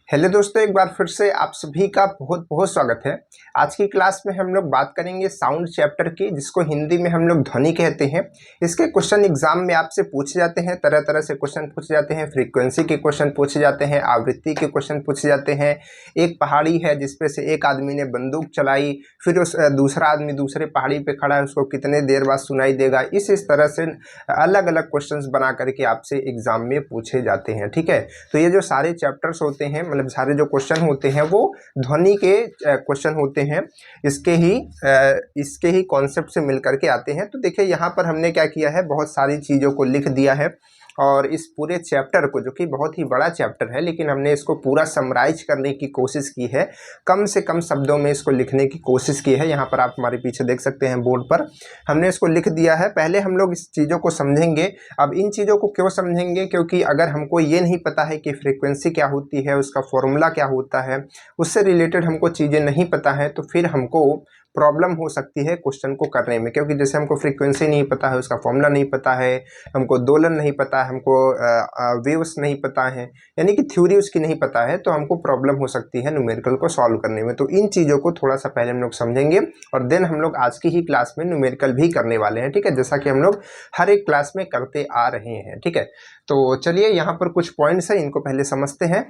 Hello दोस्तों, एक बार फिर से आप सभी का बहुत बहुत स्वागत है। आज की क्लास में हम लोग बात करेंगे साउंड चैप्टर की, जिसको हिंदी में हम लोग ध्वनि कहते हैं। इसके क्वेश्चन एग्जाम में आपसे पूछे जाते हैं, तरह तरह से क्वेश्चन पूछे जाते हैं। फ्रीक्वेंसी के क्वेश्चन पूछे जाते हैं, आवृत्ति के क्वेश्चन पूछे जाते हैं। एक पहाड़ी है जिसपे से एक आदमी ने बंदूक चलाई, फिर उस दूसरा आदमी दूसरे पहाड़ी पे खड़ा है, उसको कितने देर बाद सुनाई देगा। इस तरह से अलग अलग क्वेश्चन बना करके आपसे एग्जाम में पूछे जाते हैं। ठीक है, तो ये जो सारे चैप्टर्स होते हैं, मतलब सारे जो क्वेश्चन होते हैं वो ध्वनि के क्वेश्चन होते हैं। इसके ही कॉन्सेप्ट से मिल करके आते हैं। तो देखिए यहाँ पर हमने क्या किया है, बहुत सारी चीज़ों को लिख दिया है और इस पूरे चैप्टर को, जो कि बहुत ही बड़ा चैप्टर है, लेकिन हमने इसको पूरा समराइज करने की कोशिश की है। कम से कम शब्दों में इसको लिखने की कोशिश की है। यहाँ पर आप हमारे पीछे देख सकते हैं बोर्ड पर हमने इसको लिख दिया है। पहले हम लोग इस चीज़ों को समझेंगे। अब इन चीज़ों को क्यों समझेंगे, क्योंकि अगर हमको ये नहीं पता है कि फ्रीक्वेंसी क्या होती है, उसका फॉर्मूला क्या होता है, उससे रिलेटेड हमको चीज़ें नहीं पता है, तो फिर हमको प्रॉब्लम हो सकती है क्वेश्चन को करने में। क्योंकि जैसे हमको फ्रीक्वेंसी नहीं पता है, उसका फॉर्मूला नहीं पता है, हमको दोलन नहीं पता है, हमको वेव्स नहीं पता है, यानी कि थ्योरी उसकी नहीं पता है, तो हमको प्रॉब्लम हो सकती है न्यूमेरिकल को सॉल्व करने में। तो इन चीज़ों को थोड़ा सा पहले हम लोग समझेंगे और देन हम लोग आज की ही क्लास में न्यूमेरिकल भी करने वाले हैं। ठीक है, जैसा कि हम लोग हर एक क्लास में करते आ रहे हैं। ठीक है, तो चलिए यहाँ पर कुछ पॉइंट्स हैं, इनको पहले समझते हैं।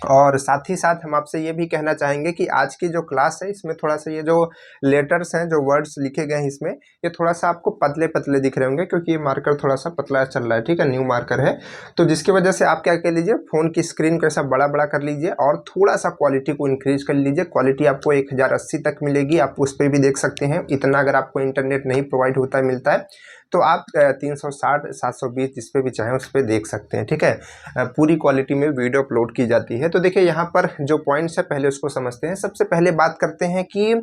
और साथ ही साथ हम आपसे ये भी कहना चाहेंगे कि आज की जो क्लास है, इसमें थोड़ा सा ये जो लेटर्स हैं, जो वर्ड्स लिखे गए हैं इसमें, ये थोड़ा सा आपको पतले पतले दिख रहे होंगे, क्योंकि ये मार्कर थोड़ा सा पतला चल रहा है। ठीक है, न्यू मार्कर है, तो जिसकी वजह से आप क्या कर लीजिए, फ़ोन की स्क्रीन को ऐसा बड़ा बड़ा कर लीजिए और थोड़ा सा क्वालिटी को इंक्रीज कर लीजिए। क्वालिटी आपको 1080 तक मिलेगी, आप उस पर भी देख सकते हैं। इतना अगर आपको इंटरनेट नहीं प्रोवाइड होता है, मिलता है, तो आप 360, 720 जिस पे भी चाहें उस पर देख सकते हैं। ठीक है, पूरी क्वालिटी में वीडियो अपलोड की जाती है। तो देखिए यहाँ पर जो पॉइंट्स है पहले उसको समझते हैं। सबसे पहले बात करते हैं कि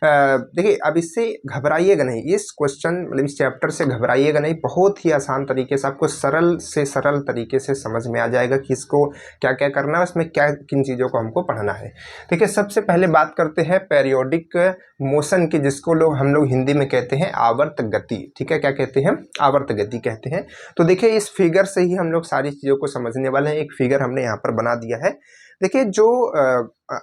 देखिए, अब इससे घबराइएगा नहीं, इस क्वेश्चन मतलब इस चैप्टर से घबराइएगा नहीं। बहुत ही आसान तरीके से आपको सरल से सरल तरीके से समझ में आ जाएगा कि इसको क्या क्या करना है, उसमें क्या किन चीज़ों को हमको पढ़ना है। देखिए, सबसे पहले बात करते हैं पेरियोडिक मोशन की, जिसको हम लोग हिंदी में कहते हैं आवर्त गति। ठीक है, क्या कहते हैं, आवर्त गति कहते हैं। तो देखिए, इस फिगर से ही हम लोग सारी चीज़ों को समझने वाले हैं। एक फिगर हमने यहाँ पर बना दिया है। देखिए, जो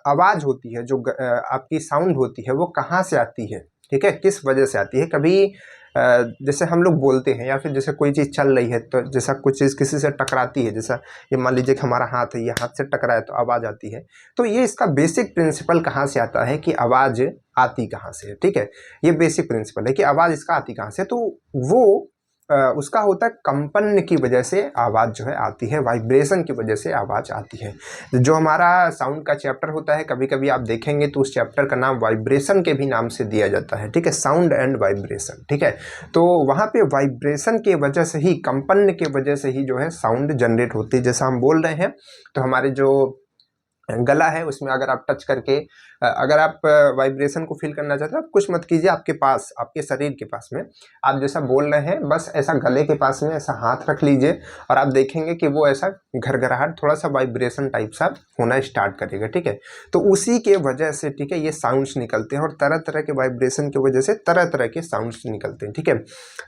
आवाज़ होती है, जो आपकी साउंड होती है, वो कहाँ से आती है, ठीक है, किस वजह से आती है। कभी जैसे हम लोग बोलते हैं, या फिर जैसे कोई चीज़ चल रही है, तो जैसा कुछ चीज़ किसी से टकराती है, जैसा ये मान लीजिए कि हमारा हाथ है, ये हाथ से टकरा है तो आवाज़ आती है। तो ये इसका बेसिक प्रिंसिपल कहाँ से आता है कि आवाज़ आती कहाँ से है। ठीक है, ये बेसिक प्रिंसिपल है कि आवाज़ इसका आती कहाँ से। तो वो उसका होता है कंपन की वजह से आवाज़ जो है आती है, वाइब्रेशन की वजह से आवाज़ आती है। जो हमारा साउंड का चैप्टर होता है, कभी कभी आप देखेंगे तो उस चैप्टर का नाम वाइब्रेशन के भी नाम से दिया जाता है। ठीक है, साउंड एंड वाइब्रेशन। ठीक है, तो वहाँ पे वाइब्रेशन के वजह से ही, कंपन के वजह से ही जो है साउंड जनरेट होती है। जैसा हम बोल रहे हैं, तो हमारे जो गला है उसमें अगर आप टच करके अगर आप वाइब्रेशन को फील करना चाहते हो, आप कुछ मत कीजिए, आपके पास, आपके शरीर के पास में आप जैसा बोल रहे हैं, बस ऐसा गले के पास में ऐसा हाथ रख लीजिए और आप देखेंगे कि वो ऐसा घरघराहट, थोड़ा सा वाइब्रेशन टाइप सा होना स्टार्ट करेगा। ठीक है, तो उसी के वजह से, ठीक है, ये साउंड्स निकलते हैं और तरह तरह के वाइब्रेशन की वजह से तरह तरह के साउंड्स निकलते हैं। ठीक है,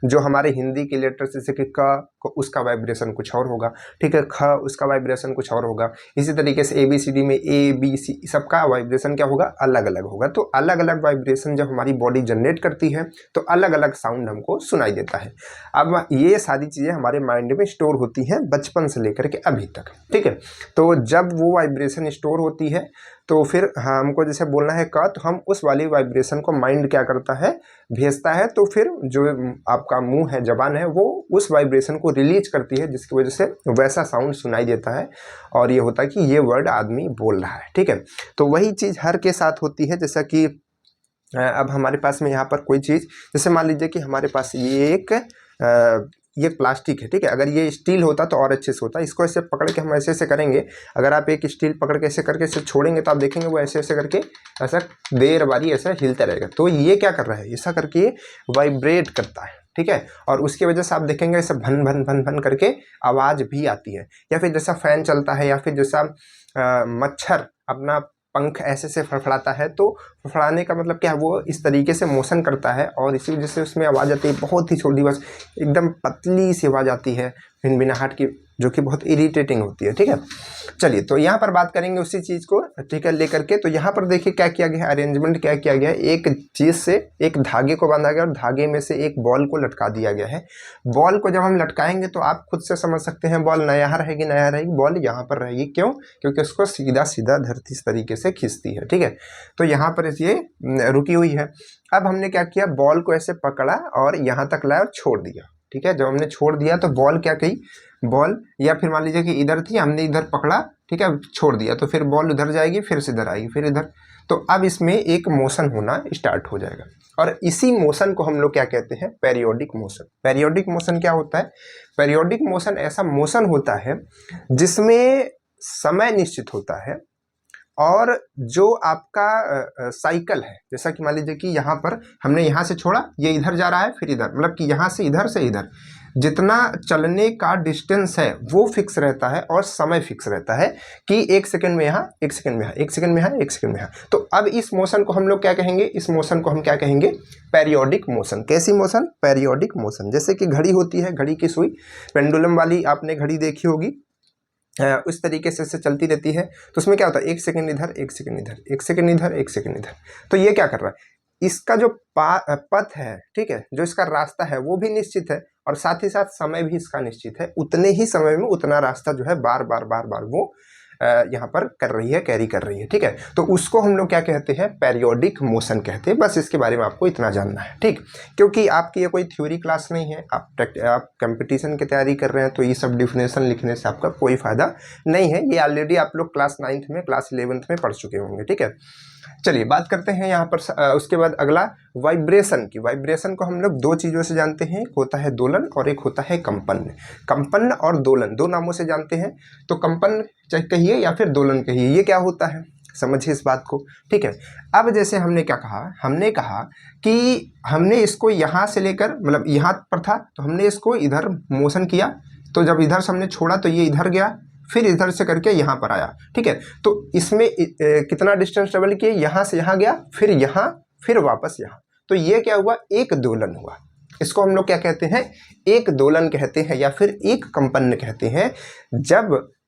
जो हमारे हिंदी के लेटर्स जैसे कि क, उसका वाइब्रेशन कुछ और होगा। ठीक है, ख, उसका वाइब्रेशन कुछ और होगा। इसी तरीके से ABCD में ABC सबका वाइब्रेशन क्या होगा, अलग अलग होगा। तो अलग अलग वाइब्रेशन जब हमारी बॉडी जनरेट करती है तो अलग अलग साउंड हमको सुनाई देता है। अब ये सारी चीज़ें हमारे माइंड में स्टोर होती हैं बचपन से लेकर के अभी तक। ठीक है, तो जब वो वाइब्रेशन स्टोर होती है तो फिर हमको जैसे बोलना है क, तो हम उस वाली वाइब्रेशन को माइंड क्या करता है, भेजता है। तो फिर जो आपका मुंह है, जबान है, वो उस वाइब्रेशन को रिलीज करती है, जिसकी वजह से वैसा साउंड सुनाई देता है और ये होता है कि ये वर्ड आदमी बोल रहा है। ठीक है, तो वही चीज़ हर के साथ होती है। जैसा कि अब हमारे पास में यहाँ पर कोई चीज़, जैसे मान लीजिए कि हमारे पास ये प्लास्टिक है। ठीक है, अगर ये स्टील होता तो और अच्छे से होता। इसको ऐसे पकड़ के हम ऐसे ऐसे करेंगे। अगर आप एक स्टील पकड़ के ऐसे करके ऐसे छोड़ेंगे तो आप देखेंगे वो ऐसे ऐसे करके ऐसा देर बारी ऐसा हिलता रहेगा। तो ये क्या कर रहा है, ऐसा करके ये वाइब्रेट करता है। ठीक है, और उसकी वजह से आप देखेंगे ऐसे भन भन भन भन करके आवाज़ भी आती है। या फिर जैसा फैन चलता है, या फिर जैसा मच्छर अपना पंख ऐसे से फड़फड़ाता है, तो फड़फड़ाने का मतलब क्या है, वो इस तरीके से मोशन करता है और इसी वजह से उसमें आवाज़ आती है। बहुत ही छोटी, बस एकदम पतली सी आवाज़ आती है, भिनभिनाहट की जो कि बहुत इरिटेटिंग होती है। ठीक है, चलिए तो यहाँ पर बात करेंगे उसी चीज़ को, ठीक है, लेकर के। तो यहाँ पर देखिए क्या किया गया है, अरेंजमेंट क्या किया गया है, एक चीज़ से एक धागे को बांधा गया और धागे में से एक बॉल को लटका दिया गया है। बॉल को जब हम लटकाएंगे तो आप खुद से समझ सकते हैं बॉल नया रहेगी, नया रहेगी, बॉल यहाँ पर रहेगी। क्यों? क्योंकि उसको सीधा सीधा धरती इस तरीके से खींचती है। ठीक है, तो यहाँ पर ये रुकी हुई है। अब हमने क्या किया, बॉल को ऐसे पकड़ा और यहाँ तक लाया और छोड़ दिया। ठीक है, जब हमने छोड़ दिया तो बॉल क्या कही, बॉल या फिर मान लीजिए कि इधर थी, हमने इधर पकड़ा, ठीक है, छोड़ दिया, तो फिर बॉल उधर जाएगी, फिर से इधर आएगी, फिर इधर। तो अब इसमें एक मोशन होना स्टार्ट हो जाएगा और इसी मोशन को हम लोग क्या कहते हैं, पेरियोडिक मोशन। पेरियोडिक मोशन क्या होता है? पेरियोडिक मोशन ऐसा मोशन होता है जिसमें समय निश्चित होता है और जो आपका साइकिल है, जैसा कि मान लीजिए कि यहाँ पर हमने यहाँ से छोड़ा, ये इधर जा रहा है, फिर इधर, मतलब कि यहाँ से इधर, जितना चलने का डिस्टेंस है वो फिक्स रहता है और समय फिक्स रहता है कि 1 सेकंड में यहाँ, 1 सेकंड में यहाँ, 1 सेकंड में यहाँ, 1 सेकंड में यहाँ। तो अब इस मोशन को हम लोग क्या कहेंगे, इस मोशन को हम क्या कहेंगे, पेरियोडिक मोशन। कैसी मोशन? Periodic motion. जैसे कि घड़ी होती है, घड़ी की सुई पेंडुलम वाली आपने घड़ी देखी होगी, उस तरीके से चलती रहती है। तो उसमें क्या होता है, 1 सेकंड इधर, 1 सेकंड इधर, 1 सेकंड इधर, 1 सेकंड इधर। तो ये क्या कर रहा है, इसका जो पथ है, ठीक है, जो इसका रास्ता है वो भी निश्चित है और साथ ही साथ समय भी इसका निश्चित है। उतने ही समय में उतना रास्ता जो है बार बार वो यहाँ पर कर रही है, कैरी कर रही है। ठीक है, तो उसको हम लोग क्या कहते हैं, पेरियोडिक मोशन कहते हैं। बस इसके बारे में आपको इतना जानना है। ठीक, क्योंकि आपकी ये कोई थ्योरी क्लास नहीं है, आप कंपटीशन की तैयारी कर रहे हैं, तो ये सब डिफिनेशन लिखने से आपका कोई फ़ायदा नहीं है। ये ऑलरेडी आप लोग क्लास 9th में, क्लास 11th में पढ़ चुके होंगे। ठीक है, चलिए बात करते हैं यहाँ पर उसके बाद अगला वाइब्रेशन की। वाइब्रेशन को हम लोग 2 चीज़ों से जानते हैं, एक होता है दोलन और एक होता है कंपन। कंपन और दोलन 2 नामों से जानते हैं। तो कंपन कहिए या फिर दोलन कहिए, ये क्या होता है समझिए इस बात को। ठीक है, अब जैसे हमने क्या कहा, हमने कहा कि हमने इसको यहाँ से लेकर, मतलब यहाँ पर था तो हमने इसको इधर मोशन किया, तो जब इधर से हमने छोड़ा तो ये इधर गया, फिर इधर से करके यहाँ पर आया। ठीक है, तो इसमें कितना डिस्टेंस ट्रेवल किए, यहाँ से यहाँ गया, फिर यहाँ, फिर वापस यहाँ। तो ये क्या हुआ, एक दोलन हुआ। इसको हम लोग क्या कहते हैं, एक दोलन कहते हैं या फिर एक कंपन कहते हैं।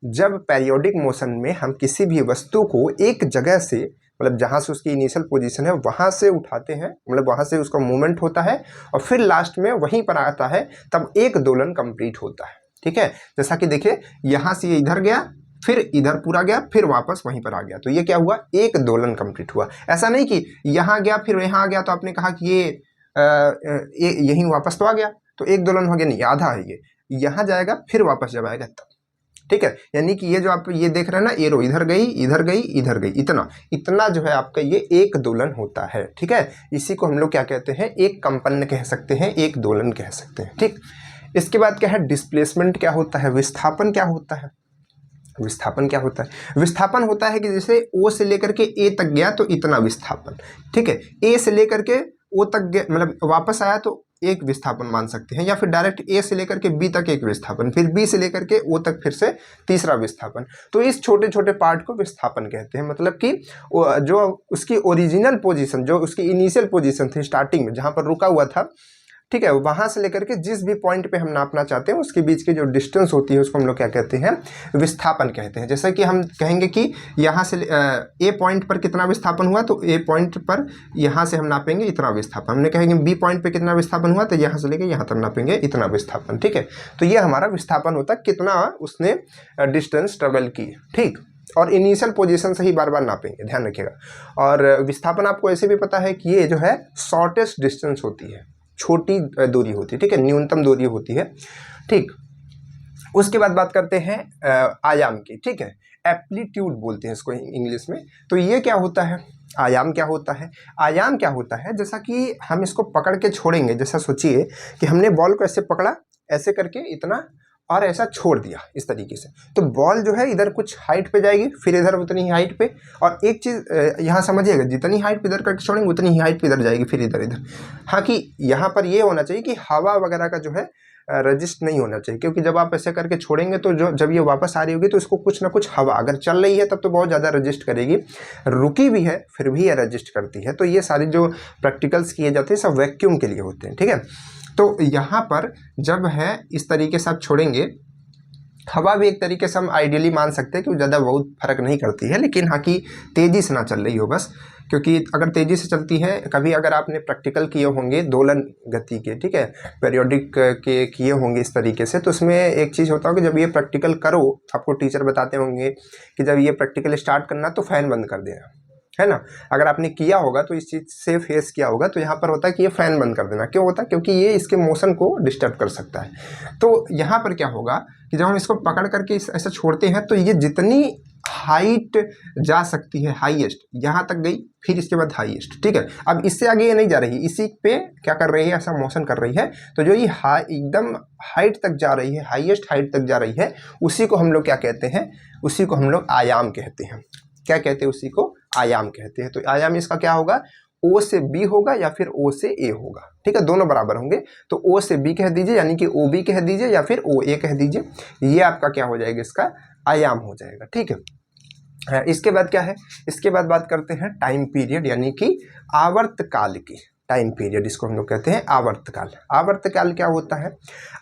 जब पेरियोडिक मोशन में हम किसी भी वस्तु को एक जगह से, मतलब जहाँ से उसकी इनिशियल पोजीशन है वहाँ से उठाते हैं, मतलब वहाँ से उसका मूवमेंट होता है और फिर लास्ट में वहीं पर आता है, तब एक दोलन कंप्लीट होता है। ठीक है, जैसा कि देखिए यहाँ से ये इधर गया, फिर इधर पूरा गया, फिर वापस वहीं पर आ गया, तो ये क्या हुआ, एक दोलन कंप्लीट हुआ। ऐसा नहीं कि यहाँ गया फिर यहाँ आ गया, तो आपने कहा कि ये यहीं वापस तो आ गया, तो एक दोलन हो गया, नहीं, आधा है ये, यहाँ जाएगा फिर वापस जब आएगा तब। ठीक है, यानी कि ये जो आप ये देख रहे हैं ना, एरो इधर गई, इधर गई, इधर गई, इतना जो है आपका ये एक दोलन होता है। ठीक है, इसी को हम लोग क्या कहते हैं, एक कंपन कह सकते हैं, एक दोलन कह सकते हैं। ठीक, इसके बाद क्या है, डिस्प्लेसमेंट क्या होता है, विस्थापन क्या होता है। विस्थापन क्या होता है, विस्थापन होता है कि जैसे ओ से लेकर के ए तक गया तो इतना विस्थापन। ठीक है, ए से लेकर के ओ तक गया, मतलब वापस आया तो एक विस्थापन मान सकते हैं, या फिर डायरेक्ट ए से लेकर के बी तक एक विस्थापन, फिर बी से लेकर के ओ तक फिर से तीसरा विस्थापन। तो इस छोटे छोटे पार्ट को विस्थापन कहते हैं। मतलब कि जो उसकी ओरिजिनल पोजीशन, जो उसकी इनिशियल पोजीशन थी स्टार्टिंग में जहाँ पर रुका हुआ था, ठीक है, वहाँ से लेकर के जिस भी पॉइंट पे हम नापना चाहते हैं उसके बीच की जो डिस्टेंस होती है उसको हम लोग क्या कहते हैं, विस्थापन कहते हैं। जैसे कि हम कहेंगे कि यहाँ से ए पॉइंट पर कितना विस्थापन हुआ, तो ए पॉइंट पर यहाँ से हम नापेंगे इतना विस्थापन। हमने कहेंगे बी पॉइंट पे कितना विस्थापन हुआ, तो यहाँ से लेकर यहाँ तक नापेंगे इतना विस्थापन। ठीक है, तो ये हमारा विस्थापन होता है, कितना उसने डिस्टेंस ट्रेवल की। ठीक, और इनिशियल पोजीशन से ही बार बार नापेंगे, ध्यान रखिएगा। और विस्थापन आपको ऐसे भी पता है कि ये जो है शॉर्टेस्ट डिस्टेंस होती है, छोटी दूरी होती है। ठीक है, न्यूनतम दूरी होती है। ठीक, उसके बाद बात करते हैं आयाम की। ठीक है, एप्लीट्यूड बोलते हैं इसको इंग्लिश में। तो ये क्या होता है, आयाम क्या होता है, आयाम क्या होता है, जैसा कि हम इसको पकड़ के छोड़ेंगे। जैसा सोचिए कि हमने बॉल को ऐसे पकड़ा, ऐसे करके इतना, और ऐसा छोड़ दिया इस तरीके से, तो बॉल जो है इधर कुछ हाइट पे जाएगी, फिर इधर उतनी ही हाइट पे। और एक चीज़ यहाँ समझिएगा, जितनी हाइट पे इधर करके छोड़ेंगे उतनी ही हाइट पे इधर जाएगी, फिर इधर। हाँ, कि यहाँ पर ये होना चाहिए कि हवा वगैरह का जो है रजिस्ट नहीं होना चाहिए, क्योंकि जब आप ऐसे करके छोड़ेंगे तो जब ये वापस आ रही होगी तो इसको कुछ ना कुछ हवा, अगर चल रही है तब तो बहुत ज़्यादा रजिस्ट करेगी, रुकी भी है फिर भी ये रजिस्ट करती है। तो ये सारी जो प्रैक्टिकल्स किए जाते हैं सब वैक्यूम के लिए होते हैं। ठीक है, तो यहाँ पर जब है इस तरीके से आप छोड़ेंगे हवा भी एक तरीके से हम आइडियली मान सकते हैं कि वो ज़्यादा बहुत फर्क नहीं करती है, लेकिन हाँ कि तेज़ी से ना चल रही हो बस, क्योंकि अगर तेज़ी से चलती है, कभी अगर आपने प्रैक्टिकल किए होंगे दोलन गति के, ठीक है, पीरियोडिक के किए होंगे इस तरीके से, तो उसमें एक चीज़ होता है कि जब ये प्रैक्टिकल करो, आपको टीचर बताते होंगे कि जब ये प्रैक्टिकल स्टार्ट करना तो फ़ैन बंद कर देना, है ना। अगर आपने किया होगा तो इस चीज़ से फेस किया होगा, तो यहाँ पर होता है कि ये फ़ैन बंद कर देना। क्यों होता है? क्योंकि ये इसके मोशन को डिस्टर्ब कर सकता है। तो यहाँ पर क्या होगा कि जब हम इसको पकड़ करके ऐसा छोड़ते हैं तो ये जितनी हाइट जा सकती है, हाईएस्ट यहाँ तक गई, फिर इसके बाद हाईएस्ट, ठीक है। अब इससे आगे ये नहीं जा रही, इसी पे क्या कर रही है, ऐसा मोशन कर रही है। तो जो ये एकदम हाइट तक जा रही है, हाईएस्ट हाइट तक जा रही है, उसी को हम लोग क्या कहते हैं, उसी को हम लोग आयाम कहते हैं। क्या कहते हैं? उसी को आयाम कहते हैं। तो आयाम इसका क्या होगा, O से B होगा या फिर O से A होगा, ठीक है, दोनों बराबर होंगे। तो O से B कह दीजिए, यानी कि OB कह दीजिए, या फिर OA कह दीजिए, ये आपका क्या हो जाएगा, इसका आयाम हो जाएगा, ठीक है। इसके बाद क्या है, इसके बाद बात करते हैं टाइम पीरियड, यानी कि आवर्तकाल की। टाइम पीरियड इसको हम लोग कहते हैं आवर्तकाल। आवर्तकाल क्या होता है?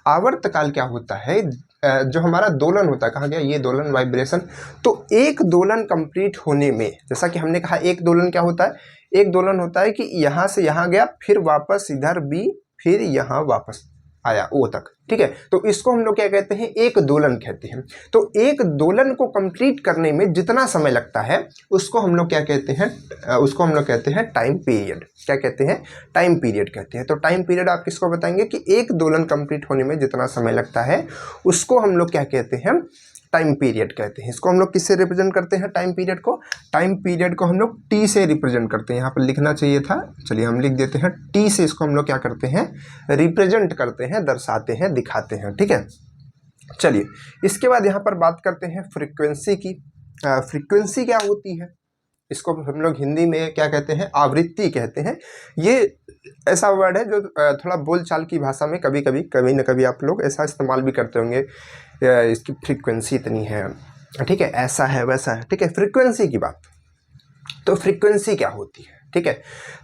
आवर्तकाल क्या होता है, जो हमारा दोलन होता है, कहा गया ये दोलन, वाइब्रेशन। तो एक दोलन कंप्लीट होने में, जैसा कि हमने कहा, एक दोलन क्या होता है, एक दोलन होता है कि यहाँ से यहाँ गया, फिर वापस इधर B, फिर यहाँ वापस आया O तक, ठीक है। तो इसको हम लोग क्या कहते हैं, एक दोलन कहते हैं। तो एक दोलन को कंप्लीट करने में जितना समय लगता है उसको हम लोग क्या कहते हैं, उसको हम लोग कहते हैं टाइम पीरियड। क्या कहते हैं? टाइम पीरियड कहते हैं। तो टाइम पीरियड आप किसको बताएंगे कि एक दोलन कंप्लीट होने में जितना समय लगता है उसको हम लोग क्या कहते हैं, टाइम पीरियड कहते हैं। इसको हम लोग किससे रिप्रेजेंट करते हैं, टाइम पीरियड को? टाइम पीरियड को हम लोग T से रिप्रेजेंट करते हैं। यहाँ पर लिखना चाहिए था, चलिए हम लिख देते हैं। T से इसको हम लोग क्या करते हैं, रिप्रेजेंट करते हैं, दर्शाते हैं, दिखाते हैं, ठीक है। चलिए इसके बाद यहाँ पर बात करते हैं फ्रीक्वेंसी की। फ्रीक्वेंसी क्या होती है, इसको हम लोग हिंदी में क्या कहते हैं, आवृत्ति कहते हैं। ये ऐसा वर्ड है जो थोड़ा बोलचाल की भाषा में कभी न कभी आप लोग ऐसा इस्तेमाल भी करते होंगे, इसकी फ्रीक्वेंसी इतनी है, ठीक है, ऐसा है वैसा है, ठीक है, फ्रीक्वेंसी की बात। तो फ्रीक्वेंसी क्या होती है, ठीक है।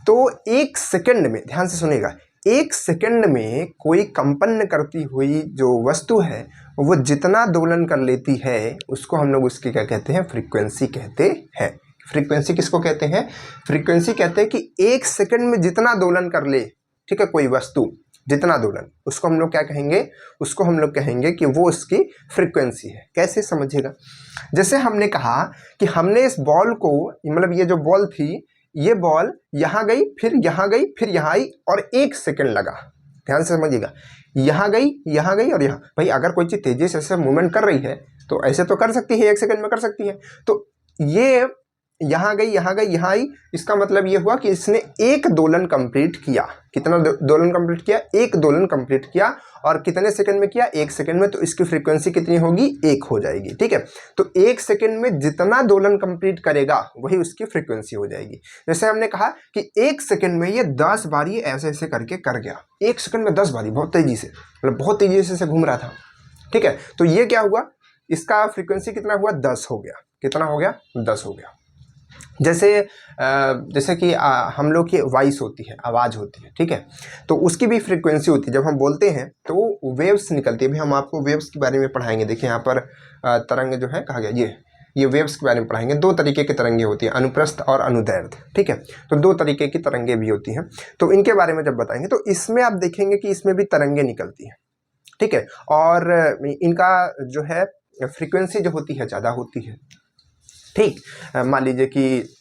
तो एक सेकंड में, ध्यान से सुनिएगा, एक सेकंड में कोई कंपन करती हुई जो वस्तु है वो जितना दोलन कर लेती है उसको हम लोग उसकी क्या कहते हैं, फ्रीक्वेंसी कहते हैं। फ्रीक्वेंसी किसको कहते हैं? फ्रीक्वेंसी कहते हैं कि एक सेकंड में जितना दोलन कर ले, ठीक है, कोई वस्तु जितना दोलन, उसको हम लोग क्या कहेंगे, उसको हम लोग कहेंगे कि वो उसकी फ्रीक्वेंसी है। कैसे समझिएगा, जैसे हमने कहा कि हमने इस बॉल को, मतलब ये जो बॉल थी, ये बॉल यहाँ गई, फिर यहाँ गई, फिर यहाँ आई, और एक सेकंड लगा। ध्यान से समझिएगा, यहाँ गई और यहाँ। भाई अगर कोई चीज़ तेजी से ऐसे मूवमेंट कर रही है तो ऐसे तो कर सकती है, एक सेकंड में कर सकती है। तो ये यहाँ गई, यहाँ आई, इसका मतलब ये हुआ कि इसने एक दोलन कंप्लीट किया। कितना दोलन कंप्लीट किया? एक दोलन कंप्लीट किया। और कितने सेकंड में किया? एक सेकंड में। तो इसकी फ्रीक्वेंसी कितनी होगी? एक हो जाएगी, ठीक है। तो एक सेकंड में जितना दोलन कंप्लीट करेगा वही उसकी फ्रीक्वेंसी हो जाएगी। जैसे हमने कहा कि एक सेकंड में ये 10 बार ये ऐसे ऐसे करके कर गया, एक सेकंड में 10 बारी, बहुत तेजी से, मतलब बहुत तेजी से घूम रहा था, ठीक है। तो ये क्या हुआ, इसका फ्रीक्वेंसी कितना हुआ? 10 हो गया। कितना हो गया? 10 हो गया। जैसे कि हम लोग की वॉइस होती है, आवाज़ होती है, ठीक है, तो उसकी भी फ्रीक्वेंसी होती है। जब हम बोलते हैं तो वेव्स निकलती है। अभी हम आपको वेव्स के बारे में पढ़ाएंगे। देखिए यहाँ पर तरंग जो है, कहा गया ये वेव्स के बारे में पढ़ाएंगे। दो तरीके की तरंगे होती है, अनुप्रस्थ और अनुदैर्ध्य, ठीक है। तो दो तरीके की तरंगे भी होती हैं, तो इनके बारे में जब बताएंगे तो इसमें आप देखेंगे कि इसमें भी तरंगे निकलती हैं, ठीक है। और इनका जो है फ्रीक्वेंसी जो होती है ज़्यादा होती है, ठीक। मान लीजिए कि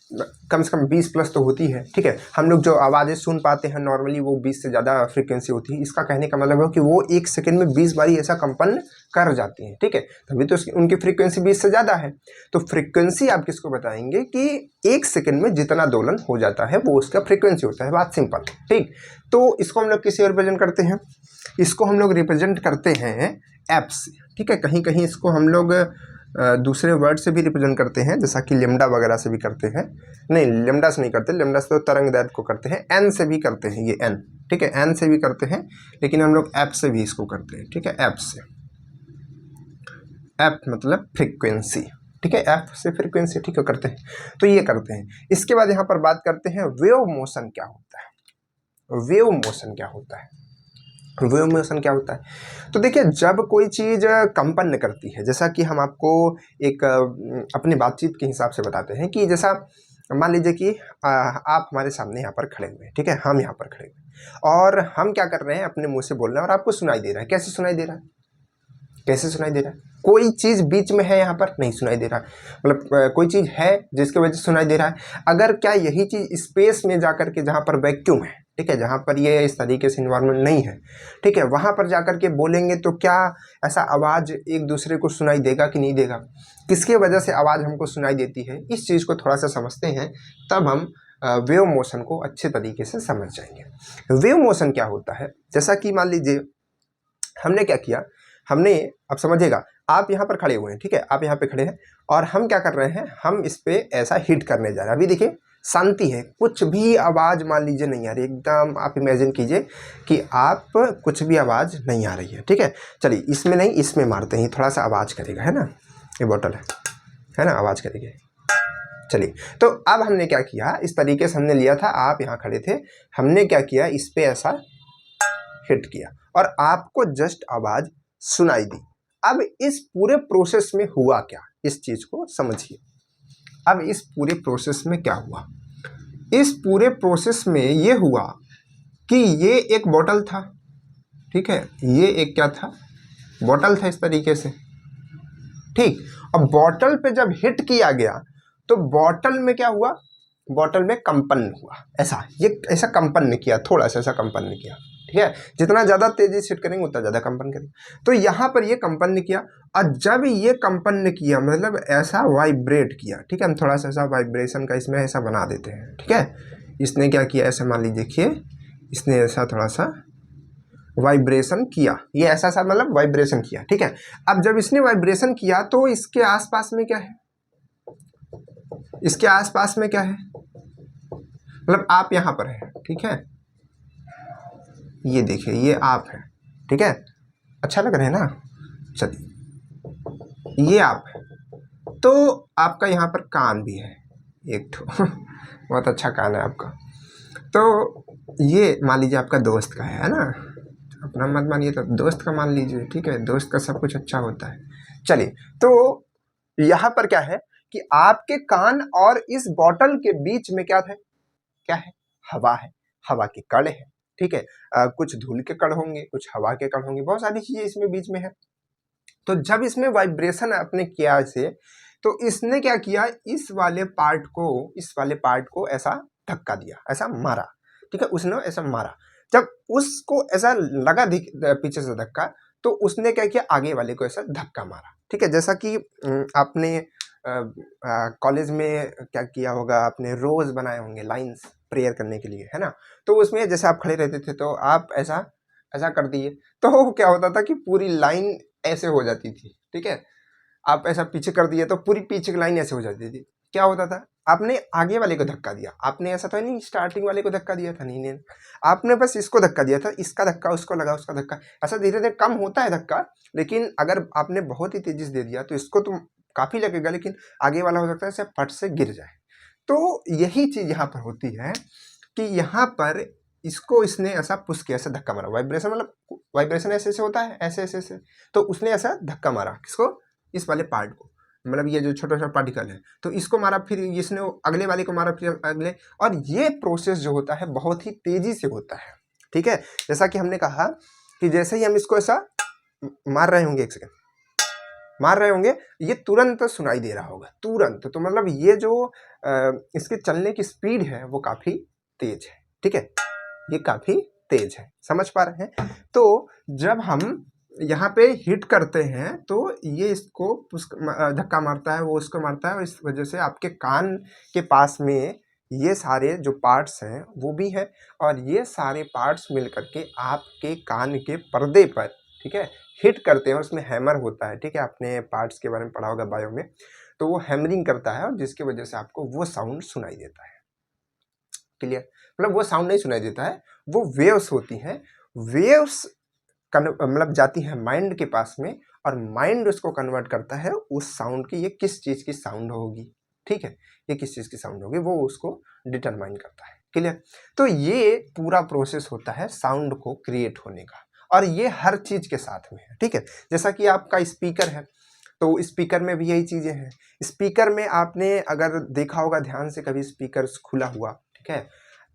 कम से कम 20 प्लस तो होती है, ठीक है। हम लोग जो आवाज़ें सुन पाते हैं नॉर्मली वो 20 से ज़्यादा फ्रीक्वेंसी होती है। इसका कहने का मतलब है कि वो एक सेकंड में 20 बारी ऐसा कंपन कर जाती हैं, ठीक है, तभी तो उनकी फ्रीक्वेंसी 20 से ज़्यादा है। तो फ्रीक्वेंसी आप किसको बताएंगे कि एक सेकंड में जितना दोलन हो जाता है वो उसका फ्रीक्वेंसी होता है। बात सिंपल, ठीक। तो इसको हम लोग किसी और रिप्रेजेंट करते हैं, इसको हम लोग रिप्रेजेंट करते हैं एफ से, ठीक है। कहीं कहीं इसको हम लोग दूसरे वर्ड से भी रिप्रेजेंट करते हैं, जैसा कि लेमडा वगैरह से भी करते हैं। नहीं, लेमडा से नहीं करते, लेमडा से तो तरंग दैर्ध्य को करते हैं। एन से भी करते हैं, ये एन, ठीक है, एन से भी करते हैं, लेकिन हम लोग एफ से भी इसको करते हैं, ठीक है। एफ से, एफ मतलब फ्रीक्वेंसी, ठीक है, एफ से फ्रीक्वेंसी, ठीक है, करते हैं। तो ये करते हैं। इसके बाद यहाँ पर बात करते हैं वेव मोशन क्या होता है। वेव मोशन क्या होता है? वेव मोशन क्या होता है? तो देखिए, जब कोई चीज़ कंपन करती है, जैसा कि हम आपको एक अपनी बातचीत के हिसाब से बताते हैं कि जैसा मान लीजिए कि आप हमारे सामने यहाँ पर खड़े हुए हैं, ठीक है, हम यहाँ पर खड़े हुए हैं और हम क्या कर रहे हैं, अपने मुंह से बोल रहे हैं और आपको सुनाई दे रहा है। कैसे सुनाई दे रहा है? कैसे सुनाई दे रहा है? कोई चीज़ बीच में है, यहाँ पर नहीं सुनाई दे रहा है, मतलब कोई चीज़ है जिसकी वजह से सुनाई दे रहा है। अगर क्या यही चीज़ स्पेस में जाकर के, जहाँ पर वैक्यूम है, ठीक है, जहाँ पर ये इस तरीके से इन्वायरमेंट नहीं है, ठीक है, वहाँ पर जाकर के बोलेंगे तो क्या ऐसा आवाज़ एक दूसरे को सुनाई देगा कि नहीं देगा? किसकी वजह से आवाज़ हमको सुनाई देती है, इस चीज़ को थोड़ा सा समझते हैं, तब हम वेव मोशन को अच्छे तरीके से समझ जाएंगे। वेव मोशन क्या होता है? जैसा कि मान लीजिए हमने क्या किया, हमने, अब समझिएगा, आप यहाँ पर खड़े हुए हैं, ठीक है, आप यहाँ पे खड़े हैं और हम क्या कर रहे हैं, हम इस पे ऐसा हिट करने जा रहे हैं। अभी देखिए शांति है, कुछ भी आवाज़ मान लीजिए नहीं आ रही, एकदम आप इमेजिन कीजिए कि आप कुछ भी आवाज़ नहीं आ रही है, ठीक है। चलिए इसमें नहीं, इसमें मारते हैं, थोड़ा सा आवाज़ करेगा, है ना, ये बोतल है ना, आवाज़ करेगी। चलिए, तो अब हमने क्या किया, इस तरीके से हमने लिया था, आप यहाँ खड़े थे, हमने क्या किया, इस पे ऐसा हिट किया और आपको जस्ट आवाज़ सुनाई दी। अब इस पूरे प्रोसेस में हुआ क्या, इस चीज़ को समझिए। अब इस पूरे प्रोसेस में क्या हुआ? इस पूरे प्रोसेस में ये हुआ कि ये एक बॉटल था, ठीक है, ये एक क्या था, बॉटल था, इस तरीके से, ठीक। अब बॉटल पे जब हिट किया गया तो बॉटल में क्या हुआ, बॉटल में कंपन हुआ, ऐसा, ये ऐसा कंपन किया, थोड़ा सा ऐसा कंपन किया, ठीक है। जितना ज़्यादा तेजी से हिट करेंगे उतना ज़्यादा कंपन करेंगे। तो यहाँ पर ये कंपन किया और जब ये कंपन किया, मतलब ऐसा वाइब्रेट किया, ठीक है, हम थोड़ा सा ऐसा वाइब्रेशन का इसमें ऐसा बना देते हैं, ठीक है। इसने क्या किया, ऐसा मान लीजिए, देखिए इसने ऐसा थोड़ा सा वाइब्रेशन किया, ये ऐसा सा मतलब वाइब्रेशन किया, ठीक है। अब जब इसने वाइब्रेशन किया तो इसके आसपास में क्या है, इसके आसपास में क्या है, मतलब आप यहाँ पर है, ठीक है, ये देखिए ये आप है, ठीक है, अच्छा लग रहा है ना। चलिए ये आप है, तो आपका यहाँ पर कान भी है एक तो बहुत अच्छा कान है आपका। तो ये मान लीजिए आपका दोस्त का है ना, अपना मत मानिए, तो दोस्त का मान लीजिए, ठीक है, दोस्त का सब कुछ अच्छा होता है। चलिए, तो यहाँ पर क्या है कि आपके कान और इस बॉटल के बीच में क्या है, क्या है, हवा है, हवा के कण है, ठीक है, कुछ धूल के कण होंगे, कुछ हवा के कण होंगे, बहुत सारी चीजें इसमें बीच में है। तो जब इसमें वाइब्रेशन आपने किया इसे, तो इसने क्या किया, इस वाले पार्ट को ऐसा धक्का दिया, ऐसा मारा, ठीक है, उसने ऐसा मारा। जब उसको ऐसा लगा पीछे से धक्का, तो उसने क्या किया, आगे वाले को ऐसा धक्का मारा, ठीक है। जैसा कि आपने कॉलेज में क्या किया होगा, आपने रोज बनाए होंगे लाइंस प्रेयर करने के लिए, है ना। तो उसमें जैसे आप खड़े रहते थे तो आप ऐसा ऐसा कर दिए, तो क्या होता था कि पूरी लाइन ऐसे हो जाती थी, ठीक है। आप ऐसा पीछे कर दिए तो पूरी पीछे की लाइन ऐसे हो जाती थी। क्या होता था, आपने आगे वाले को धक्का दिया, आपने ऐसा तो नहीं स्टार्टिंग वाले को धक्का दिया था, नहीं, आपने बस इसको धक्का दिया था, इसका धक्का उसको लगा, उसका धक्का, ऐसा धीरे धीरे कम होता है धक्का। लेकिन अगर आपने बहुत ही तेजी से दे दिया तो इसको तो काफी लगेगा, लेकिन आगे वाला हो सकता है फट से गिर जाए। तो यही चीज यहाँ पर होती है कि यहाँ पर इसको इसने ऐसा पुश किया, ऐसा धक्का मारा, वाइब्रेशन, मतलब वाइब्रेशन ऐसे ऐसे होता है, ऐसे ऐसे ऐसे, तो उसने ऐसा धक्का मारा, किसको, इस वाले पार्ट को, मतलब ये जो छोटा छोटा पार्टिकल है, तो इसको मारा, फिर इसने अगले वाले को मारा, फिर अगले, और ये प्रोसेस जो होता है बहुत ही तेजी से होता है, ठीक है। जैसा कि हमने कहा कि जैसे ही हम इसको ऐसा मार रहे होंगे, एक सेकेंड मार रहे होंगे, ये तुरंत सुनाई दे रहा होगा, तुरंत। तो मतलब ये जो इसके चलने की स्पीड है वो काफी तेज है, ठीक है, ये काफी तेज है, समझ पा रहे हैं। तो जब हम यहाँ पे हिट करते हैं तो ये इसको धक्का मारता है, वो उसको मारता है, और इस वजह से आपके कान के पास में ये सारे जो पार्ट्स हैं वो भी हैं, और ये सारे पार्ट्स मिल करके आपके कान के पर्दे पर, ठीक है, हिट करते हैं। उसमें हैमर होता है, ठीक है, आपने पार्ट्स के बारे में पढ़ा होगा बायो में, तो वो हैमरिंग करता है और जिसकी वजह से आपको वो साउंड सुनाई देता है। क्लियर, मतलब वो साउंड नहीं सुनाई देता है, वो वेव्स होती हैं, वेव्स मतलब जाती है माइंड के पास में, और माइंड उसको कन्वर्ट करता है उस साउंड की, ये किस चीज़ की साउंड होगी, ठीक है, ये किस चीज़ की साउंड होगी, वो उसको डिटरमाइन करता है। क्लियर, तो ये पूरा प्रोसेस होता है साउंड को क्रिएट होने का। और ये हर चीज के साथ में है, ठीक है। जैसा कि आपका स्पीकर है, तो स्पीकर में भी यही चीजें हैं। स्पीकर में आपने अगर देखा होगा ध्यान से कभी स्पीकर खुला हुआ, ठीक है,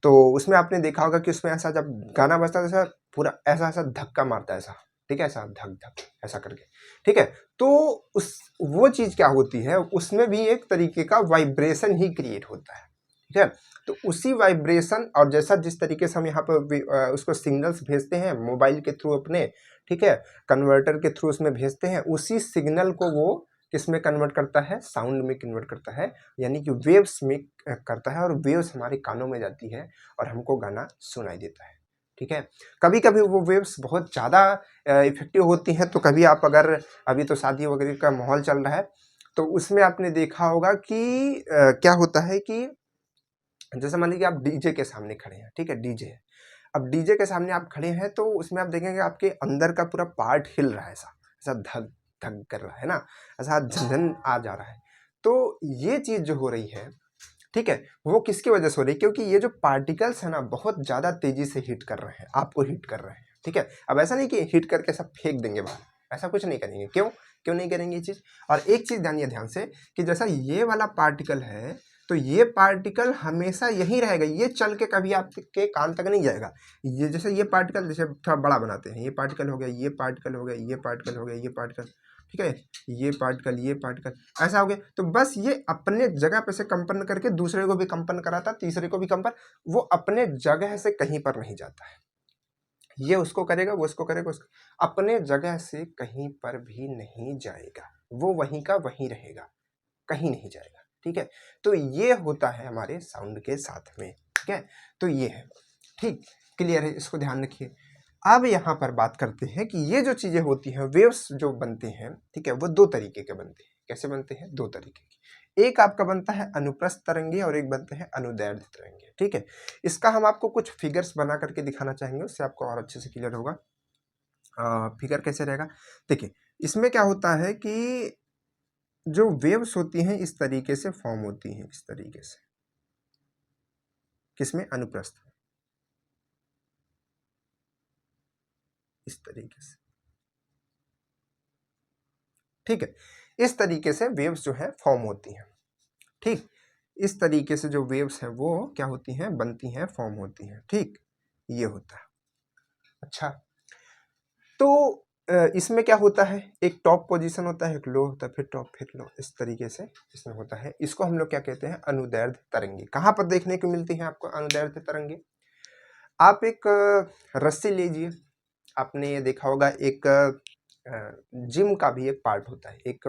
तो उसमें आपने देखा होगा कि उसमें ऐसा जब गाना बजता है, ऐसा पूरा ऐसा ऐसा धक्का मारता है, ऐसा, ठीक है, ऐसा धक धक ऐसा करके, ठीक है। तो उस वो चीज क्या होती है, उसमें भी एक तरीके का वाइब्रेशन ही क्रिएट होता है, ठीक है। तो उसी वाइब्रेशन और जैसा जिस तरीके से हम यहाँ पर उसको सिग्नल्स भेजते हैं मोबाइल के थ्रू अपने, ठीक है, कन्वर्टर के थ्रू उसमें भेजते हैं, उसी सिग्नल को वो किसमें कन्वर्ट करता है, साउंड में कन्वर्ट करता है, यानी कि वेव्स में करता है, और वेव्स हमारे कानों में जाती है और हमको गाना सुनाई देता है, ठीक है। कभी कभी वो वेव्स बहुत ज़्यादा इफेक्टिव होती हैं, तो कभी आप अगर अभी तो शादी वगैरह का माहौल चल रहा है, तो उसमें आपने देखा होगा कि क्या होता है कि जैसे मान लीजिए आप डीजे के सामने खड़े हैं, ठीक है, डीजे है, अब डीजे के सामने आप खड़े हैं, तो उसमें आप देखेंगे आपके अंदर का पूरा पार्ट हिल रहा है, ऐसा ऐसा धक धक कर रहा है ना, ऐसा झंझन आ जा रहा है। तो ये चीज जो हो रही है, ठीक है, वो किसकी वजह से हो रही है, क्योंकि ये जो पार्टिकल्स है ना बहुत ज्यादा तेजी से हिट कर रहे हैं, आपको हिट कर रहे हैं, ठीक है। अब ऐसा नहीं कि हिट करके सब फेंक देंगे बाहर, ऐसा कुछ नहीं करेंगे, क्यों क्यों नहीं करेंगे ये चीज। और एक चीज जानिए ध्यान से कि जैसा ये वाला पार्टिकल है, तो ये पार्टिकल हमेशा यही रहेगा, ये चल के कभी आपके कान तक नहीं जाएगा। ये जैसे ये पार्टिकल जैसे थोड़ा बड़ा बनाते हैं, ये पार्टिकल हो गया, ये पार्टिकल हो गया, ये पार्टिकल हो गया, ये पार्टिकल, ठीक है, ये पार्टिकल, ये पार्टिकल, ऐसा हो गया। तो बस ये अपने जगह पे से कंपन करके दूसरे को भी कंपन कराता, तीसरे को भी कंपन, वो अपने जगह से कहीं पर नहीं जाता है। ये उसको करेगा, वो उसको करेगा, उसको अपने जगह से कहीं पर भी नहीं जाएगा, वो वहीं का वहीं रहेगा, कहीं नहीं जाएगा, ठीक है। तो ये होता है हमारे साउंड के साथ में, ठीक है। तो ये है, ठीक, क्लियर है, इसको ध्यान रखिए। अब यहाँ पर बात करते हैं कि ये जो चीजें होती हैं, वेव्स जो बनते हैं, ठीक है, वो दो तरीके के बनते हैं। कैसे बनते हैं, दो तरीके के। एक आपका बनता है अनुप्रस्थ तरंगे और एक बनते हैं अनुदैर्ध्य तरंगे, ठीक है। इसका हम आपको कुछ फिगर्स बना करके दिखाना चाहेंगे, उससे आपको और अच्छे से क्लियर होगा। फिगर कैसे रहेगा, देखिए, इसमें क्या होता है कि जो वेव्स होती हैं इस तरीके से फॉर्म होती हैं, इस तरीके से, किसमें, अनुप्रस्थ, इस तरीके से, ठीक है। इस तरीके से वेव्स जो है फॉर्म होती हैं, ठीक। इस तरीके से जो वेव्स हैं वो क्या होती हैं, बनती हैं, फॉर्म होती हैं, ठीक, ये होता है। अच्छा, तो इसमें क्या होता है, एक टॉप पोजीशन होता है, एक लो होता है, फिर टॉप, फिर लो, इस तरीके से इसमें होता है। इसको हम लोग क्या कहते हैं, अनुदैर्ध्य तरंगे। कहाँ पर देखने को मिलती हैं आपको अनुदैर्ध्य तरंगे, आप एक रस्सी लीजिए, आपने ये देखा होगा एक जिम का भी एक पार्ट होता है, एक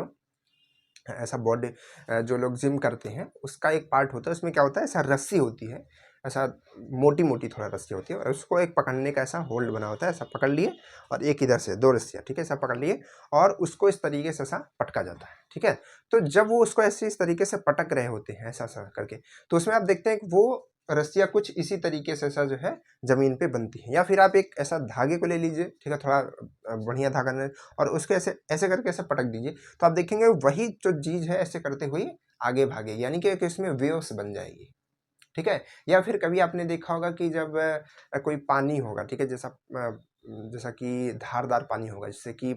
ऐसा बॉडी, जो लोग जिम करते हैं उसका एक पार्ट होता है, उसमें क्या होता है, ऐसा रस्सी होती है, ऐसा मोटी मोटी थोड़ा रस्सी होती है, और उसको एक पकड़ने का ऐसा होल्ड बना होता है, ऐसा पकड़ लिए, और एक इधर से दो रस्सियाँ, ठीक है, ऐसा पकड़ लिए, और उसको इस तरीके से ऐसा पटका जाता है, ठीक है। तो जब वो उसको ऐसे इस तरीके से पटक रहे होते हैं ऐसा ऐसा करके, तो उसमें आप देखते हैं कि वो रस्सियाँ कुछ इसी तरीके से ऐसा जो है जमीन पे बनती है। या फिर आप एक ऐसा धागे को ले लीजिए, ठीक है, थोड़ा बढ़िया धागा ले, और उसको ऐसे ऐसे करके ऐसे पटक दीजिए, तो आप देखेंगे वही जो चीज है ऐसे करते हुए आगे भागेगी, यानी कि इसमें वेव्स बन जाएगी, ठीक है। या फिर कभी आपने देखा होगा कि जब कोई पानी होगा, ठीक है, जैसा कि धारदार पानी होगा, जैसे कि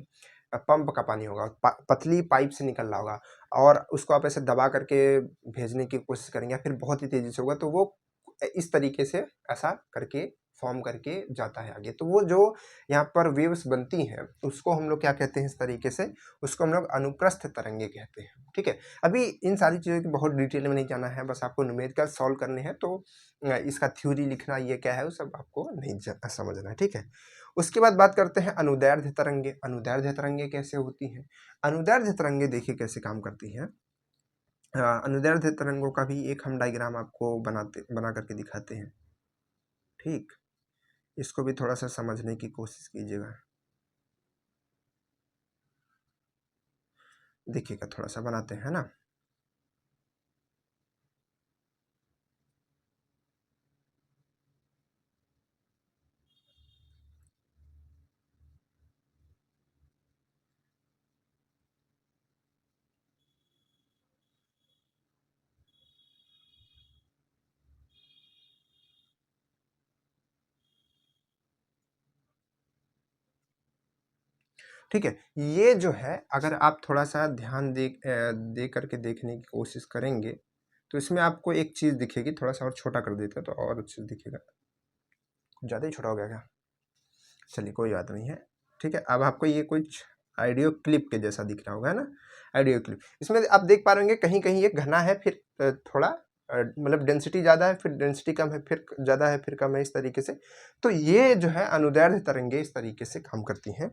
पंप का पानी होगा, पतली पाइप से निकल रहा होगा, और उसको आप ऐसे दबा करके भेजने की कोशिश करेंगे, या फिर बहुत ही तेजी से होगा, तो वो इस तरीके से ऐसा करके फॉर्म करके जाता है आगे। तो वो जो यहाँ पर वेव्स बनती हैं उसको हम लोग क्या कहते हैं, इस तरीके से उसको हम लोग अनुप्रस्थ तरंगे कहते हैं, ठीक है। अभी इन सारी चीज़ों की बहुत डिटेल में नहीं जाना है, बस आपको न्यूमेरिकल सॉल्व करने हैं, तो इसका थ्योरी लिखना ये क्या है वो सब आपको नहीं समझना है, ठीक है। उसके बाद बात करते हैं अनुदैर्ध्य तरंगे। अनुदैर्ध्य तरंगे कैसे होती हैं, अनुदैर्ध्य तरंगे देखिए कैसे काम करती हैं। अनुदैर्ध्य तरंगों का भी एक हम डायग्राम आपको बना करके दिखाते हैं, ठीक। इसको भी थोड़ा सा समझने की कोशिश कीजिएगा, देखिएगा, थोड़ा सा बनाते हैं ना। ठीक है, ये जो है अगर आप थोड़ा सा ध्यान दे करके देखने की कोशिश करेंगे तो इसमें आपको एक चीज़ दिखेगी। थोड़ा सा और छोटा कर देते हैं तो और अच्छे से दिखेगा। ज़्यादा ही छोटा हो गया क्या? चलिए कोई बात नहीं है। ठीक है, अब आपको ये कुछ ऑडियो क्लिप के जैसा दिख रहा होगा ना, ऑडियो क्लिप। इसमें आप देख पा रहे होंगे कहीं कहीं ये घना है, फिर थोड़ा मतलब डेंसिटी ज़्यादा है, फिर डेंसिटी कम है, फिर ज़्यादा है, फिर कम है, इस तरीके से। तो ये जो है अनुदैर्ध्य तरंगे इस तरीके से काम करती हैं।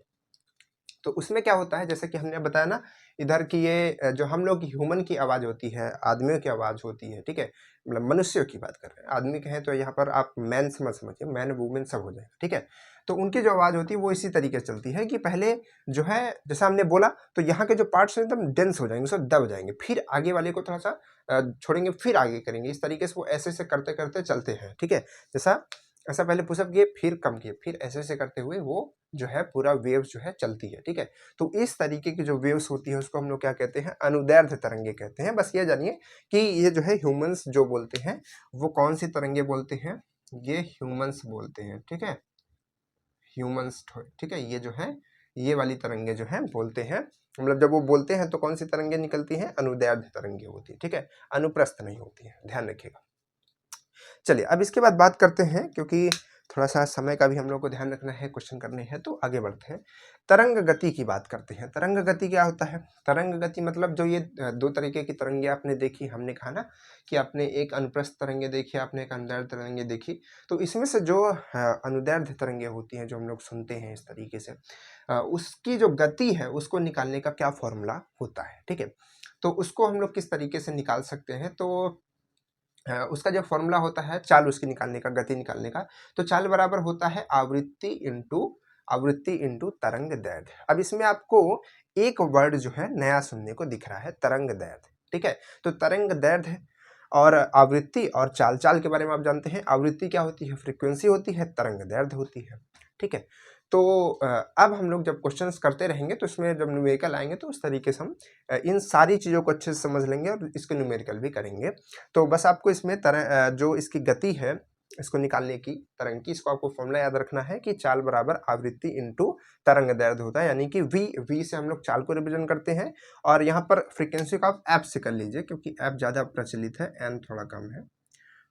तो उसमें क्या होता है, जैसे कि हमने बताया ना इधर की ये जो हम लोग ह्यूमन की आवाज़ होती है, आदमियों की आवाज़ होती है, ठीक है, मतलब मनुष्यों की बात कर रहे हैं। आदमी कहें तो यहाँ पर आप मैन मत समझिए, मैन वुमेन सब हो जाएगा, ठीक है। तो उनकी जो आवाज़ होती है वो इसी तरीके से चलती है कि पहले जो है जैसा हमने बोला, तो यहाँ के जो पार्ट्स हैं एकदम डेंस हो जाएंगे, सब दब जाएंगे, फिर आगे वाले को थोड़ा सा छोड़ेंगे, फिर आगे करेंगे। इस तरीके से वो ऐसे ऐसे करते करते चलते हैं, ठीक है। जैसा ऐसा पहले पुशअप किए, फिर कम किए, फिर ऐसे ऐसे करते हुए वो जो है पूरा वेव्स जो है चलती है, ठीक है। तो इस तरीके की जो वेव्स होती है उसको हम लोग क्या कहते हैं, अनुदैर्ध्य तरंगे कहते हैं। बस ये जानिए कि ये जो है ह्यूमंस जो बोलते हैं वो कौन सी तरंगे बोलते हैं, ये ह्यूमंस बोलते हैं, ठीक है, ह्यूमंस, ठीक है। ये जो है ये वाली तरंगे जो है बोलते हैं, मतलब जब वो बोलते हैं तो कौन सी तरंगे निकलती हैं, अनुदैर्ध्य तरंगे होती है, ठीक है, अनुप्रस्थ नहीं होती है, ध्यान रखिएगा। चलिए अब इसके बाद बात करते हैं, क्योंकि थोड़ा सा समय का भी हम लोग को ध्यान रखना है, क्वेश्चन करने हैं, तो आगे बढ़ते हैं। तरंग गति की बात करते हैं। तरंग गति क्या होता है? तरंग गति मतलब जो ये दो तरीके की तरंगे आपने देखी, हमने कहा ना कि आपने एक अनुप्रस्थ तरंगे देखी, आपने एक अनुदैर्ध्य तरंगे देखी। तो इसमें से जो अनुदैर्ध्य तरंगे होती हैं जो हम लोग सुनते हैं इस तरीके से, उसकी जो गति है उसको निकालने का क्या फॉर्मूला होता है, ठीक है। तो उसको हम लोग किस तरीके से निकाल सकते हैं, तो उसका जो फॉर्मूला होता है चाल उसकी निकालने का, गति निकालने का, तो चाल बराबर होता है आवृत्ति इंटू तरंग दैर्ध्य। अब इसमें आपको एक वर्ड जो है नया सुनने को दिख रहा है, तरंग दैर्ध्य, ठीक है। तो तरंग दैर्ध्य और आवृत्ति और चाल, चाल के बारे में आप जानते हैं, आवृत्ति क्या होती है, फ्रीक्वेंसी होती है, तरंग दैर्ध्य होती है, ठीक है। तो अब हम लोग जब क्वेश्चंस करते रहेंगे तो इसमें जब न्यूमेरिकल आएंगे तो उस तरीके से हम इन सारी चीज़ों को अच्छे से समझ लेंगे और इसके न्यूमेरिकल भी करेंगे। तो बस आपको इसमें जो इसकी गति है इसको निकालने की, तरंग की, इसको आपको फॉर्मूला याद रखना है कि चाल बराबर आवृत्ति इंटू तरंग दैर्ध्य होता है, यानी कि v से हम लोग चाल को रिप्रेजेंट करते हैं। और यहाँ पर फ्रीक्वेंसी को आप एफ से कर लीजिए, क्योंकि एफ ज़्यादा प्रचलित है, एन थोड़ा कम है,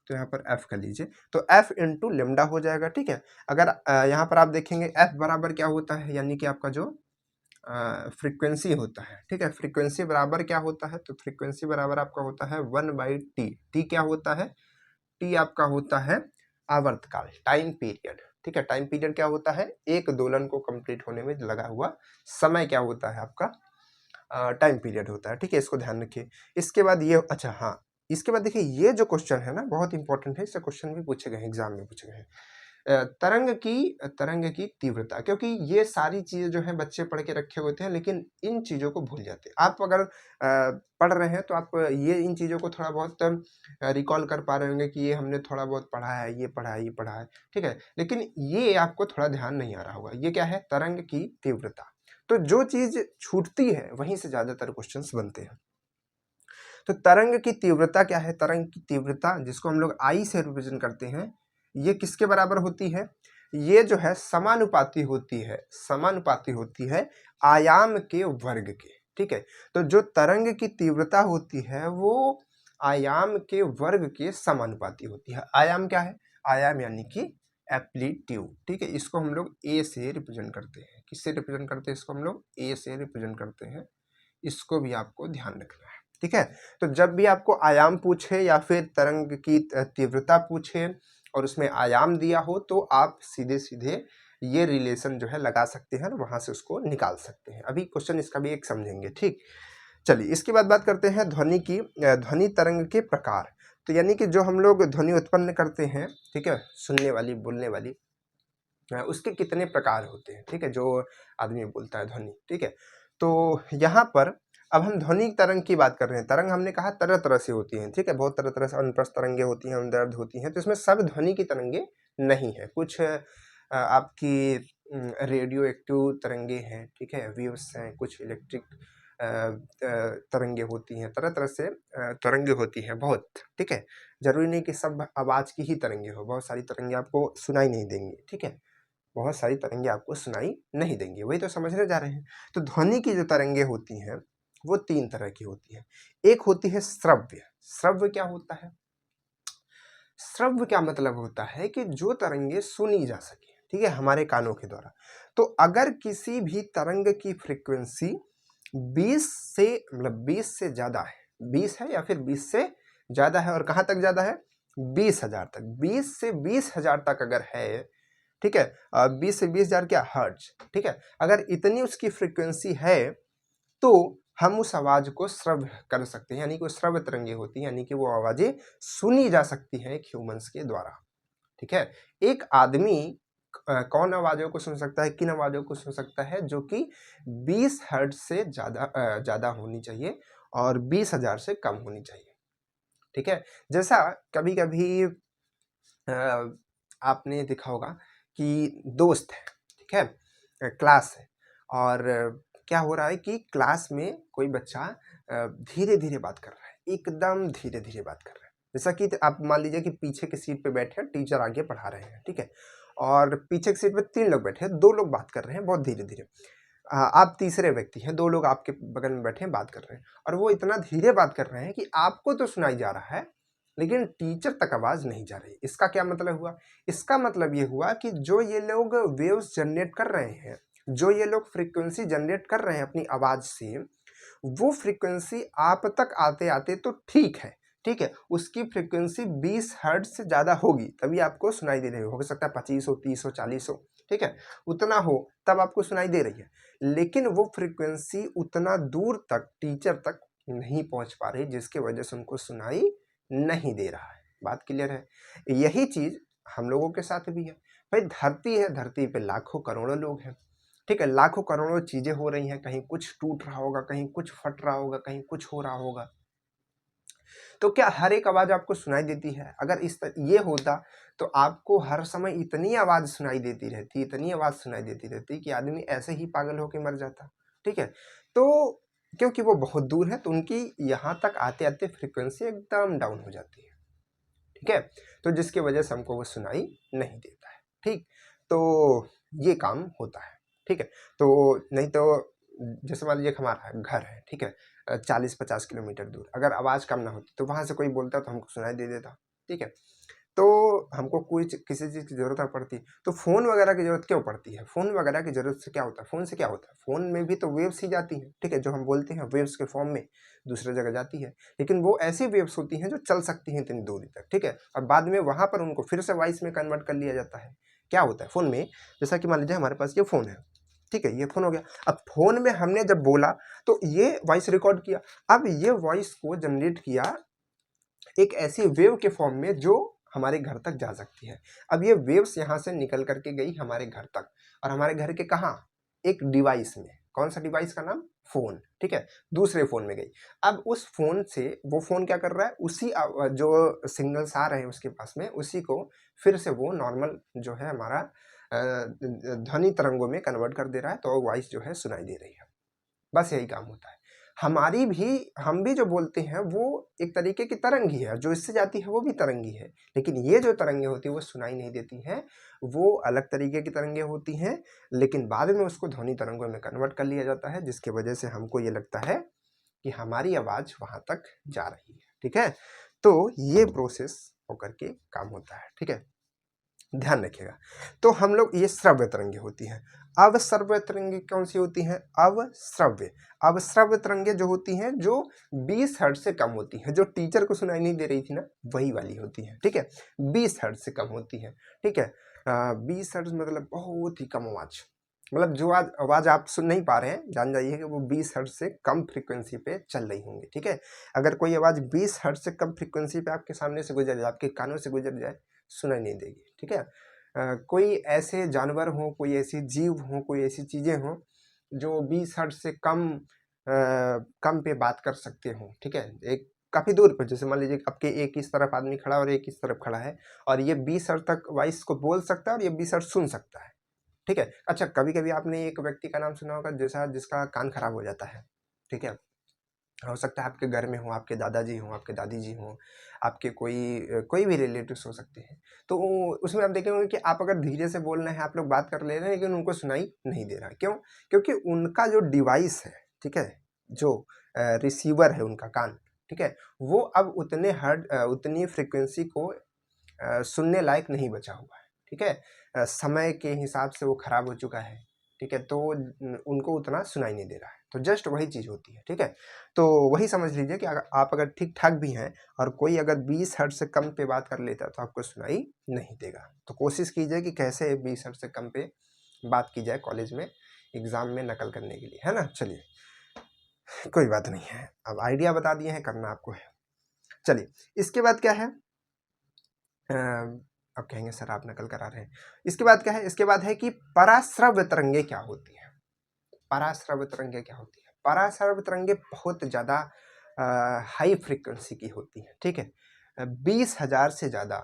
तो यहाँ पर एफ कर लीजिए, तो एफ इंटू लेमडा हो जाएगा, ठीक है। अगर यहाँ पर आप देखेंगे एफ बराबर क्या होता है, यानी कि आपका जो फ्रीक्वेंसी होता है, ठीक है, फ्रीक्वेंसी बराबर क्या होता है, तो फ्रीक्वेंसी बराबर आपका होता है 1/t। टी क्या होता है, टी आपका होता है आवर्तकाल, टाइम पीरियड, ठीक है। टाइम पीरियड क्या होता है, एक दोलन को कंप्लीट होने में लगा हुआ समय क्या होता है आपका, टाइम पीरियड होता है, ठीक है। इसको ध्यान रखिए। इसके बाद ये, अच्छा हाँ, इसके बाद देखिए ये जो क्वेश्चन है ना बहुत इंपॉर्टेंट है, इससे क्वेश्चन भी पूछे गए एग्जाम में, पूछे गए हैं। तरंग की तीव्रता, क्योंकि ये सारी चीजें जो है बच्चे पढ़ के रखे होते हैं लेकिन इन चीजों को भूल जाते हैं। आप अगर पढ़ रहे हैं तो आप ये इन चीजों को थोड़ा बहुत रिकॉल कर पा रहे होंगे कि ये हमने थोड़ा बहुत पढ़ा है, ये पढ़ा है, ये पढ़ा है, ठीक है। लेकिन ये आपको थोड़ा ध्यान नहीं आ रहा होगा, ये क्या है, तरंग की तीव्रता। तो जो चीज छूटती है वहीं से ज्यादातर क्वेश्चंस बनते हैं। तो तरंग की तीव्रता क्या है, तरंग की तीव्रता जिसको हम लोग आई से रिप्रेजेंट करते हैं, ये किसके बराबर होती है, ये जो है समानुपाती होती है, समानुपाती होती है आयाम के वर्ग के, ठीक है। तो जो तरंग की तीव्रता होती है वो आयाम के वर्ग के समानुपाती होती है। आयाम क्या है, आयाम यानी कि एप्लीट्यूड, ठीक है। इसको हम लोग ए से रिप्रेजेंट करते हैं, किससे रिप्रेजेंट करते हैं, इसको हम लोग ए से रिप्रेजेंट करते हैं। इसको भी आपको ध्यान रखना है, ठीक है। तो जब भी आपको आयाम पूछे या फिर तरंग की तीव्रता पूछे और उसमें आयाम दिया हो, तो आप सीधे सीधे ये रिलेशन जो है लगा सकते हैं और वहां से उसको निकाल सकते हैं। अभी क्वेश्चन इसका भी एक समझेंगे, ठीक। चलिए इसके बाद बात करते हैं ध्वनि की, ध्वनि तरंग के प्रकार। तो यानी कि जो हम लोग ध्वनि उत्पन्न करते हैं, ठीक है, सुनने वाली, बोलने वाली, उसके कितने प्रकार होते हैं, ठीक है, जो आदमी बोलता है ध्वनि, ठीक है। तो यहाँ पर अब हम ध्वनि तरंग की बात कर रहे हैं। तरंग हमने कहा तरह तरह से होती हैं, ठीक है, बहुत तरह तरह से अनुप्रस्थ तरंगे होती हैं, अनुदैर्ध्य होती हैं। तो इसमें सब ध्वनि की तरंगे नहीं है, कुछ आपकी रेडियो एक्टिव तरंगे हैं, ठीक है, वेव्स हैं, कुछ इलेक्ट्रिक तरंगे होती हैं, तरह तरह से तरंगे होती हैं बहुत, ठीक है। जरूरी नहीं कि सब आवाज की ही तरंगे हो, बहुत सारी तरंगे आपको सुनाई नहीं देंगी, ठीक है। बहुत सारी तरंगे आपको सुनाई नहीं देंगी। वही तो समझने जा रहे हैं। तो ध्वनि की जो तरंगे होती हैं वो 3 तरह की होती हैं। एक होती है श्रव्य। श्रव्य क्या होता है? श्रव्य क्या मतलब होता है कि जो तरंगे सुनी जा सके, ठीक है, हमारे कानों के द्वारा। तो अगर किसी भी तरंग की फ्रीक्वेंसी 20 से मतलब 20 से ज़्यादा है, 20 है या फिर 20 से ज़्यादा है, और कहाँ तक ज़्यादा है? 20,000 तक। 20 से 20,000 तक अगर है, ठीक है, 20 से 20,000 क्या? हर्ट्ज, ठीक है। अगर इतनी उसकी फ्रीक्वेंसी है तो हम उस आवाज को श्रव्य कर सकते हैं, यानी कि वो श्रव्य तरंगे होती हैं, यानी कि वो आवाजें सुनी जा सकती हैं एक ह्यूमंस के द्वारा, ठीक है। एक आदमी कौन आवाजों को सुन सकता है, किन आवाजों को सुन सकता है? जो कि 20 हर्ट्ज से ज़्यादा होनी चाहिए और 20,000 से कम होनी चाहिए, ठीक है। जैसा कभी कभी आपने देखा होगा कि दोस्त है, ठीक है, क्लास है, और क्या हो रहा है कि क्लास में कोई बच्चा धीरे धीरे बात कर रहा है, एकदम धीरे धीरे बात कर रहा है। जैसा कि आप मान लीजिए कि पीछे की सीट पे बैठे हैं, टीचर आगे पढ़ा रहे हैं, ठीक है, और पीछे की सीट पे 3 लोग बैठे हैं, 2 लोग बात कर रहे हैं बहुत धीरे धीरे। आप तीसरे व्यक्ति हैं, 2 लोग आपके बगल में बैठे हैं, बात कर रहे हैं, और वो इतना धीरे बात कर रहे हैं कि आपको तो सुनाई जा रहा है लेकिन टीचर तक आवाज नहीं जा रही। इसका क्या मतलब हुआ? इसका मतलब ये हुआ कि जो ये लोग वेव्स जनरेट कर रहे हैं, जो ये लोग फ्रीक्वेंसी जनरेट कर रहे हैं अपनी आवाज से, वो फ्रीक्वेंसी आप तक आते आते तो ठीक है, ठीक है, उसकी फ्रीक्वेंसी 20 हर्ट्ज से ज़्यादा होगी तभी आपको सुनाई दे रही हो सकता है 25 हो, 30 हो, 40 हो, ठीक है, उतना हो तब आपको सुनाई दे रही है, लेकिन वो फ्रीक्वेंसी उतना दूर तक टीचर तक नहीं पहुंच पा रही, जिसकी वजह से उनको सुनाई नहीं दे रहा है। बात क्लियर है? यही चीज हम लोगों के साथ भी है। भाई धरती है, धरती पे लाखों करोड़ों लोग हैं, ठीक है, लाखों करोड़ों चीजें हो रही हैं, कहीं कुछ टूट रहा होगा, कहीं कुछ फट रहा होगा, कहीं कुछ हो रहा होगा। तो क्या हर एक आवाज आपको सुनाई देती है? अगर ये होता तो आपको हर समय इतनी आवाज सुनाई देती रहती, इतनी आवाज सुनाई देती रहती कि आदमी ऐसे ही पागल होकर मर जाता, ठीक है। तो क्योंकि वो बहुत दूर है तो उनकी यहाँ तक आते आते फ्रीक्वेंसी एकदम डाउन हो जाती है, ठीक है, तो जिसकी वजह से हमको वो सुनाई नहीं देता है, ठीक। तो ये काम होता है, ठीक है। तो नहीं तो जैसे मान लीजिए हमारा घर है, ठीक है, 40-50 किलोमीटर दूर, अगर आवाज कम ना होती तो वहां से कोई बोलता तो हमको सुनाई दे देता, ठीक है। तो हमको कोई किसी चीज की जरूरत ना पड़ती, तो फोन वगैरह की जरूरत क्यों पड़ती है? फोन वगैरह की जरूरत से क्या होता है? फोन से क्या होता है? फोन में भी तो वेव्स ही जाती है, ठीक है, जो हम बोलते हैं वेव्स के फॉर्म में दूसरे जगह जाती है, लेकिन वो ऐसी वेव्स होती हैं जो चल सकती हैं इतनी दूरी तक, ठीक है, और बाद में वहां पर उनको फिर से वॉइस में कन्वर्ट कर लिया जाता है। क्या होता है फोन में? जैसा कि मान लीजिए हमारे पास ये फोन है, ठीक है, ये फोन हो गया। अब फोन में हमने जब बोला तो ये वॉइस रिकॉर्ड किया, अब ये वॉइस को जनरेट किया एक ऐसी वेव के फॉर्म में जो हमारे घर तक जा सकती है। अब ये वेव्स यहाँ से निकल करके गई हमारे घर तक, और हमारे घर के कहाँ? एक डिवाइस में। कौन सा डिवाइस का नाम? फोन, ठीक है, दूसरे फोन में गई। अब उस फोन से वो फोन क्या कर रहा है? उसी जो सिग्नल्स आ रहे हैं उसके पास में, उसी को फिर से वो नॉर्मल जो है हमारा ध्वनि तरंगों में कन्वर्ट कर दे रहा है, तो वॉइस जो है सुनाई दे रही है। बस यही काम होता है। हम भी जो बोलते हैं वो एक तरीके की तरंग ही है, जो इससे जाती है वो भी तरंग ही है, लेकिन ये जो तरंगे होती है वो सुनाई नहीं देती हैं, वो अलग तरीके की तरंगे होती हैं, लेकिन बाद में उसको ध्वनि तरंगों में कन्वर्ट कर लिया जाता है, जिसकी वजह से हमको ये लगता है कि हमारी आवाज वहां तक जा रही है, ठीक है। तो ये प्रोसेस होकर के काम होता है, ठीक है, ध्यान रखिएगा। तो हम लोग ये श्रव्य तरंगे होती हैं। अवश्रव्य तरंगे कौन सी होती हैं? अवश्रव्य तरंगे जो होती हैं जो 20 हर्ट्ज से कम होती हैं, जो टीचर को सुनाई नहीं दे रही थी ना, वही वाली होती हैं, ठीक है, 20 हर्ट्ज से कम होती हैं, ठीक है। 20 हर्ट्ज मतलब बहुत ही कम आवाज, मतलब जो आज आवाज आप सुन नहीं पा रहे हैं, जान जाइए कि वो 20 हर्ट्ज से कम फ्रीक्वेंसी पे चल रही होंगी, ठीक है। अगर कोई आवाज 20 हर्ट्ज से कम फ्रीक्वेंसी पे आपके सामने से गुजर जाए, आपके कानों से गुजर जाए, सुनाई नहीं देगी, ठीक है। कोई ऐसे जानवर हो, कोई ऐसी जीव हो, कोई ऐसी चीजें हो जो 20 हर्ट्ज से कम पे बात कर सकते हो, ठीक है, एक काफी दूर पर, जैसे मान लीजिए आपके एक इस तरफ आदमी खड़ा और एक इस तरफ खड़ा है, और ये 20 हर्ट्ज तक वॉइस को बोल सकता है और ये 20 हर्ट्ज सुन सकता है, ठीक है। अच्छा, कभी कभी आपने एक व्यक्ति का नाम सुना होगा जैसा जिसका कान खराब हो जाता है, ठीक है, हो सकता है आपके घर में हो, आपके दादाजी हों, आपके दादी जी हों, आपके कोई भी रिलेटिव्स हो सकते हैं। तो उसमें आप देखेंगे कि आप अगर धीरे से बोल रहे हैं, आप लोग बात कर ले रहे हैं, लेकिन उनको सुनाई नहीं दे रहा। क्यों? क्योंकि उनका जो डिवाइस है, ठीक है, जो रिसीवर है उनका कान, ठीक है, वो अब उतनी फ्रिक्वेंसी को सुनने लायक नहीं बचा हुआ है, ठीक है। समय के हिसाब से वो खराब हो चुका है, ठीक है, तो उनको उतना सुनाई नहीं दे रहा है। तो जस्ट वही चीज़ होती है, ठीक है। तो वही समझ लीजिए कि अगर आप ठीक ठाक भी हैं और कोई अगर 20 हर्ट्ज से कम पे बात कर लेता है तो आपको सुनाई नहीं देगा। तो कोशिश कीजिए कि कैसे 20 हर्ट्ज से कम पे बात की जाए कॉलेज में एग्ज़ाम में नकल करने के लिए, है ना। चलिए कोई बात नहीं है, अब आइडिया बता दिए हैं, करना आपको है। चलिए इसके बाद क्या है, अब कहेंगे सर आप नकल करा रहे हैं। इसके बाद क्या है, इसके बाद है कि पराश्रव्य तरंगे क्या होती है। पराश्रव्य तरंगे क्या होती है? पराश्रव्य तरंगे बहुत ज़्यादा हाई फ्रीक्वेंसी की होती है, ठीक है। 20,000 से ज़्यादा,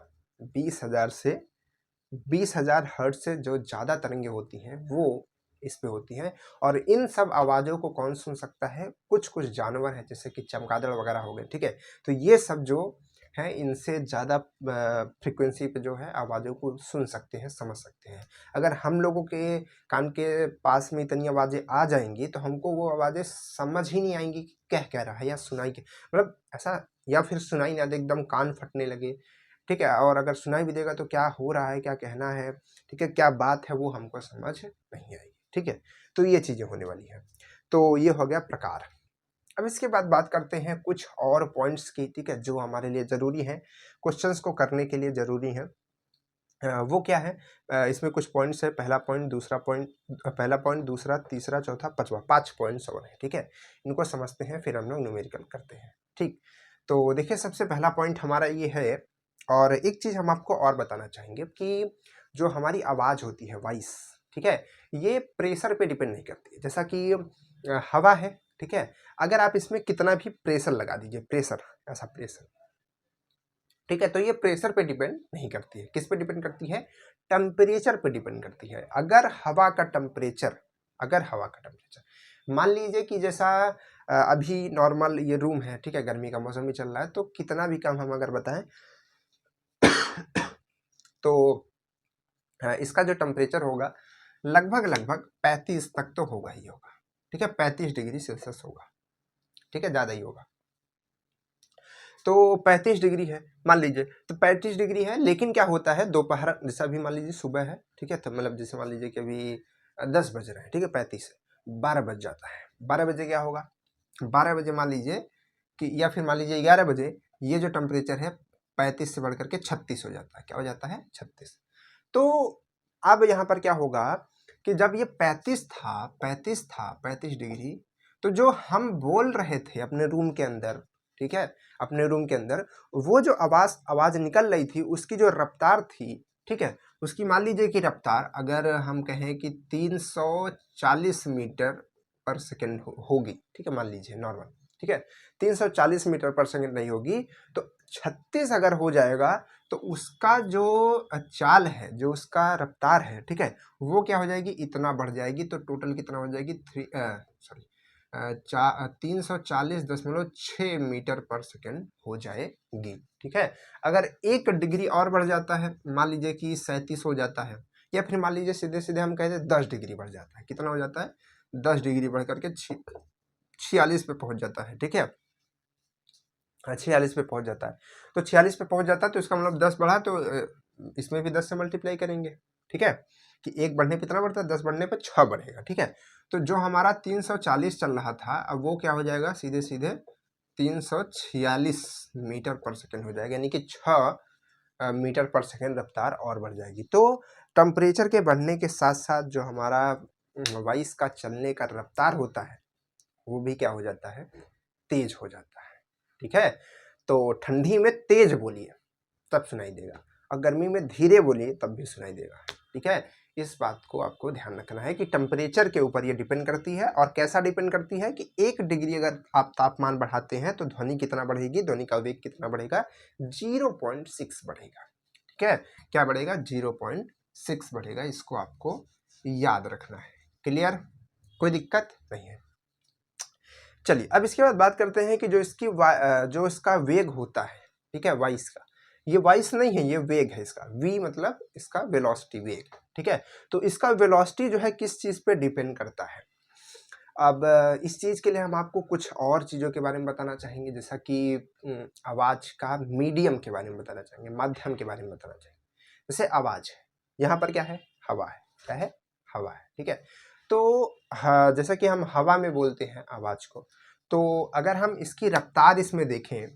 20,000 हर्ट्ज से जो ज़्यादा तरंगे होती हैं वो इस पे होती हैं। और इन सब आवाज़ों को कौन सुन सकता है? कुछ कुछ जानवर हैं, जैसे कि चमगादड़ वगैरह हो गए, ठीक है। तो ये सब जो हैं इनसे ज़्यादा फ्रीक्वेंसी पे जो है आवाज़ों को सुन सकते हैं, समझ सकते हैं। अगर हम लोगों के कान के पास में इतनी आवाज़ें आ जाएंगी तो हमको वो आवाज़ें समझ ही नहीं आएंगी कि कह रहा है, या सुनाई के मतलब ऐसा, या फिर सुनाई ना दे, एकदम कान फटने लगे, ठीक है। और अगर सुनाई भी देगा तो क्या हो रहा है, क्या कहना है, ठीक है, क्या बात है, वो हमको समझ नहीं आएगी, ठीक है। तो ये चीज़ें होने वाली हैं। तो ये हो गया प्रकार। अब इसके बाद बात करते हैं कुछ और पॉइंट्स की, ठीक है, जो हमारे लिए ज़रूरी हैं, क्वेश्चंस को करने के लिए ज़रूरी हैं। वो क्या है, इसमें कुछ पॉइंट्स है। पहला पॉइंट, दूसरा पॉइंट, पहला पॉइंट, दूसरा, तीसरा, चौथा, पांचवा, 5 पॉइंट्स और हैं, ठीक है। इनको समझते हैं, फिर हम लोग न्यूमेरिकल करते हैं, ठीक। तो देखिए सबसे पहला पॉइंट हमारा ये है, और एक चीज़ हम आपको और बताना चाहेंगे कि जो हमारी आवाज़ होती है, वॉइस, ठीक है, ये प्रेशर पे डिपेंड नहीं करती है। जैसा कि हवा है, ठीक है, अगर आप इसमें कितना भी प्रेशर लगा दीजिए, प्रेशर, ऐसा प्रेशर, ठीक है, तो ये प्रेशर पे डिपेंड नहीं करती है। किस पे डिपेंड करती है? टेम्परेचर पे डिपेंड करती है। अगर हवा का टेम्परेचर मान लीजिए कि जैसा अभी नॉर्मल ये रूम है, ठीक है, गर्मी का मौसम भी चल रहा है, तो कितना भी कम हम अगर बताएं तो इसका जो टेम्परेचर होगा लगभग 35 तक तो होगा ही होगा, ठीक है, 35 डिग्री सेल्सियस होगा, ठीक है, ज़्यादा ही होगा। तो 35 डिग्री है मान लीजिए, तो 35 डिग्री है, लेकिन क्या होता है दोपहर, जैसा अभी मान लीजिए सुबह है, ठीक है, तो मतलब जैसे मान लीजिए कि अभी 10 बज रहे हैं, ठीक है, 35 से 12 बज जाता है। 12 बजे क्या होगा, 12 बजे मान लीजिए कि, या फिर मान लीजिए 11 बजे, ये जो टेम्परेचर है 35 से बढ़ करके 36 हो जाता है। क्या हो जाता है? 36। तो अब यहाँ पर क्या होगा कि जब ये 35 डिग्री, तो जो हम बोल रहे थे अपने रूम के अंदर, ठीक है, अपने रूम के अंदर, वो जो आवाज निकल रही थी, उसकी जो रफ्तार थी, ठीक है, उसकी मान लीजिए कि रफ्तार अगर हम कहें कि 340 मीटर पर सेकेंड होगी, ठीक है, मान लीजिए नॉर्मल, ठीक है, 340 मीटर पर सेकेंड नहीं होगी, तो 36 अगर हो जाएगा तो उसका जो चाल है, जो उसका रफ्तार है, ठीक है, वो क्या हो जाएगी, इतना बढ़ जाएगी। तो टोटल कितना हो जाएगी, 340.6 मीटर पर सेकेंड हो जाएगी, ठीक है। अगर 1 डिग्री और बढ़ जाता है, मान लीजिए कि 37 हो जाता है, या फिर मान लीजिए सीधे सीधे हम कहते हैं 10 डिग्री बढ़ जाता है, कितना हो जाता है, 10 डिग्री बढ़ करके 46 पे पहुंच जाता है, ठीक है, 46 पे पहुंच जाता है। तो 46 पे पहुंच जाता है तो इसका मतलब 10 बढ़ा, तो इसमें भी 10 से मल्टीप्लाई करेंगे, ठीक है, कि 1 बढ़ने पे कितना बढ़ता है, 10 बढ़ने पे 6 बढ़ेगा, ठीक है। तो जो हमारा 340 चल रहा था, अब वो क्या हो जाएगा, सीधे सीधे 346 मीटर पर सेकेंड हो जाएगा, यानी कि 6 मीटर पर सेकेंड रफ्तार और बढ़ जाएगी। तो टेम्परेचर के बढ़ने के साथ साथ जो हमारा वॉइस का चलने का रफ्तार होता है, वो भी क्या हो जाता है, तेज हो जाता है, ठीक है। तो ठंडी में तेज बोलिए तब सुनाई देगा, और गर्मी में धीरे बोलिए तब भी सुनाई देगा, ठीक है। इस बात को आपको ध्यान रखना है कि टेम्परेचर के ऊपर ये डिपेंड करती है। और कैसा डिपेंड करती है कि 1 डिग्री अगर आप तापमान बढ़ाते हैं तो ध्वनि कितना बढ़ेगी, ध्वनि का वेग कितना बढ़ेगा, 0.6 बढ़ेगा, ठीक है। क्या बढ़ेगा, 0.6 बढ़ेगा। इसको आपको याद रखना है। क्लियर? कोई दिक्कत नहीं है। चलिए अब इसके बाद बात करते हैं कि जो इसका वेग होता है, ठीक है, वाइस का, ये वाइस नहीं है, ये वेग है इसका, v मतलब इसका वेलोसिटी, वेग, ठीक है। तो इसका वेलोसिटी जो है किस चीज़ पे डिपेंड करता है। अब इस चीज़ के लिए हम आपको कुछ और चीज़ों के बारे में बताना चाहेंगे, जैसा कि आवाज़ का मीडियम के बारे में बताना चाहेंगे, माध्यम के बारे में बताना चाहेंगे। जैसे आवाज़ है, यहाँ पर क्या है, हवा है, क्या है, हवा है, ठीक है। तो हाँ, जैसा कि हम हवा में बोलते हैं आवाज़ को, तो अगर हम इसकी रफ्तार इसमें देखें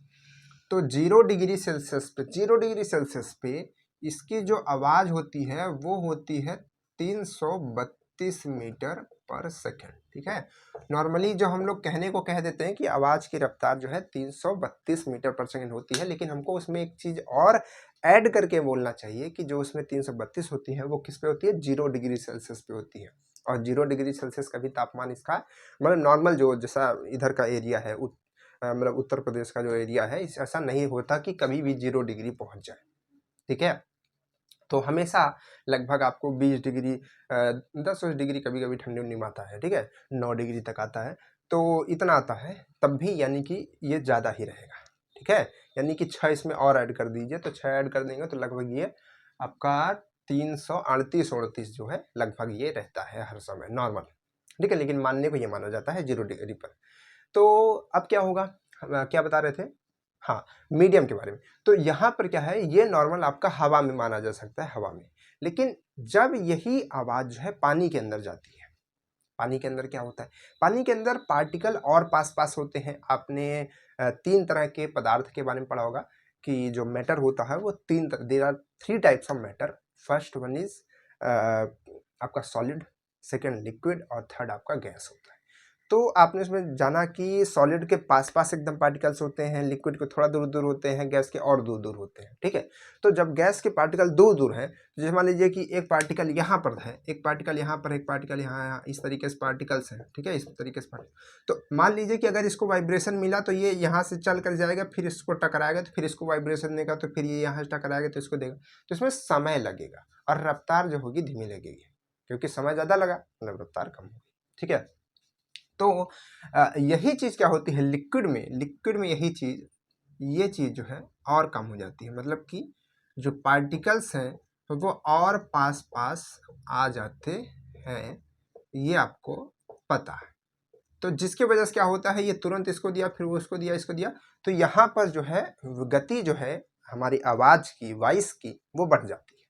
तो 0 डिग्री सेल्सियस पे, 0 डिग्री सेल्सियस पे इसकी जो आवाज़ होती है वो होती है 332 मीटर पर सेकेंड, ठीक है। नॉर्मली जो हम लोग कहने को कह देते हैं कि आवाज़ की रफ्तार जो है 332 मीटर पर सेकेंड होती है, लेकिन हमको उसमें एक चीज़ और ऐड करके बोलना चाहिए कि जो उसमें 332 होती है वो किस पे होती है, 0 डिग्री सेल्सियस पे होती है। और 0 डिग्री सेल्सियस का भी तापमान इसका मतलब नॉर्मल जो जैसा इधर का एरिया है, मतलब उत्तर प्रदेश का जो एरिया है, ऐसा नहीं होता कि कभी भी 0 डिग्री पहुंच जाए, ठीक है। तो हमेशा लगभग आपको 20 डिग्री 10 डिग्री कभी कभी ठंडी उंडी में आता है, ठीक है, 9 डिग्री तक आता है, तो इतना आता है तब भी यानी कि ये ज़्यादा ही रहेगा, ठीक है। यानी कि 6 इसमें और ऐड कर दीजिए, तो 6 ऐड कर देंगे तो लगभग ये आपका 338 जो है लगभग ये रहता है हर समय नॉर्मल, ठीक है। लेकिन मानने को ये माना जाता है 0 डिग्री पर। तो अब क्या होगा, हम क्या बता रहे थे, हाँ, मीडियम के बारे में। तो यहाँ पर क्या है, ये नॉर्मल आपका हवा में माना जा सकता है, हवा में। लेकिन जब यही आवाज़ जो है पानी के अंदर जाती है, पानी के अंदर क्या होता है, पानी के अंदर पार्टिकल और पास पास होते हैं। आपने 3 तरह के पदार्थ के बारे में पढ़ा होगा कि जो मैटर होता है वो there are 3 types of matter. First one is आपका सॉलिड, सेकंड लिक्विड और थर्ड आपका गैस होता है। तो आपने इसमें जाना कि सॉलिड के पास पास एकदम पार्टिकल्स होते हैं, लिक्विड के थोड़ा दूर दूर होते हैं, गैस के और दूर दूर होते हैं, ठीक है। तो जब गैस के पार्टिकल दूर दूर हैं, जैसे मान लीजिए कि एक पार्टिकल यहाँ पर है, एक पार्टिकल यहाँ पर, एक पार्टिकल यहाँ, इस तरीके से पार्टिकल्स हैं, ठीक है, इस तरीके से तो मान लीजिए कि अगर इसको वाइब्रेशन मिला तो ये यहाँ से चल कर जाएगा, फिर इसको टकराएगा, तो फिर इसको वाइब्रेशन देगा, तो फिर ये यहाँ से टकराएगा तो इसको देगा। तो इसमें समय लगेगा और रफ्तार जो होगी धीमी लगेगी, क्योंकि समय ज़्यादा लगा मतलब रफ्तार कम होगी, ठीक है। तो यही चीज़ क्या होती है लिक्विड में, लिक्विड में यही चीज़, ये चीज़ जो है और कम हो जाती है, मतलब कि जो पार्टिकल्स हैं वो और पास पास आ जाते हैं, ये आपको पता है। तो जिसकी वजह से क्या होता है, ये तुरंत इसको दिया, फिर वो उसको दिया, इसको दिया, तो यहाँ पर जो है गति जो है हमारी आवाज़ की, वॉइस की, वो बढ़ जाती है,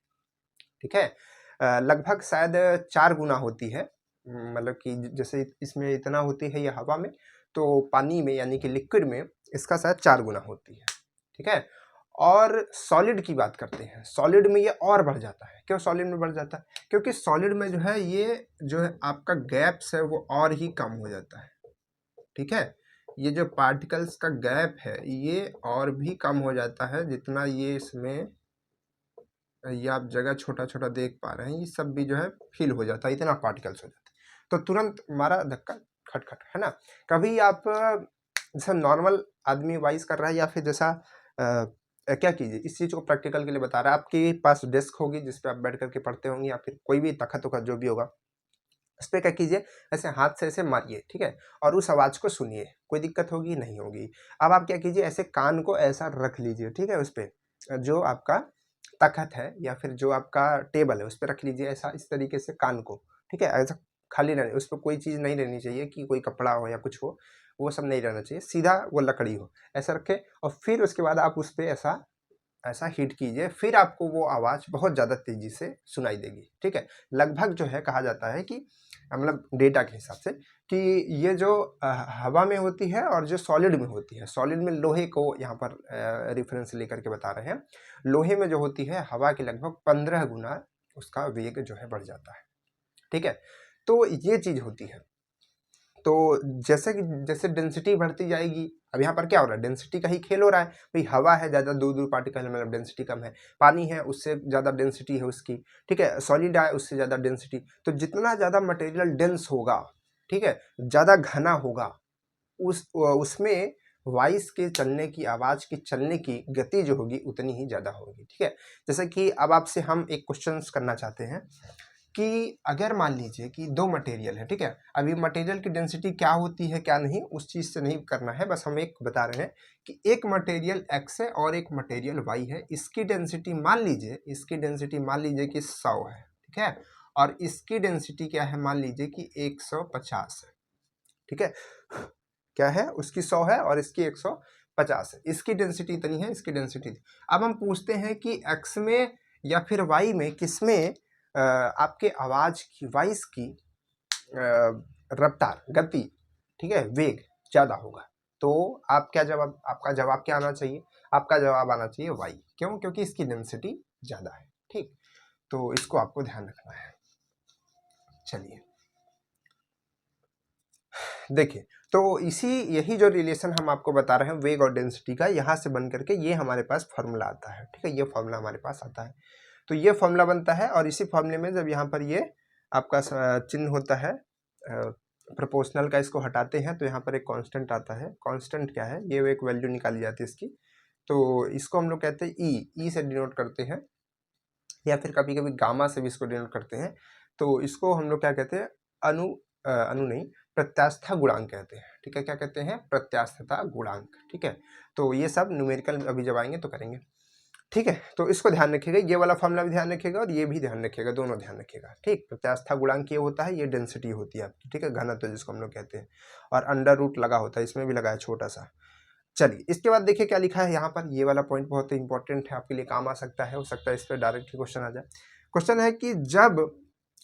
ठीक है। लगभग शायद 4 गुना होती है, मतलब कि जैसे इसमें इतना होती है ये हवा में, तो पानी में यानी कि लिक्विड में इसका शायद 4 गुना होती है, ठीक है। और सॉलिड की बात करते हैं, सॉलिड में ये और बढ़ जाता है। क्यों सॉलिड में बढ़ जाता है, क्योंकि सॉलिड में जो है ये जो है आपका गैप्स है वो और ही कम हो जाता है, ठीक है। ये जो पार्टिकल्स का गैप है ये और भी कम हो जाता है, जितना ये इसमें ये आप जगह छोटा छोटा देख पा रहे हैं, ये सब भी जो है फिल हो जाता है, इतना पार्टिकल्स हो जाते हैं, तो तुरंत मारा धक्का खटखट, है ना। कभी आप जैसा नॉर्मल आदमी वाइज कर रहा है, या फिर जैसा क्या कीजिए, इस चीज़ को प्रैक्टिकल के लिए बता रहा है, आपके पास डेस्क होगी जिस पे आप बैठ करके पढ़ते होंगे, या फिर कोई भी तखत उखत जो भी होगा, उस पर क्या कीजिए, ऐसे हाथ से ऐसे मारिए, ठीक है, और उस आवाज़ को सुनिए, कोई दिक्कत होगी नहीं होगी। अब आप क्या कीजिए, ऐसे कान को ऐसा रख लीजिए, ठीक है, उस पर जो आपका तखत है या फिर जो आपका टेबल है उस पर रख लीजिए, ऐसा इस तरीके से कान को, ठीक है, ऐसा खाली रहने, उस पर कोई चीज़ नहीं रहनी चाहिए कि कोई कपड़ा हो या कुछ हो, वो सब नहीं रहना चाहिए, सीधा वो लकड़ी हो, ऐसा रखें। और फिर उसके बाद आप उस पर ऐसा ऐसा हिट कीजिए, फिर आपको वो आवाज़ बहुत ज़्यादा तेज़ी से सुनाई देगी, ठीक है। लगभग जो है कहा जाता है कि मतलब डेटा के हिसाब से कि ये जो हवा में होती है और जो सॉलिड में होती है, सॉलिड में लोहे को यहाँ पर रेफरेंस लेकर के बता रहे हैं, लोहे में जो होती है हवा के लगभग 15 गुना उसका वेग जो है बढ़ जाता है, ठीक है। तो ये चीज़ होती है। तो जैसे कि जैसे डेंसिटी बढ़ती जाएगी, अब यहाँ पर क्या हो रहा है, डेंसिटी का ही खेल हो रहा है भाई, हवा है ज़्यादा दूर दूर पार्टिकल है, मतलब डेंसिटी कम है, पानी है उससे ज़्यादा डेंसिटी है उसकी, ठीक है, सॉलिड है उससे ज़्यादा डेंसिटी, तो जितना ज़्यादा मटेरियल डेंस होगा, ठीक है, ज़्यादा घना होगा, उसमें वॉइस के चलने की, आवाज़ की चलने की गति जो होगी उतनी ही ज़्यादा होगी, ठीक है। जैसे कि अब आपसे हम एक क्वेश्चन करना चाहते हैं कि अगर मान लीजिए कि दो मटेरियल है, ठीक है, अभी मटेरियल की डेंसिटी क्या होती है क्या नहीं उस चीज़ से नहीं करना है, बस हम एक बता रहे हैं कि एक मटेरियल x है और एक मटेरियल y है, इसकी डेंसिटी मान लीजिए कि 100 है, ठीक है, और इसकी डेंसिटी क्या है मान लीजिए कि 150 है, ठीक है, क्या है उसकी 100 है और इसकी 150 है, इसकी डेंसिटी इतनी है, इसकी डेंसिटी। अब हम पूछते हैं कि x में या फिर y में किसमें आपके आवाज़ की वॉइस की रफ्तार गति, ठीक है, वेग ज़्यादा होगा, तो आप क्या जवाब, आपका जवाब क्या आना चाहिए, आपका जवाब आना चाहिए y। क्यों? क्योंकि इसकी डेंसिटी ज़्यादा है, ठीक, तो इसको आपको ध्यान रखना है। चलिए देखिए, तो यही जो रिलेशन हम आपको बता रहे हैं वेग और डेंसिटी का, यहाँ से बन करके ये हमारे पास फार्मूला आता है, ठीक है, ये फार्मूला हमारे पास आता है, तो ये फार्मूला बनता है और इसी फार्मूले में जब यहाँ पर ये आपका चिन्ह होता है प्रोपोर्शनल का, इसको हटाते हैं तो यहाँ पर एक कांस्टेंट आता है। कांस्टेंट क्या है, ये एक वैल्यू निकाली जाती है इसकी, तो इसको हम लोग कहते हैं ई से डिनोट करते हैं, या फिर कभी कभी गामा से भी इसको डिनोट करते हैं, तो इसको हम लोग क्या कहते हैं, अनु नहीं, प्रत्यास्थता गुणांक कहते हैं, ठीक है, क्या कहते हैं, प्रत्यास्थता गुणांक, ठीक है, तो ये सब न्यूमेरिकल अभी जब आएंगे तो करेंगे, ठीक है, तो इसको ध्यान रखिएगा, ये वाला फॉर्मूला भी ध्यान रखिएगा और ये भी ध्यान रखिएगा, दोनों ध्यान रखिएगा, ठीक, प्रत्यास्थता गुणांक ये होता है, ये डेंसिटी होती है आपकी, ठीक है, घनत्व जिसको हम लोग कहते हैं, और अंडर रूट लगा होता है, इसमें भी लगा है छोटा सा। चलिए इसके बाद देखिए क्या लिखा है यहाँ पर, ये वाला पॉइंट बहुत ही इंपॉर्टेंट है, आपके लिए काम आ सकता है, हो सकता है इस पर डायरेक्ट क्वेश्चन आ जाए। क्वेश्चन है कि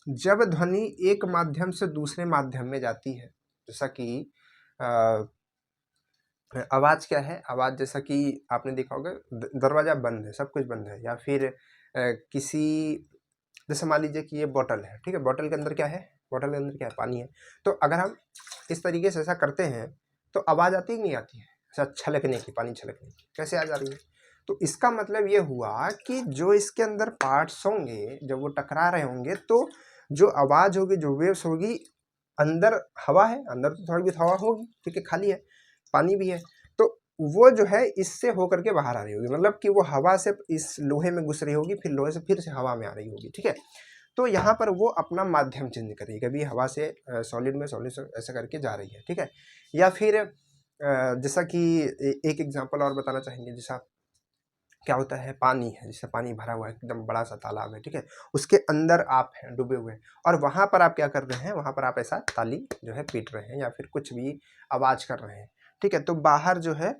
जब ध्वनि एक माध्यम से दूसरे माध्यम में जाती है, जैसा कि आवाज़ क्या है, आवाज़ जैसा कि आपने देखा होगा दरवाज़ा बंद है, सब कुछ बंद है, या फिर किसी, जैसे मान लीजिए कि ये बॉटल है, ठीक है, बॉटल के अंदर क्या है, बॉटल के अंदर क्या है, पानी है, तो अगर हम इस तरीके से ऐसा करते हैं तो आवाज़ आती ही नहीं आती है, ऐसा छलकने की, पानी छलकने की, कैसे आ जा रही है, तो इसका मतलब ये हुआ कि जो इसके अंदर पार्ट्स होंगे जब वो टकरा रहे होंगे तो जो आवाज़ होगी, जो वेव्स होगी, अंदर हवा है, अंदर तो थोड़ी बहुत हवा होगी, ठीक है, खाली है, पानी भी है, तो वो जो है इससे होकर के बाहर आ रही होगी, मतलब कि वो हवा से इस लोहे में घुस रही होगी, फिर लोहे से फिर से हवा में आ रही होगी, ठीक है, तो यहाँ पर वो अपना माध्यम चेंज करेगी, कभी हवा से सॉलिड में, सॉलिड से ऐसा करके जा रही है, ठीक है, या फिर जैसा कि एक एग्जांपल और बताना चाहेंगे, जैसा क्या होता है, पानी है, जैसे पानी भरा हुआ है, एकदम बड़ा सा तालाब है, ठीक है, उसके अंदर आप हैं डूबे हुए, और वहाँ पर आप क्या कर रहे हैं, वहाँ पर आप ऐसा ताली जो है पीट रहे हैं या फिर कुछ भी आवाज़ कर रहे हैं, ठीक है, तो बाहर जो है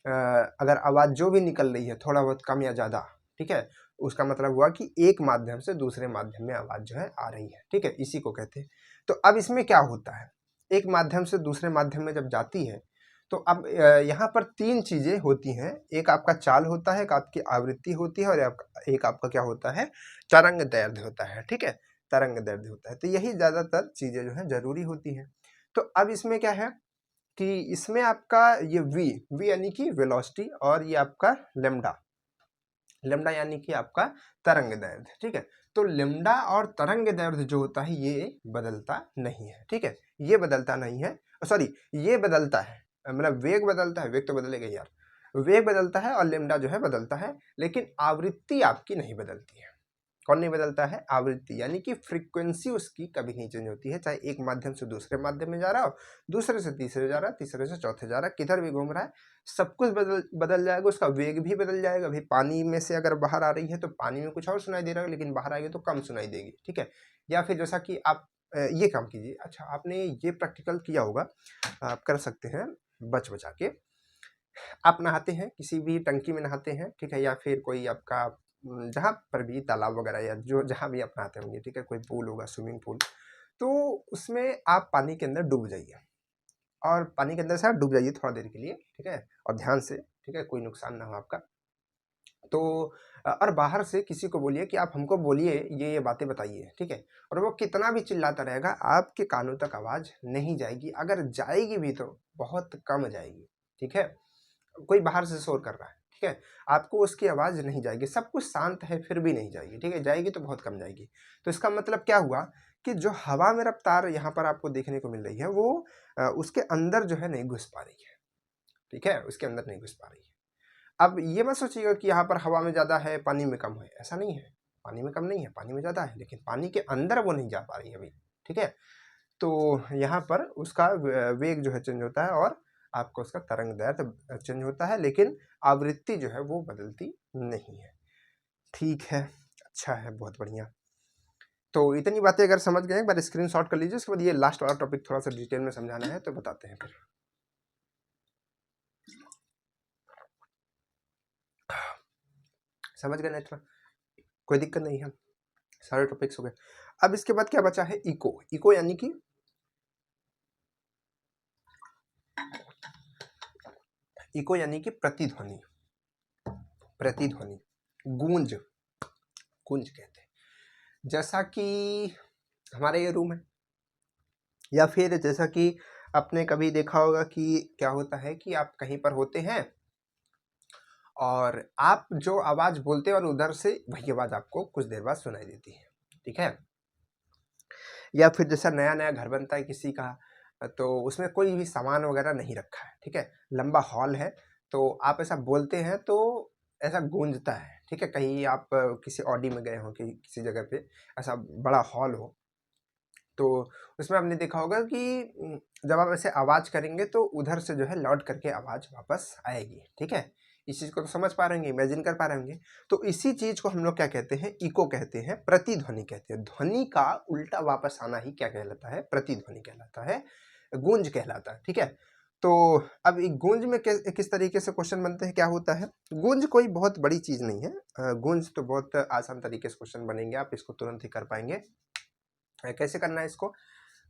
अगर आवाज़ जो भी निकल रही है थोड़ा बहुत कम या ज़्यादा, ठीक है, उसका मतलब हुआ कि एक माध्यम से दूसरे माध्यम में आवाज़ जो है आ रही है, ठीक है, इसी को कहते हैं। तो अब इसमें क्या होता है, एक माध्यम से दूसरे माध्यम में जब जाती है तो अब यहाँ पर तीन चीज़ें होती हैं, एक आपका चाल होता है, एक आपकी आवृत्ति होती है, और एक आपका क्या होता है, तरंग दैर्ध्य होता है, ठीक है, तरंग दैर्ध्य होता है, तो यही ज़्यादातर चीज़ें जो है जरूरी होती हैं। तो अब इसमें क्या है कि इसमें आपका ये v यानी कि वेलोसिटी, और ये आपका लेमडा यानी कि आपका तरंग दैर्ध्य, ठीक है, तो लेमडा और तरंग दैर्ध्य जो होता है ये बदलता नहीं है, ठीक है, ये बदलता नहीं है, सॉरी ये बदलता है, मतलब वेग बदलता है, वेग तो बदलेगा यार, वेग बदलता है और लेमडा जो है बदलता है, लेकिन आवृत्ति आपकी नहीं बदलती है। कौन नहीं बदलता है, आवृत्ति, यानी कि फ्रीक्वेंसी उसकी कभी नहीं चेंज होती है, चाहे एक माध्यम से दूसरे माध्यम में जा रहा हो, दूसरे से तीसरे जा रहा है, तीसरे से चौथे जा रहा है, किधर भी घूम रहा है, सब कुछ बदल जाएगा, उसका वेग भी बदल जाएगा। अभी पानी में से अगर बाहर आ रही है तो पानी में कुछ और सुनाई दे रहा है, लेकिन बाहर आएगी तो कम सुनाई देगी, ठीक है, या फिर जैसा कि आप ये काम कीजिए, अच्छा आपने ये प्रैक्टिकल किया होगा, आप कर सकते हैं, बच बचा के आप नहाते हैं, किसी भी टंकी में नहाते हैं, ठीक है, या फिर कोई आपका जहाँ पर भी तालाब वगैरह या जो जहाँ भी आप नहाते होंगे, ठीक है, कोई पूल होगा, स्विमिंग पूल, तो उसमें आप पानी के अंदर डूब जाइए, और पानी के अंदर से आप डूब जाइए थोड़ा देर के लिए, ठीक है, और ध्यान से, ठीक है, कोई नुकसान ना हो आपका, तो और बाहर से किसी को बोलिए कि आप हमको बोलिए ये बातें बताइए, ठीक है, और वो कितना भी चिल्लाता रहेगा आपके कानों तक आवाज़ नहीं जाएगी, अगर जाएगी भी तो बहुत कम जाएगी, ठीक है, कोई बाहर से शोर कर रहा है, ठीक है, आपको उसकी आवाज़ नहीं जाएगी, सब कुछ शांत है फिर भी नहीं जाएगी, ठीक है, जाएगी तो बहुत कम जाएगी। तो इसका मतलब क्या हुआ कि जो हवा में रफ्तार यहाँ पर आपको देखने को मिल रही है वो उसके अंदर जो है नहीं घुस पा रही है, ठीक है, उसके अंदर नहीं घुस पा रही है। अब ये मत सोचिएगा कि यहाँ पर हवा में ज़्यादा है पानी में कम है, ऐसा नहीं है, पानी में कम नहीं है, पानी में ज़्यादा है, लेकिन पानी के अंदर वो नहीं जा पा रही है अभी, ठीक है। तो यहाँ पर उसका वेग जो है चेंज होता है और आपको उसका तरंग दैर्ध्य चेंज होता है, लेकिन आवृत्ति जो है वो बदलती नहीं है। ठीक है, अच्छा है, बहुत बढ़िया। तो इतनी बातें अगर समझ गए, एक बार स्क्रीनशॉट कर लीजिए। उसके बाद ये लास्ट वाला टॉपिक थोड़ा सा डिटेल में समझाना है, तो बताते हैं फिर। समझ गए नेट में, कोई दिक्कत नहीं है, सारे टॉपिक्स हो गए। अब इसके बाद क्या बचा है, इको। इको यानी कि प्रतिध्वनि, प्रतिध्वनि, गूंज, गूंज कहते हैं। जैसा कि हमारा ये रूम है, या फिर जैसा कि आपने कभी देखा होगा कि क्या होता है कि आप कहीं पर होते हैं और आप जो आवाज़ बोलते हैं और उधर से वही आवाज़ आपको कुछ देर बाद सुनाई देती है, ठीक है। या फिर जैसा नया नया घर बनता है किसी का, तो उसमें कोई भी सामान वगैरह नहीं रखा है, ठीक है, लंबा हॉल है, तो आप ऐसा बोलते हैं तो ऐसा गूंजता है, ठीक है। कहीं आप किसी ऑडी में गए हो कि किसी जगह पे ऐसा बड़ा हॉल हो, तो उसमें आपने देखा होगा कि जब आप ऐसे आवाज़ करेंगे तो उधर से जो है लौट करके आवाज़ वापस आएगी, ठीक है। इस चीज़ को तो समझ पा रहे होंगे, इमेजिन कर पा रहे होंगे। तो इसी चीज़ को हम लोग क्या कहते हैं, इको कहते हैं, प्रतिध्वनि कहते हैं। ध्वनि का उल्टा वापस आना ही क्या कहलाता है, प्रतिध्वनि कहलाता है, गूंज कहलाता है, ठीक है। तो अब एक गूंज में किस तरीके से क्वेश्चन बनते हैं, क्या होता है। गूंज कोई बहुत बड़ी चीज़ नहीं है, गूंज तो बहुत आसान तरीके से क्वेश्चन बनेंगे, आप इसको तुरंत ही कर पाएंगे। कैसे करना है इसको,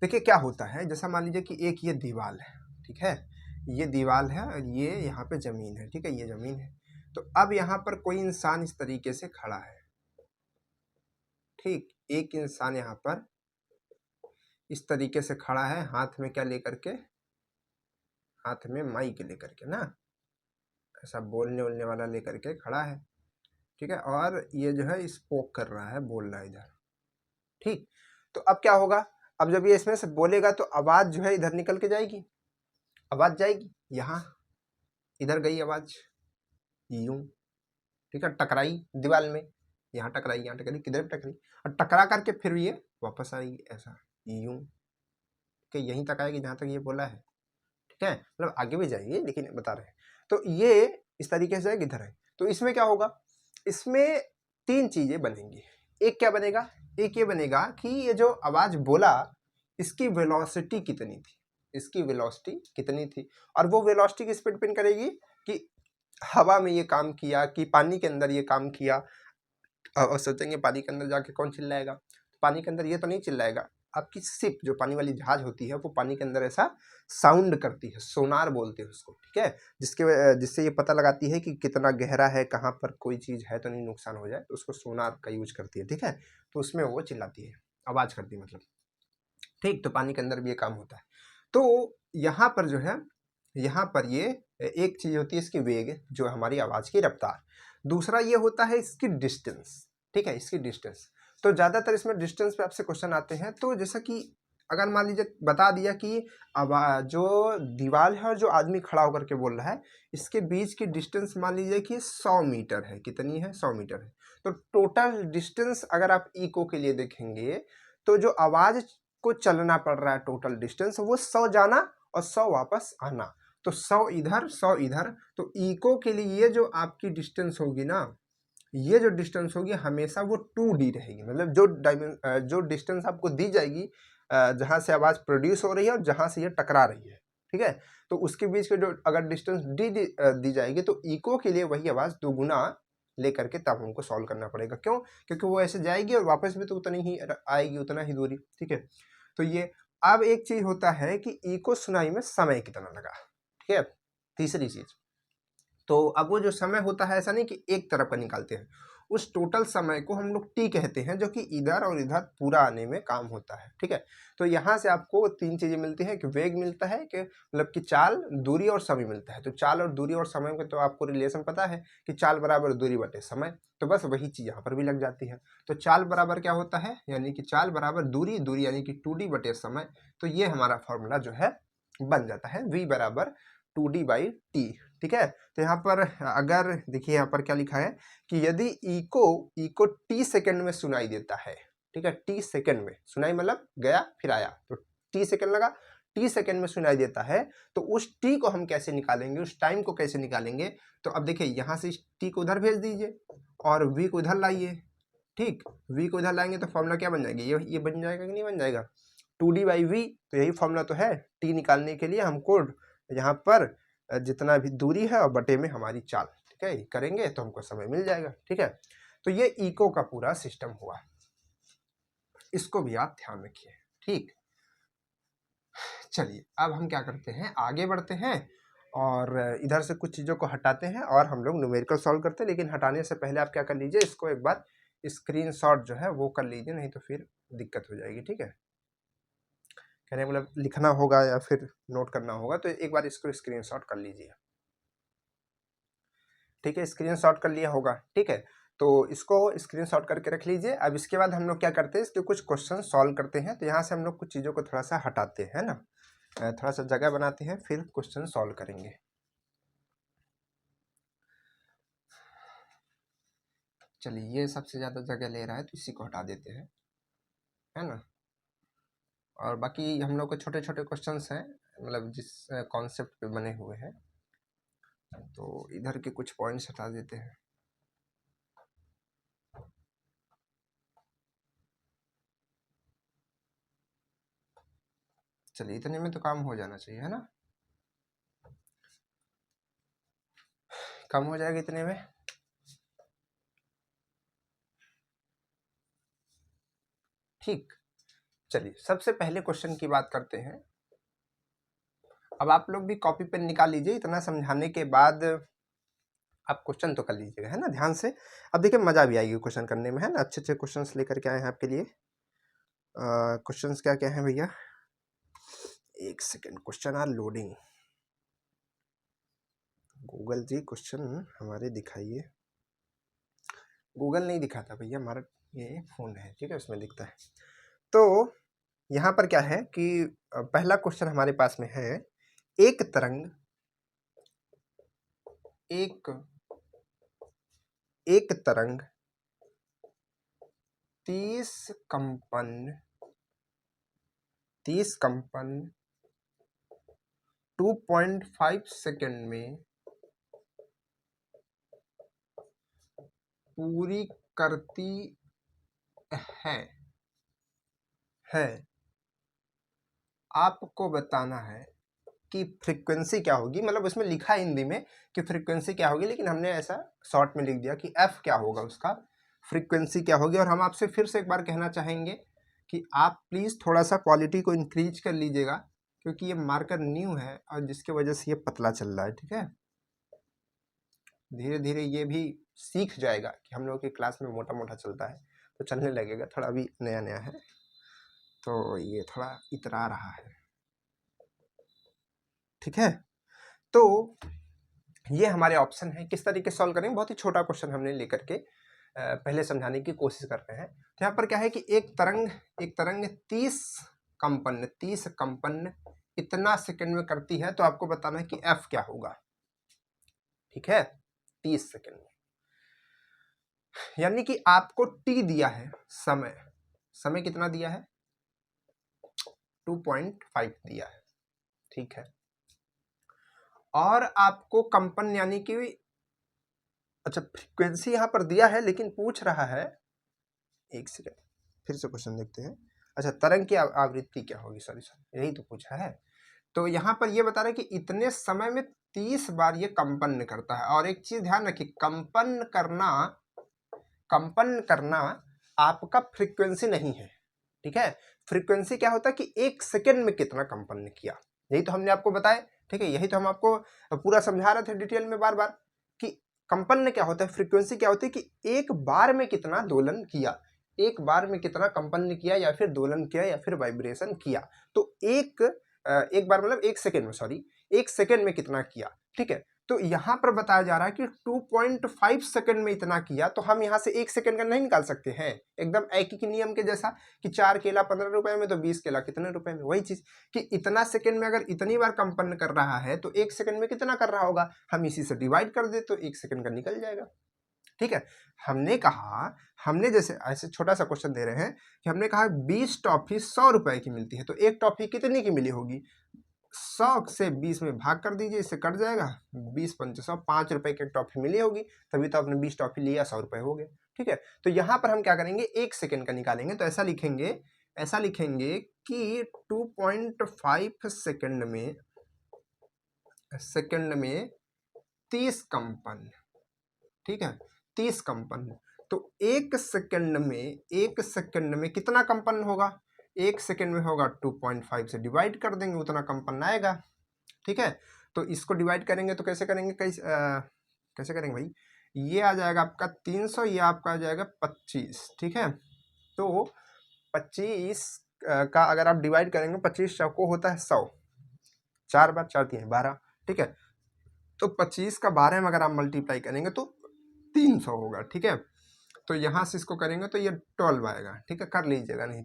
देखिए क्या होता है, जैसा मान लीजिए कि एक ये दीवार है, ठीक है, ये दीवार है और ये यहाँ पे ज़मीन है, ठीक है, ये ज़मीन है। तो अब यहाँ पर कोई इंसान इस तरीके से खड़ा है, ठीक, एक इंसान यहाँ पर इस तरीके से खड़ा है, हाथ में क्या लेकर के, हाथ में माइक लेकर के ना, ऐसा बोलने वोलने वाला लेकर के खड़ा है, ठीक है, और ये जो है स्पोक कर रहा है, बोल रहा है इधर, ठीक। तो अब क्या होगा, अब जब ये इसमें से बोलेगा तो आवाज़ जो है इधर निकल के जाएगी, आवाज़ जाएगी यहाँ, इधर गई आवाज़ यूं, ठीक है, टकराई दीवार में, यहाँ टकराई, यहाँ टकराई, किधर भी टकराई, और टकरा करके फिर ये वापस आएगी ऐसा यूं, कि यहीं तक आएगी जहाँ तक ये बोला है, ठीक है, मतलब आगे भी जाएगी लेकिन बता रहे हैं। तो ये इस तरीके से इधर है। तो इसमें क्या होगा, इसमें तीन चीज़ें बनेंगी। एक क्या बनेगा, एक ये बनेगा कि ये जो आवाज़ बोला इसकी वेलोसिटी कितनी थी, इसकी वेलोसिटी कितनी थी, और वो वेलोसिटी किस पे डिपेंड करेगी कि हवा में ये काम किया कि पानी के अंदर ये काम किया। और सोचेंगे पानी के अंदर जाके कौन चिल्लाएगा, तो पानी के अंदर ये तो नहीं चिल्लाएगा, आपकी शिप जो पानी वाली जहाज होती है वो पानी के अंदर ऐसा साउंड करती है, सोनार बोलते हैं उसको, ठीक है, जिससे ये पता लगाती है कि कितना गहरा है, कहाँ पर कोई चीज़ है तो नहीं नुकसान हो जाए, तो उसको सोनार का यूज करती है, ठीक है। तो उसमें वो चिल्लाती है, आवाज़ करती है मतलब, ठीक। तो पानी के अंदर भी ये काम होता है। तो यहाँ पर जो है, यहाँ पर ये एक चीज़ होती है इसकी वेग, जो हमारी आवाज़ की रफ्तार। दूसरा ये होता है इसकी डिस्टेंस, ठीक है, इसकी डिस्टेंस। तो ज़्यादातर इसमें डिस्टेंस पे आपसे क्वेश्चन आते हैं। तो जैसा कि अगर मान लीजिए बता दिया कि अब जो दीवार है और जो आदमी खड़ा होकर के बोल रहा है, इसके बीच की डिस्टेंस मान लीजिए कि 100 मीटर है, कितनी है, 100 मीटर है। तो टोटल डिस्टेंस अगर आप इको के लिए देखेंगे तो जो आवाज़ को चलना पड़ रहा है टोटल डिस्टेंस, वो 100 जाना और 100 वापस आना, तो 100 इधर 100 इधर। तो इको के लिए ये जो आपकी डिस्टेंस होगी ना, ये जो डिस्टेंस होगी हमेशा वो 2D रहेगी, मतलब जो डिस्टेंस आपको दी जाएगी जहाँ से आवाज़ प्रोड्यूस हो रही है और जहाँ से ये टकरा रही है, ठीक है, तो उसके बीच के जो अगर डिस्टेंस दी जाएगी तो इको के लिए वही आवाज़ दोगुना लेकर के तब हमको सॉल्व करना पड़ेगा। क्यों, क्योंकि वो ऐसे जाएगी और वापस भी तो उतनी ही आएगी, उतना ही दूरी, ठीक है। तो ये अब एक चीज़ होता है कि इको सुनाई में समय कितना लगा, ठीक है, तीसरी चीज़। तो अब वो जो समय होता है ऐसा नहीं कि एक तरफ का निकालते हैं, उस टोटल समय को हम लोग टी कहते हैं, जो कि इधर और इधर पूरा आने में काम होता है, ठीक है। तो यहाँ से आपको तीन चीज़ें मिलती है कि वेग मिलता है, कि मतलब कि चाल, दूरी और समय मिलता है। तो चाल और दूरी और समय का तो आपको रिलेशन पता है कि चाल बराबर दूरी बटे समय, तो बस वही चीज़ यहाँ पर भी लग जाती है। तो चाल बराबर क्या होता है, यानी कि चाल बराबर दूरी, दूरी यानी कि 2D बटे समय। तो ये हमारा फॉर्मूला जो है बन जाता है, v बराबर 2D/t, ठीक है। तो यहाँ पर अगर देखिए यहाँ पर क्या लिखा है कि यदि इको टी सेकंड में सुनाई देता है, ठीक है, टी सेकंड में सुनाई मतलब गया फिर आया, तो टी सेकंड लगा, टी सेकंड में सुनाई देता है, तो उस टी को हम कैसे निकालेंगे, उस टाइम को कैसे निकालेंगे। तो अब देखिए यहाँ से इस टी को उधर भेज दीजिए और वी को उधर लाइए, ठीक, वी को उधर लाएंगे तो फॉर्मूला क्या बन जाएगी, ये बन जाएगा कि नहीं बन जाएगा, 2D/v। तो यही फॉर्मूला तो है, टी निकालने के लिए हमको यहाँ पर जितना भी दूरी है और बटे में हमारी चाल, ठीक है, करेंगे तो हमको समय मिल जाएगा, ठीक है। तो ये इको का पूरा सिस्टम हुआ, इसको भी आप ध्यान रखिए, ठीक। चलिए अब हम क्या करते हैं, आगे बढ़ते हैं और इधर से कुछ चीज़ों को हटाते हैं और हम लोग न्यूमेरिकल सॉल्व करते हैं। लेकिन हटाने से पहले आप क्या कर लीजिए, इसको एक बार स्क्रीनशॉट जो है वो कर लीजिए, नहीं तो फिर दिक्कत हो जाएगी, ठीक है। कहने मतलब लिखना होगा या फिर नोट करना होगा, तो एक बार इसको स्क्रीनशॉट कर लीजिए, ठीक है। स्क्रीनशॉट कर लिया होगा, ठीक है, तो इसको स्क्रीनशॉट करके रख लीजिए। अब इसके बाद हम लोग क्या करते हैं, इसके कुछ क्वेश्चन सॉल्व करते हैं। तो यहाँ से हम लोग कुछ चीज़ों को थोड़ा सा हटाते हैं ना, थोड़ा सा जगह बनाते हैं, फिर क्वेश्चन सॉल्व करेंगे। चलिए ये सबसे ज़्यादा जगह ले रहा है तो इसी को हटा देते हैं, है ना। और बाकी हम लोग के छोटे छोटे क्वेश्चंस हैं, मतलब जिस कॉन्सेप्ट पे बने हुए हैं, तो इधर के कुछ पॉइंट्स हटा देते हैं। चलिए इतने में तो काम हो जाना चाहिए, है ना, कम हो जाएगा इतने में। ठीक, चलिए सबसे पहले क्वेश्चन की बात करते हैं। अब आप लोग भी कॉपी पेन निकाल लीजिए, इतना समझाने के बाद आप क्वेश्चन तो कर लीजिएगा, है ना, ध्यान से। अब देखिए मजा भी आएगी क्वेश्चन करने में, है ना। अच्छे अच्छे क्वेश्चंस लेकर के आए हैं आपके लिए। क्वेश्चंस क्या क्या हैं भैया, एक second, question are loading. Google ji question हमारे दिखाइए। गूगल नहीं दिखाता भैया, हमारा ये फोन है, ठीक है, उसमें दिखता है। तो यहाँ पर क्या है कि पहला क्वेश्चन हमारे पास में है, एक तरंग एक तरंग 30 कंपन 2.5 सेकंड में पूरी करती है आपको बताना है कि फ्रीक्वेंसी क्या होगी। मतलब उसमें लिखा है हिंदी में कि फ्रीक्वेंसी क्या होगी, लेकिन हमने ऐसा शॉर्ट में लिख दिया कि एफ क्या होगा, उसका फ्रीक्वेंसी क्या होगी। और हम आपसे फिर से एक बार कहना चाहेंगे कि आप प्लीज़ थोड़ा सा क्वालिटी को इंक्रीज कर लीजिएगा, क्योंकि ये मार्कर न्यू है और जिसकी वजह से ये पतला चल रहा है, ठीक है। धीरे धीरे ये भी सीख जाएगा कि हम लोग की क्लास में मोटा मोटा चलता है तो चलने लगेगा, थोड़ा अभी नया नया है तो ये थोड़ा इतरा रहा है, ठीक है। तो ये हमारे ऑप्शन है, किस तरीके से सॉल्व करेंगे। बहुत ही छोटा क्वेश्चन हमने लेकर के पहले समझाने की कोशिश कर रहे हैं। तो यहाँ पर क्या है कि एक तरंग 30 कंपन इतना सेकंड में करती है, तो आपको बताना है कि एफ क्या होगा, ठीक है, 30 सेकंड में। यानी कि आपको टी दिया है, समय कितना दिया है, 2.5 दिया है, ठीक है। और आपको कंपन यानी कि अच्छा फ्रीक्वेंसी यहाँ पर दिया है, लेकिन पूछ रहा है, एक सेकंड फिर से क्वेश्चन देखते हैं। अच्छा तरंग की आवृत्ति क्या होगी, सॉरी यही तो पूछा है। तो यहाँ पर ये बता रहा है कि इतने समय में 30 बार ये कंपन करता है। और एक चीज ध्यान रखिए, कंपन करना आपका फ्रीक्वेंसी नहीं है, ठीक है। फ्रीक्वेंसी क्या होता है कि एक सेकंड में कितना कंपन किया, यही तो हमने आपको बताया, ठीक है। यही तो हम आपको पूरा समझा रहे थे डिटेल में बार बार कि कंपन क्या होता है, फ्रीक्वेंसी क्या होती है कि एक बार में कितना दोलन किया, एक बार में कितना कंपन किया या फिर दोलन किया या फिर वाइब्रेशन किया। तो एक बार मतलब एक सेकेंड में, सॉरी एक सेकेंड में कितना किया, ठीक है। तो यहाँ पर बताया जा रहा है कि 2.5 सेकंड में इतना किया, तो हम यहाँ से 1 सेकंड का नहीं निकाल सकते हैं, एकदम एक ही नियम के जैसा कि 4 केला 15 रुपए में, तो 20 केला कितने रुपए में, वही चीज कि इतना सेकंड में अगर इतनी बार कंपन कर रहा है तो 1 सेकंड में कितना कर रहा होगा, हम इसी से डिवाइड कर दे तो 1 सेकंड का निकल जाएगा। ठीक है, हमने जैसे ऐसे छोटा सा क्वेश्चन दे रहे हैं कि हमने कहा 20 टॉफी 100 रुपए की मिलती है, तो एक टॉफी कितने की मिली होगी, 100 से 20 में भाग कर दीजिए, इससे कट जाएगा, 20 पंच 100, 5 रुपए की टॉफी मिली होगी, तभी तो आपने 20 टॉफी लिया, 100 रुपए हो गए। ठीक है, तो यहाँ पर हम क्या करेंगे, 1 सेकंड का निकालेंगे, तो ऐसा लिखेंगे कि 2.5 सेकंड में 30 कंपन। ठीक है, 30 कंपन, तो एक सेकंड में कितना कंपन होगा, 1 सेकंड में होगा 2.5 से डिवाइड कर देंगे, उतना कंपन आएगा। ठीक है, तो इसको डिवाइड करेंगे तो कैसे करेंगे, कैसे करेंगे भाई, ये आ जाएगा आपका 300, ये आपका आ जाएगा 25। ठीक है, तो 25 का अगर आप डिवाइड करेंगे, 25 को होता है 100, 4 बार 4 3 12। ठीक है, तो 25 का 12 में अगर आप मल्टीप्लाई करेंगे तो 300 होगा। ठीक है, तो यहाँ से इसको करेंगे तो ये 12 आएगा। ठीक है, कर लीजिएगा, नहीं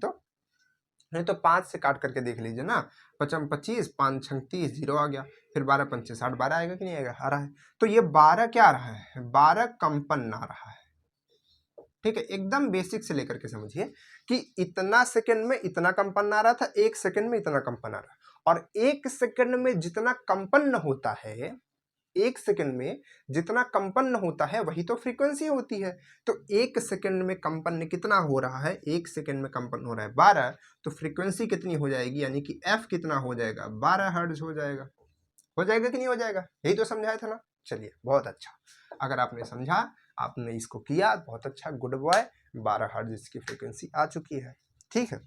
तो 5 से काट करके देख लीजिए ना, 55 25, 5 6 30, 0 आ गया, फिर 12 पंचे 60, 12 आएगा कि नहीं आएगा, आ रहा है। तो ये 12 क्या आ रहा है, 12 कंपन आ रहा है। ठीक है, एकदम बेसिक से लेकर के समझिए कि इतना सेकंड में इतना कंपन आ रहा था, 1 सेकंड में इतना कंपन आ रहा है, और 1 सेकंड में जितना कंपन होता है, 1 सेकंड में जितना कंपन होता है वही तो फ्रीक्वेंसी होती है। तो 1 सेकंड में कंपन कितना हो रहा है, 1 सेकंड में कंपन हो रहा है 12, तो फ्रीक्वेंसी कितनी हो जाएगी, यानी कि एफ कितना हो जाएगा, 12 हर्ट्ज हो जाएगा। हो जाएगा कि नहीं हो जाएगा, यही तो समझाया था ना। चलिए, बहुत अच्छा, अगर आपने समझा, आपने इसको किया, बहुत अच्छा, गुड बॉय, 12 हर्ट्ज इसकी फ्रीक्वेंसी आ चुकी है। ठीक है,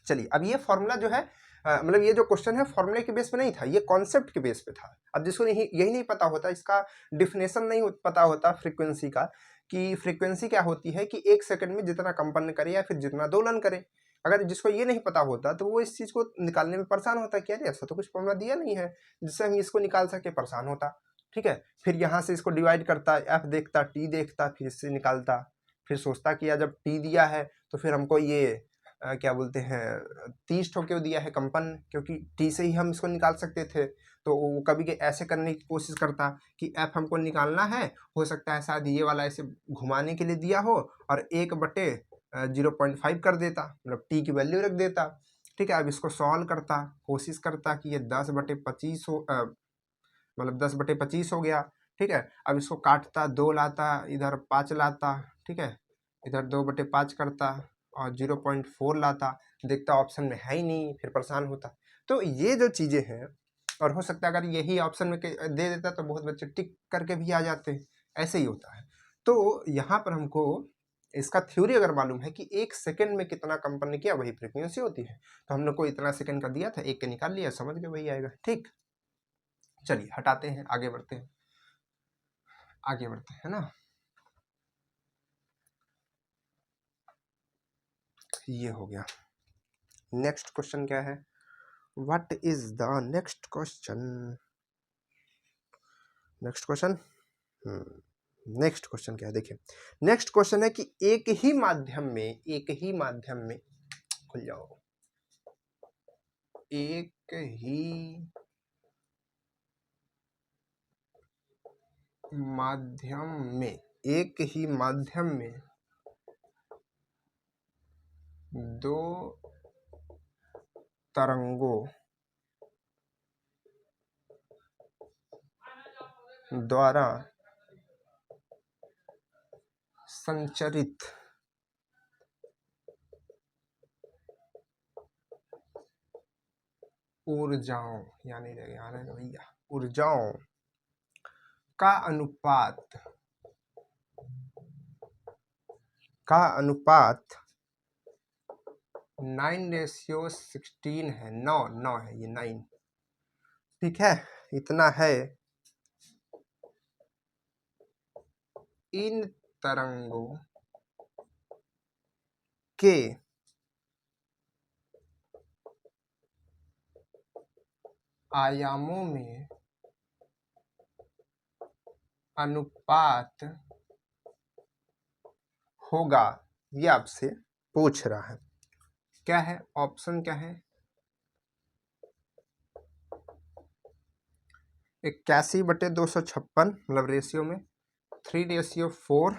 चलिए, अब ये फॉर्मूला जो है, मतलब ये जो क्वेश्चन है फॉर्मूले के बेस पे नहीं था, ये कॉन्सेप्ट के बेस पे था। अब जिसको यही नहीं पता होता, इसका डिफिनेशन नहीं पता होता फ्रीक्वेंसी का, कि फ्रीक्वेंसी क्या होती है, कि 1 सेकंड में जितना कंपन करे या फिर जितना दोलन करे, अगर जिसको ये नहीं पता होता तो वो इस चीज को निकालने में परेशान होता है, क्या ऐसा तो कुछ फॉर्मूला दिया नहीं है जिससे हम इसको निकाल सके, परेशान होता। ठीक है, फिर यहाँ से इसको डिवाइड करता, एफ देखता, टी देखता, फिर इससे निकालता, फिर सोचता कि यार जब टी दिया है तो फिर हमको ये क्या बोलते हैं 30 ठो क्यों दिया है कंपन, क्योंकि टी से ही हम इसको निकाल सकते थे। तो वो कभी के ऐसे करने की कोशिश करता कि एफ हमको निकालना है, हो सकता है शायद ये वाला ऐसे घुमाने के लिए दिया हो, और 1/0.5 कर देता, मतलब टी की वैल्यू रख देता। ठीक है, अब इसको सॉल्व करता, कोशिश करता कि ये 10/25 हो, मतलब 10/25 हो गया। ठीक है, अब इसको काटता, 2 लाता, इधर 5 लाता, ठीक है, इधर 2/5 करता और 0.4 लाता, देखता ऑप्शन में है ही नहीं, फिर परेशान होता। तो ये जो चीज़ें हैं, और हो सकता है अगर यही ऑप्शन में दे देता तो बहुत बच्चे टिक करके भी आ जाते, ऐसे ही होता है। तो यहाँ पर हमको इसका थ्योरी अगर मालूम है कि 1 सेकंड में कितना कंपन किया वही फ्रीक्वेंसी होती है, तो हम लोग को इतना सेकंड का दिया था, 1 के निकाल लिया, समझ गए वही आएगा। ठीक, चलिए हटाते हैं, आगे बढ़ते हैं, है ना। ये हो गया, नेक्स्ट क्वेश्चन क्या है, what is the next question, next question क्या है, देखिए नेक्स्ट क्वेश्चन है कि एक ही माध्यम में खुल जाओ, एक ही माध्यम में दो तरंगों द्वारा संचरित ऊर्जाओं, यानी भैया ऊर्जाओं का अनुपात 9:16 है, 9 है, ये 9। ठीक है, इतना है, इन तरंगों के आयामों में अनुपात होगा, ये आपसे पूछ रहा है। क्या है ऑप्शन, क्या है? 81/256, मतलब रेशियो में 3:4,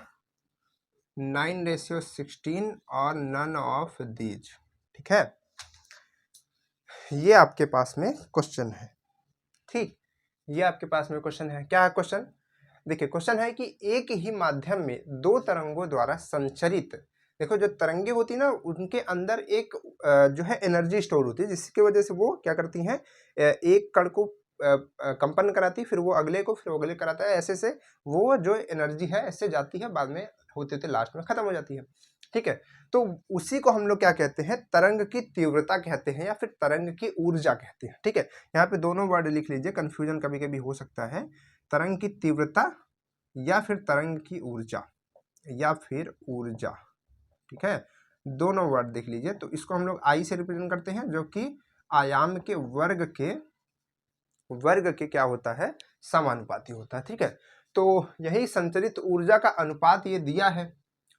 9:16 और नन ऑफ दीज। ठीक है, ये आपके पास में क्वेश्चन है। ठीक, ये आपके पास में क्वेश्चन है। क्या है क्वेश्चन? देखिए क्वेश्चन है कि एक ही माध्यम में दो तरंगों द्वारा संचरित, देखो जो तरंगे होती है ना उनके अंदर एक जो है एनर्जी स्टोर होती है, जिसकी वजह से वो क्या करती हैं, एक कण को कंपन कराती, फिर वो अगले को, फिर वो अगले कराता है, ऐसे से वो जो एनर्जी है ऐसे जाती है, बाद में होते होते लास्ट में खत्म हो जाती है। ठीक है, तो उसी को हम लोग क्या कहते हैं, तरंग की तीव्रता कहते हैं, या फिर तरंग की ऊर्जा कहते हैं। ठीक है, यहाँ पे दोनों वर्ड लिख लीजिए, कंफ्यूजन कभी कभी हो सकता है। तरंग की तीव्रता या फिर तरंग की ऊर्जा, या फिर ऊर्जा। ठीक है, दोनों वर्ड देख लीजिए। तो इसको हम लोग आई से रिप्रेजेंट करते हैं, जो कि आयाम के वर्ग के क्या होता है, समानुपाती होता है। ठीक है, तो यही संचरित ऊर्जा का अनुपात ये दिया है।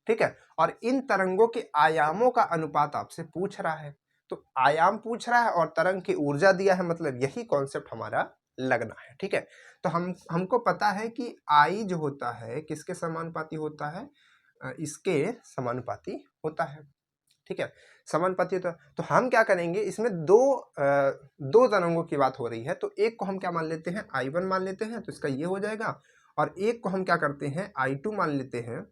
ठीक है, और इन तरंगों के आयामों का अनुपात आपसे पूछ रहा है। तो आयाम पूछ रहा है और तरंग की ऊर्जा दिया है, मतलब यही कॉन्सेप्ट हमारा लगना है। ठीक है, तो हमको पता है कि आई जो होता है किसके समानुपाती होता है, इसके समानुपाती होता है। ठीक है, समानुपाती होता है। तो हम क्या करेंगे, इसमें दो तरंगों की बात हो रही है, तो एक को हम क्या मान लेते हैं, I1 मान लेते हैं, तो इसका ये हो जाएगा। और एक को हम क्या करते हैं, I2 मान लेते हैं,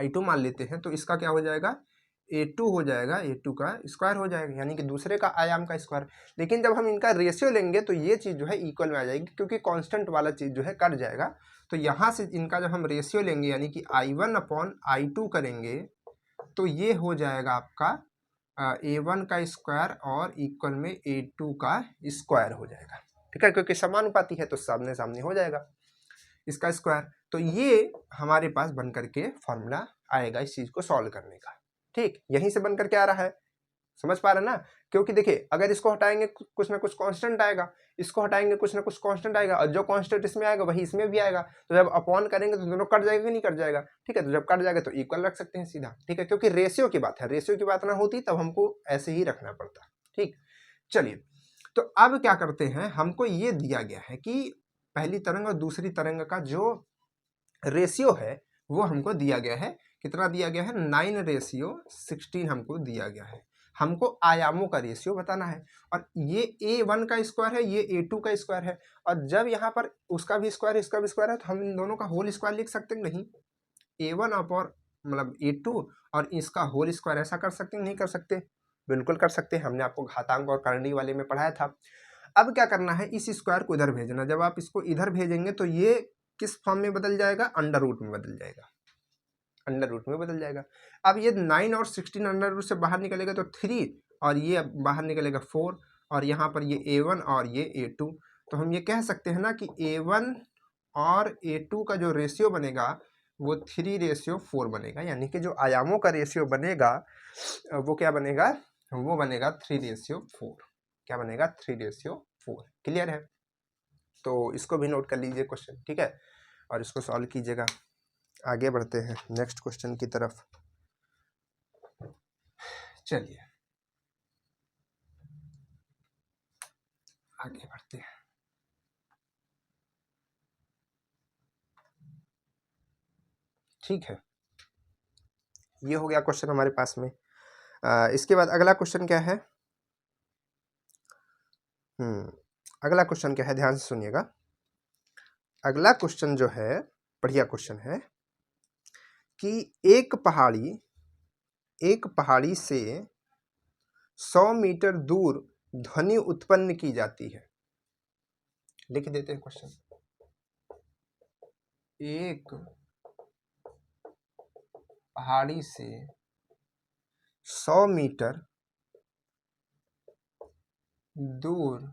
I2 मान लेते हैं, तो इसका क्या हो जाएगा, A2 हो जाएगा, A2 का स्क्वायर हो जाएगा, यानी कि दूसरे का आयाम का स्क्वायर। लेकिन जब हम इनका रेशियो लेंगे तो ये चीज़ जो है इक्वल में आ जाएगी, क्योंकि कांस्टेंट वाला चीज़ जो है कट जाएगा। तो यहाँ से इनका जब हम रेशियो लेंगे, यानी कि I1/I2 करेंगे, तो ये हो जाएगा आपका A1 का स्क्वायर और इक्वल में A2 का स्क्वायर हो जाएगा। ठीक है, क्योंकि समानुपाती है तो सामने सामने हो जाएगा इसका स्क्वायर। तो ये हमारे पास बन करके फॉर्मूला आएगा इस चीज को सॉल्व करने का। ठीक, यहीं से बन करके आ रहा है, समझ पा रहे ना? क्योंकि देखिए अगर इसको हटाएंगे कुछ ना कुछ कांस्टेंट आएगा, इसको हटाएंगे कुछ ना कुछ कांस्टेंट आएगा, और जो कांस्टेंट इसमें आएगा वही इसमें भी आएगा। तो जब अपॉन करेंगे तो दोनों कट जाएगा कि नहीं कट जाएगा? ठीक है, तो जब कट जाएगा तो इक्वल रख सकते हैं सीधा। ठीक है, क्योंकि रेशियो की बात है, रेशियो की बात ना होती तब हमको ऐसे ही रखना पड़ता। ठीक, चलिए, तो अब क्या करते हैं, हमको ये दिया गया है कि पहली तरंग और दूसरी तरंग का जो रेशियो है वो हमको दिया गया है। कितना दिया गया है, 9:16 हमको दिया गया है। हमको आयामों का रेशियो बताना है, और ये A1 का स्क्वायर है, ये A2 का स्क्वायर है, और जब यहाँ पर उसका भी स्क्वायर है इसका भी स्क्वायर है, तो हम इन दोनों का होल स्क्वायर लिख सकते हैं नहीं? A1 अपॉन मतलब A2 और इसका होल स्क्वायर, ऐसा कर सकते हैं नहीं कर सकते? बिल्कुल कर सकते हैं, हमने आपको घातांक और करणी वाले में पढ़ाया था। अब क्या करना है, इस स्क्वायर को इधर भेजना। जब आप इसको इधर भेजेंगे तो ये किस फॉर्म में बदल जाएगा, अंडर रूट में बदल जाएगा, अंडर रूट में बदल जाएगा। अब ये 9 और 16 अंडर रूट से बाहर निकलेगा तो 3, और ये बाहर निकलेगा 4, और यहाँ पर ये A1 और ये A2। तो हम ये कह सकते हैं ना कि A1 और A2 का जो रेशियो बनेगा वो 3:4 बनेगा, यानी कि जो आयामों का रेशियो बनेगा वो क्या बनेगा, वो बनेगा 3:4। क्या बनेगा, 3:4। क्लियर है? तो इसको भी नोट कर लीजिए क्वेश्चन। ठीक है, और इसको सॉल्व कीजिएगा। आगे बढ़ते हैं नेक्स्ट क्वेश्चन की तरफ। चलिए आगे बढ़ते हैं। ठीक है, ये हो गया क्वेश्चन हमारे पास में। इसके बाद अगला क्वेश्चन क्या है, अगला क्वेश्चन क्या है, ध्यान से सुनिएगा। अगला क्वेश्चन जो है बढ़िया क्वेश्चन है कि एक पहाड़ी से 100 मीटर दूर ध्वनि उत्पन्न की जाती है। लिख देते हैं क्वेश्चन। एक पहाड़ी से 100 मीटर दूर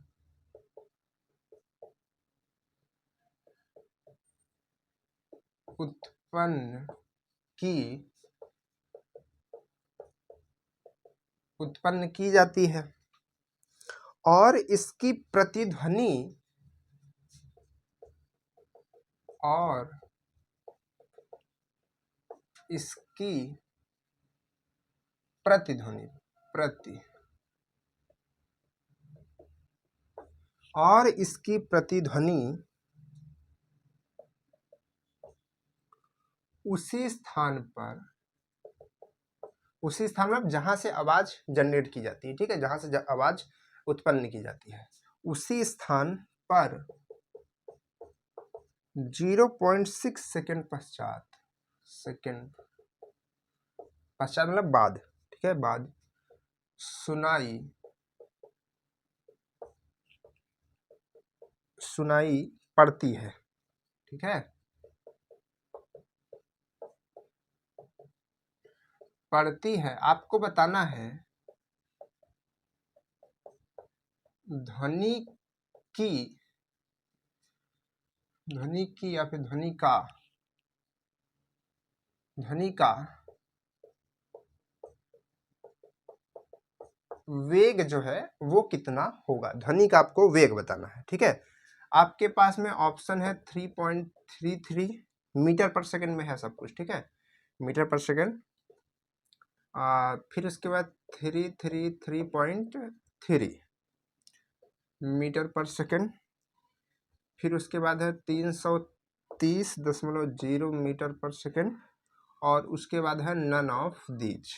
उत्पन्न की जाती है, और इसकी प्रतिध्वनि और इसकी प्रतिध्वनि और इसकी प्रतिध्वनि उसी स्थान में जहां से आवाज जनरेट की जाती है, ठीक है, जहां से आवाज उत्पन्न की जाती है उसी स्थान पर 0.6 सेकेंड पश्चात मतलब बाद, ठीक है, बाद सुनाई पड़ती है, ठीक है, पड़ती है। आपको बताना है ध्वनि की या फिर ध्वनि का वेग जो है वो कितना होगा, ध्वनि का आपको वेग बताना है, ठीक है। आपके पास में ऑप्शन है 3.33 मीटर पर सेकंड में है सब कुछ, ठीक है, मीटर पर सेकंड, फिर उसके बाद 333.3 मीटर पर सेकंड, फिर उसके बाद है 330.0 मीटर पर सेकंड, और उसके बाद है नन ऑफ दीज,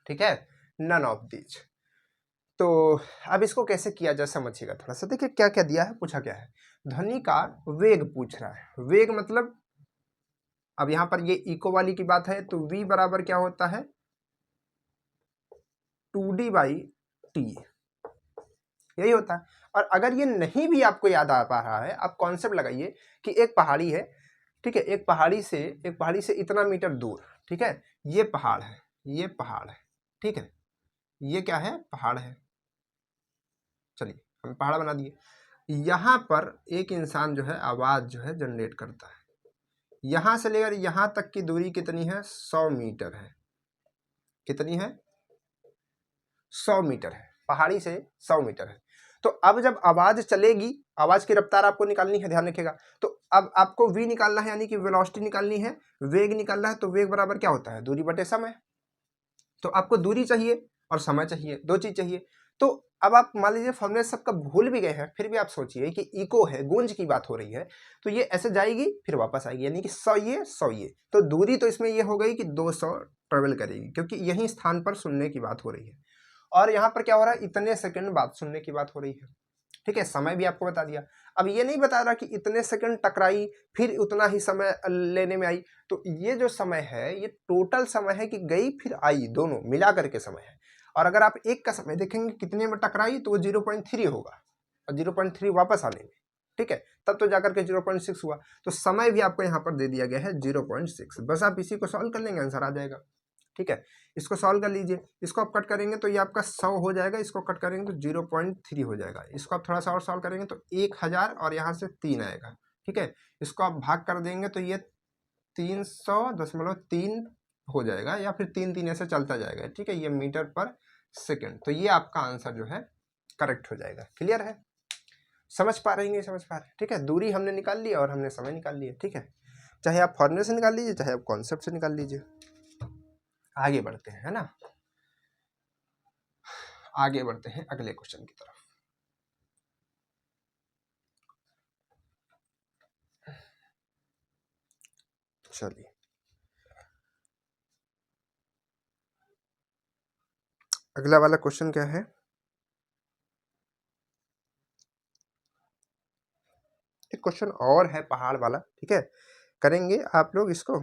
ठीक है, नन ऑफ दीज। तो अब इसको कैसे किया जाए समझिएगा थोड़ा सा। देखिए क्या क्या दिया है, पूछा क्या है, ध्वनि का वेग पूछ रहा है। वेग मतलब अब यहां पर ये इको वाली की बात है तो v बराबर क्या होता है 2d/t, यही होता है। और अगर ये नहीं भी आपको याद आ पा रहा है, आप कॉन्सेप्ट लगाइए कि एक पहाड़ी है, ठीक है, एक पहाड़ी से इतना मीटर दूर, ठीक है, ये पहाड़ है, ठीक है, ये क्या है, पहाड़ है, चलिए हम पहाड़ बना दिए। यहां पर एक इंसान जो है आवाज जो है जनरेट करता है, यहां से लेकर यहां तक की दूरी कितनी है, 100 मीटर है, कितनी है, 100 मीटर है, पहाड़ी से 100 मीटर है। तो अब जब आवाज चलेगी, आवाज की रफ्तार आपको निकालनी है, ध्यान रखिएगा। तो अब आपको v निकालना है, यानी कि वेलोसिटी निकालनी है, वेग निकालना है। तो वेग बराबर क्या होता है, दूरी बटे समय। तो आपको दूरी चाहिए और समय चाहिए, दो चीज चाहिए। तो अब आप मान लीजिए फॉर्मूला सबका भूल भी गए हैं, फिर भी आप सोचिए कि इको है, गूंज की बात हो रही है, तो ये ऐसे जाएगी फिर वापस आएगी, यानी कि 100 ये। तो दूरी तो इसमें ये हो गई कि 200 ट्रेवल करेगी, क्योंकि यही स्थान पर सुनने की बात हो रही है। और यहाँ पर क्या हो रहा है, इतने सेकंड बाद सुनने की बात हो रही है, ठीक है, समय भी आपको बता दिया। अब ये नहीं बता रहा कि इतने सेकंड टकराई फिर उतना ही समय लेने में आई। तो ये जो समय है ये टोटल समय है कि गई फिर आई, दोनों मिला करके समय है। और अगर आप एक का समय देखेंगे कितने में टकराई तो वो 0.3 होगा, और 0.3 वापस आने में, ठीक है, तब तो जाकर के 0.6 हुआ। तो समय भी आपको यहाँ पर दे दिया गया है 0.6। बस आप इसी को सॉल्व कर लेंगे, आंसर आ जाएगा, ठीक है। इसको सॉल्व कर लीजिए, इसको आप कट करेंगे तो ये आपका 100 हो जाएगा, इसको कट करेंगे तो 0.3 हो जाएगा। इसको आप थोड़ा सा और सॉल्व करेंगे तो 1000 और यहाँ से 3 आएगा, ठीक है। इसको आप भाग कर देंगे तो ये 300.3 हो जाएगा, या फिर 3 ऐसे चलता जाएगा, ठीक है, ये मीटर पर सेकंड। तो ये आपका आंसर जो है करेक्ट हो जाएगा। क्लियर है, समझ पा रहे हैं, नहीं समझ पा रहे, ठीक है। दूरी हमने निकाल लिया और हमने समय निकाल लिया, ठीक है। चाहे आप फॉर्मूले से निकाल लीजिए, चाहे आप कॉन्सेप्ट से निकाल लीजिए। आगे बढ़ते हैं, है ना, आगे बढ़ते हैं अगले क्वेश्चन की तरफ। चलिए अगला वाला क्वेश्चन क्या है, एक क्वेश्चन और है पहाड़ वाला, ठीक है, करेंगे आप लोग इसको।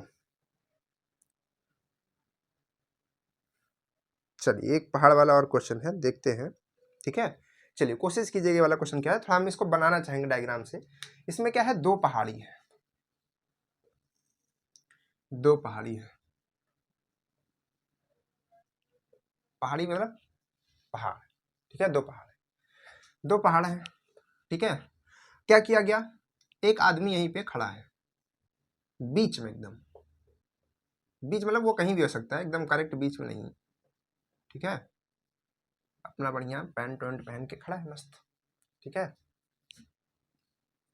चलिए एक पहाड़ वाला और क्वेश्चन है, देखते हैं, ठीक है। चलिए कोशिश कीजिए, ये वाला क्वेश्चन क्या है, थोड़ा हम इसको बनाना चाहेंगे डायग्राम से। इसमें क्या है, दो पहाड़ी है, पहाड़ी मतलब पहाड़, ठीक है, दो पहाड़ है, ठीक है। क्या किया गया, एक आदमी यहीं पे खड़ा है बीच में, एकदम बीच, मतलब वो कहीं भी हो सकता है, एकदम करेक्ट बीच में नहीं, ठीक है। अपना बढ़िया पैंट वैंट पहन के खड़ा है मस्त, ठीक है,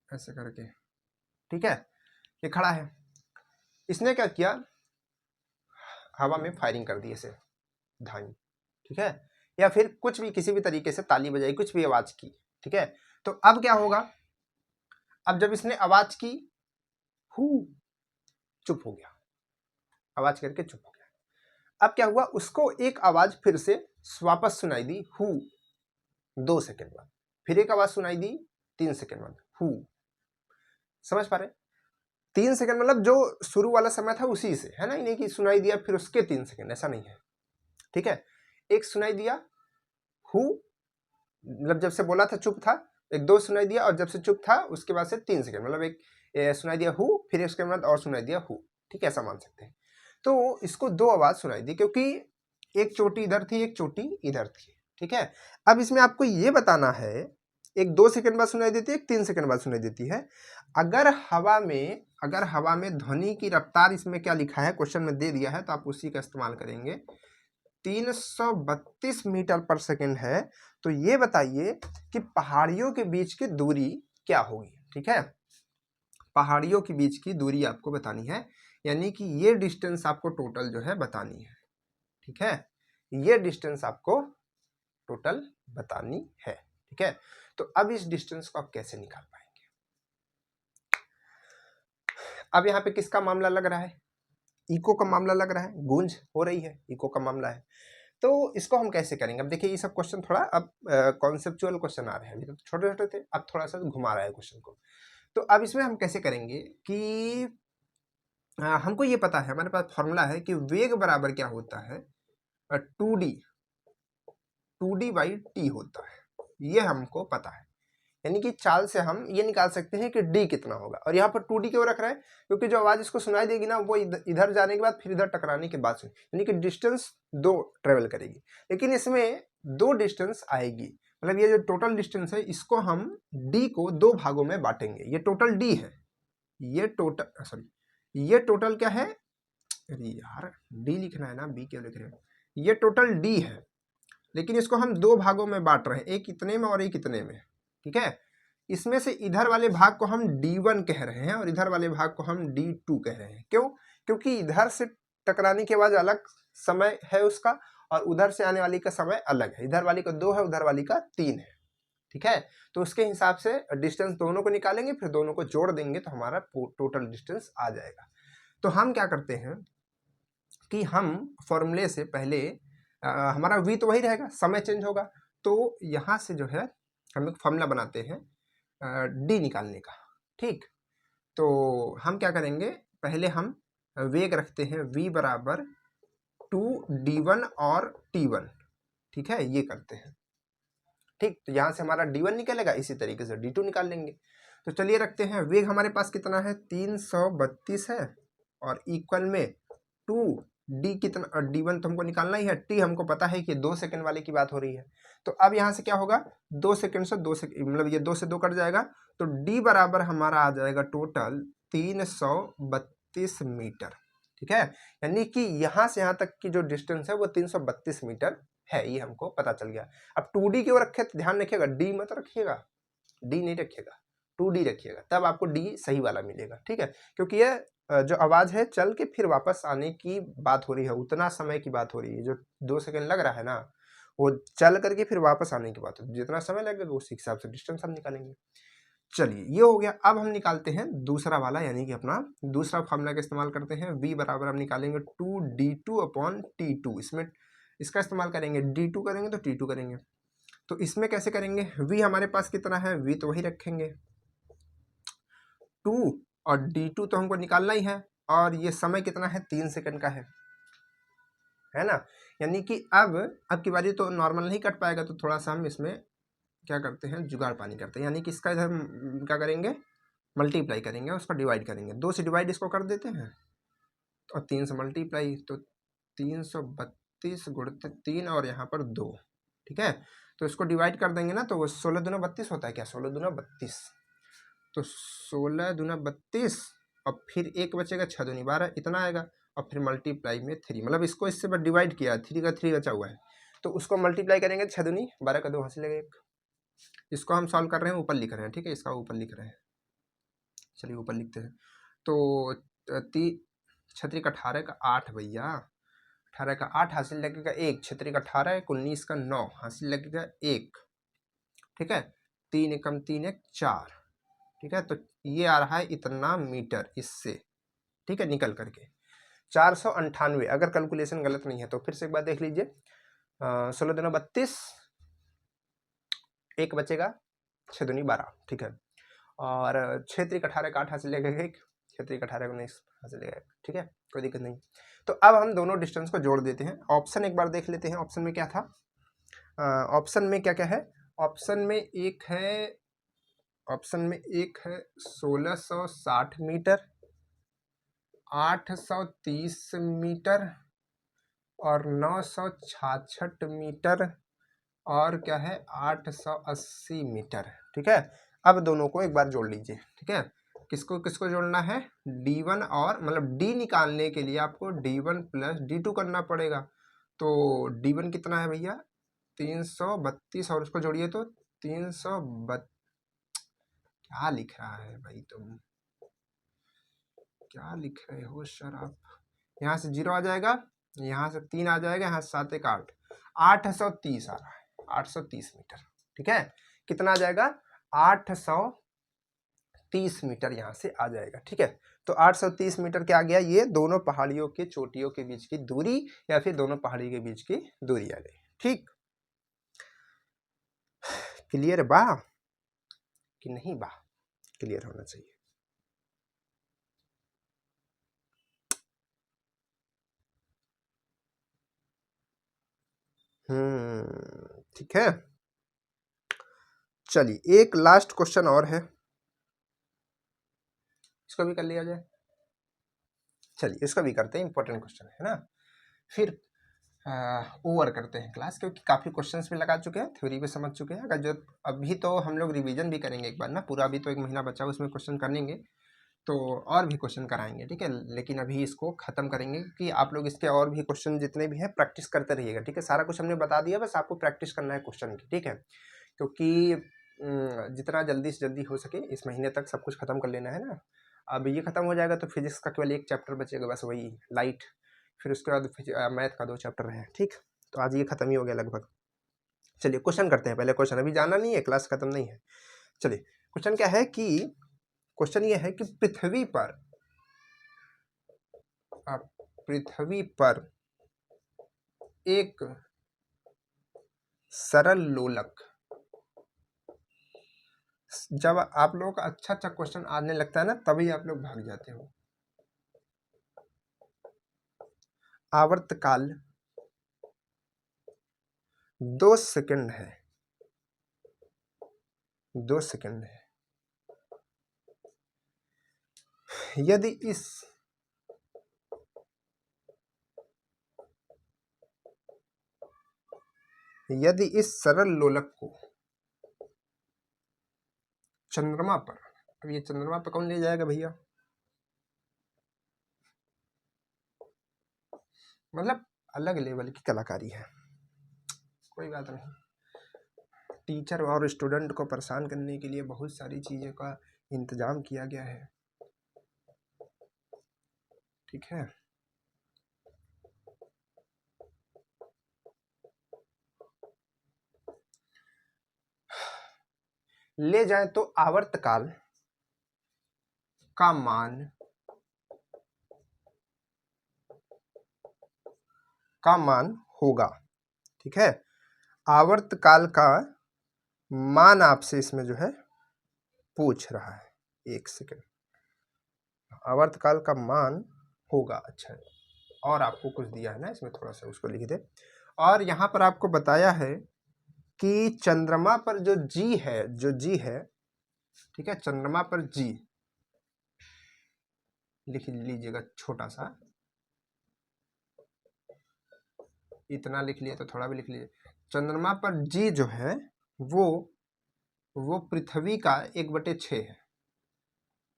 ऐसे करके, ठीक है, ये खड़ा है, इसने क्या किया, हवा में फायरिंग कर दी इसे धानी, ठीक है, या फिर कुछ भी किसी भी तरीके से ताली बजाई, कुछ भी आवाज की, ठीक है। तो अब क्या होगा, अब जब इसने आवाज की, हु, चुप हो गया, आवाज करके चुप हो गया। अब क्या हुआ, उसको एक आवाज फिर से वापस सुनाई दी, हु, 2 सेकंड बाद, फिर एक आवाज सुनाई दी 3 सेकंड बाद, हु, समझ पा रहे, 3 सेकंड मतलब जो शुरू वाला समय था उसी से, है ना, नहीं कि सुनाई दिया फिर उसके 3 सेकंड, ऐसा नहीं है, ठीक है। एक सुनाई दिया हु, मतलब जब से बोला था चुप था, एक 2 सुनाई दिया, और जब से चुप था उसके बाद से 3 सेकंड, मतलब एक सुनाई दिया हु, फिर उसके बाद और सुनाई दिया हु, ठीक है, ऐसा मान सकते हैं। तो इसको 2 आवाज सुनाई दी, क्योंकि एक चोटी इधर थी, एक चोटी इधर थी, ठीक है। अब इसमें आपको ये बताना है, एक 2 सेकंड बाद सुनाई देती है, एक 3 सेकंड बाद सुनाई देती है। अगर हवा में ध्वनि की रफ्तार, इसमें क्या लिखा है, क्वेश्चन में दे दिया है, तो आप उसी का इस्तेमाल करेंगे, 332 मीटर पर सेकंड है, तो ये बताइए कि पहाड़ियों के बीच की दूरी क्या होगी, ठीक है। पहाड़ियों के बीच की दूरी आपको बतानी है, यानी कि ये डिस्टेंस आपको टोटल जो है बतानी है, ठीक है, ये डिस्टेंस आपको टोटल बतानी है, ठीक है। तो अब इस डिस्टेंस को आप कैसे निकाल पाएंगे, अब यहाँ पे किसका मामला लग रहा है, इको का मामला लग रहा है, गूंज हो रही है, इको का मामला है। तो इसको हम कैसे करेंगे, अब देखिए ये सब क्वेश्चन थोड़ा अब कॉन्सेप्चुअल क्वेश्चन आ रहे हैं, अभी तो छोटे छोटे थे, अब थोड़ा सा घुमा रहा है क्वेश्चन को। तो अब इसमें हम कैसे करेंगे कि हमको ये पता है, हमारे पास फॉर्मूला है कि वेग बराबर क्या होता है, 2d बाई टी होता है, ये हमको पता है, यानी कि चाल से हम ये निकाल सकते हैं कि d कितना होगा। और यहाँ पर 2d क्यों रख रहा है, क्योंकि जो आवाज इसको सुनाई देगी ना, वो इधर जाने के बाद फिर इधर टकराने के बाद सुन, यानी कि डिस्टेंस 2 ट्रेवल करेगी, लेकिन इसमें 2 डिस्टेंस आएगी, मतलब ये जो टोटल डिस्टेंस है इसको हम d को 2 भागों में बांटेंगे, ये टोटल d है, ये टोटल क्या है, अरे यार d लिखना है ना, b क्यों लिख रहे हैं, ये टोटल d है, लेकिन इसको हम 2 भागों में बांट रहे हैं, एक इतने में और एक इतने में, ठीक है। इसमें से इधर वाले भाग को हम D1 कह रहे हैं और इधर वाले भाग को हम D2 कह रहे हैं, क्यों, क्योंकि इधर से टकराने के बाद अलग समय है उसका, और उधर से आने वाली का समय अलग है, इधर वाली का 2 है, उधर वाली का 3 है, ठीक है। तो उसके हिसाब से डिस्टेंस दोनों को निकालेंगे, फिर दोनों को जोड़ देंगे तो हमारा टोटल डिस्टेंस आ जाएगा। तो हम क्या करते हैं कि हम फॉर्मूले से पहले हमारा v तो वही रहेगा, समय चेंज होगा, तो यहाँ से जो है हम एक फॉर्मूला बनाते हैं d निकालने का, ठीक। तो हम क्या करेंगे, पहले हम वेग रखते हैं v बराबर 2d1 और t1, ठीक है, ये करते हैं, ठीक। तो यहाँ से हमारा d1 निकलेगा, इसी तरीके से d2 निकाल लेंगे। तो चलिए रखते हैं, वेग हमारे पास कितना है, 332 है, और इक्वल में 2d कितना, d1 तो हमको निकालना ही है, t हमको पता है कि 2 सेकंड वाले की बात हो रही है। तो अब यहाँ से क्या होगा, 2 सेकंड से 2 सेकंड, मतलब ये 2 से 2 कट जाएगा, तो d बराबर हमारा आ जाएगा टोटल 332 मीटर, ठीक है, यानी कि यहाँ से यहाँ तक की जो डिस्टेंस है वो 332 मीटर है, ये हमको पता चल गया। अब 2d क्यों रखे, तो ध्यान रखिएगा, d मत रखिएगा, d नहीं रखिएगा, 2d रखिएगा, तब आपको d सही वाला मिलेगा, ठीक है, क्योंकि ये जो आवाज है चल के फिर वापस आने की बात हो रही है, उतना समय की बात हो रही है, जो 2 सेकंड लग रहा है ना, वो चल करके फिर वापस आने की बात हो, जितना समय लगेगा उसी हिसाब से डिस्टेंस हम निकालेंगे। चलिए ये हो गया, अब हम निकालते हैं दूसरा वाला, यानी कि अपना दूसरा फार्मूला का इस्तेमाल करते हैं, v बराबर हम निकालेंगे 2d2 अपॉन t2, इसमें इसका इस्तेमाल करेंगे, d2 करेंगे तो t2 करेंगे। तो इसमें कैसे करेंगे, v हमारे पास कितना है, v तो वही रखेंगे 2, और d2 तो हमको निकालना ही है, और ये समय कितना है, 3 सेकंड का है ना, यानी कि अब की बारी तो नॉर्मल नहीं कट पाएगा, तो थोड़ा सा हम इसमें क्या करते हैं, जुगाड़ पानी करते हैं, यानी कि इसका इधर क्या करेंगे, मल्टीप्लाई करेंगे, उसको डिवाइड करेंगे, 2 से डिवाइड इसको कर देते हैं, और 3 से मल्टीप्लाई, तो 332 गुणित 3 और यहाँ पर 2, ठीक है। तो इसको डिवाइड कर देंगे ना, तो वो 16 दूना 32 होता है, क्या 16 दूना 32, तो 16 दूना 32, और फिर एक बचेगा 6 दूनी 12, इतना आएगा, और फिर मल्टीप्लाई में 3, मतलब इसको इससे डिवाइड किया, 3 का 3 बचा हुआ है, तो उसको मल्टीप्लाई करेंगे, 6 दूनी 12 का 2 हासिल लगेगा। इसको हम सॉल्व कर रहे हैं, ऊपर लिख रहे हैं, ठीक है, इसका ऊपर लिख रहे हैं, चलिए ऊपर लिखते हैं। तो छतरी का 18 का 8 भैया, 18 का 8 हासिल लगेगा 1, छतरी का 18 1, 19 का 9 हासिल लगेगा 1, ठीक है। 3 एकम 3 1 4, ठीक है। तो ये आ रहा है इतना मीटर इससे, ठीक है, निकल करके 498। अगर कैलकुलेशन गलत नहीं है तो फिर से एक बार देख लीजिए। 16 दूनी 32, 1 बचेगा, 6 दूनी 12, ठीक है। और 6 3 18 का 8 हासिल लगेगा 1, 6 3 18 19 हासिल लगेगा 1, ठीक है, कोई दिक्कत नहीं। तो अब हम दोनों डिस्टेंस को जोड़ देते हैं। ऑप्शन एक बार देख लेते हैं, ऑप्शन में क्या था। ऑप्शन में क्या क्या है, ऑप्शन में एक है 1660 मीटर, 830 मीटर और 966 मीटर और क्या है 880 मीटर, ठीक है। अब दोनों को एक बार जोड़ लीजिए, ठीक है। किसको किसको जोड़ना है, D1 और मतलब D निकालने के लिए आपको D1 प्लस D2 करना पड़ेगा। तो D1 कितना है भैया 332 और उसको जोड़िए तो 332। क्या लिख रहा है भाई तुम, क्या लिख रहे हो सर आप। यहाँ से 0 आ जाएगा, यहाँ से 3 आ जाएगा, यहाँ से 7 1 8, 830 आ रहा है, 830 मीटर, ठीक है। कितना आ जाएगा 830 मीटर यहाँ से आ जाएगा, ठीक है। तो 830 मीटर क्या आ गया, ये दोनों पहाड़ियों के चोटियों के बीच की दूरी या फिर दोनों पहाड़ी के बीच की दूरी आ गई, ठीक। क्लियर बा कि नहीं बा, क्लियर होना चाहिए। ठीक है। चलिए एक लास्ट क्वेश्चन और है, इसको भी कर लिया जाए। चलिए इसको भी करते हैं, इंपॉर्टेंट क्वेश्चन है ना। फिर ओवर करते हैं क्लास, क्योंकि काफ़ी क्वेश्चंस भी लगा चुके हैं, थ्योरी भी समझ चुके हैं। अगर जो अभी तो हम लोग रिवीजन भी करेंगे एक बार ना, पूरा अभी तो 1 महीना बचा उसमें क्वेश्चन करेंगे, तो और भी क्वेश्चन कराएंगे, ठीक है। लेकिन अभी इसको ख़त्म करेंगे कि आप लोग इसके और भी क्वेश्चन जितने भी हैं प्रैक्टिस करते रहिएगा, ठीक है। सारा कुछ हमने बता दिया, बस आपको प्रैक्टिस करना है क्वेश्चन की, ठीक है। क्योंकि जितना जल्दी से जल्दी हो सके इस महीने तक सब कुछ ख़त्म कर लेना है ना। अब ये ख़त्म हो जाएगा तो फिजिक्स का केवल 1 चैप्टर बचेगा, बस वही लाइट। फिर उसके बाद मैथ का 2 चैप्टर है, ठीक। तो आज ये ख़त्म ही हो गया लगभग। चलिए क्वेश्चन करते हैं, पहले क्वेश्चन, अभी जाना नहीं है, क्लास ख़त्म नहीं है। चलिए क्वेश्चन क्या है कि, क्वेश्चन ये है कि पृथ्वी पर एक सरल लोलक, जब आप लोगों का अच्छा अच्छा क्वेश्चन आने लगता है ना तभी आप लोग भाग जाते हो। आवर्तकाल 2 सेकंड है, 2 सेकंड है। यदि इस सरल लोलक को चंद्रमा पर, अब ये चंद्रमा पर कौन ले जाएगा भैया, मतलब अलग लेवल की कलाकारी है, कोई बात नहीं। टीचर और स्टूडेंट को परेशान करने के लिए बहुत सारी चीज़ों का इंतजाम किया गया है, ठीक है। ले जाए तो आवर्तकाल का मान होगा, ठीक है। आवर्तकाल का मान आपसे इसमें जो है पूछ रहा है, 1 सेकंड। आवर्तकाल का मान होगा, अच्छा, और आपको कुछ दिया है ना इसमें, थोड़ा सा उसको लिख दे। और यहाँ पर आपको बताया है कि चंद्रमा पर जो जी है, ठीक है, चंद्रमा पर जी लिख लीजिएगा, छोटा सा, इतना लिख लिया तो थोड़ा भी लिख लीजिए। चंद्रमा पर जी जो है वो पृथ्वी का 1/6 है,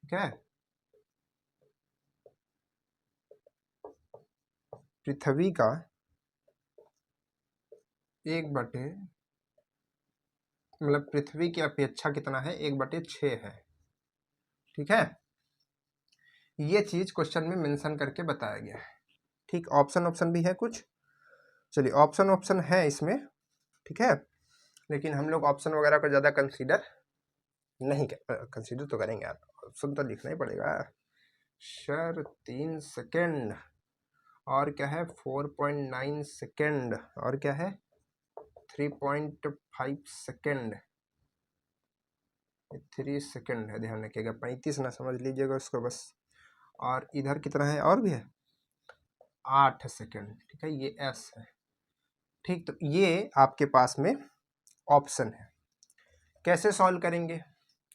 ठीक है। पृथ्वी का 1/, मतलब पृथ्वी की अपेक्षा कितना है 1/6 है, ठीक है। ये चीज़ क्वेश्चन में मेंशन करके बताया गया है। ठीक, ऑप्शन भी है कुछ, चलिए ऑप्शन है इसमें, ठीक है, लेकिन हम लोग ऑप्शन वगैरह को ज़्यादा कंसीडर नहीं कंसीडर तो करेंगे यार, ऑप्शन तो लिखना ही पड़ेगा सर। 3 सेकेंड, और क्या है 4.9 सेकेंड, और क्या है 3.5 सेकेंड, 3 सेकेंड है, ध्यान रखिएगा, 35 ना समझ लीजिएगा उसको बस। और इधर कितना है, और भी है 8 सेकेंड, ठीक है, ये एस है। ठीक, तो ये आपके पास में ऑप्शन है। कैसे सॉल्व करेंगे,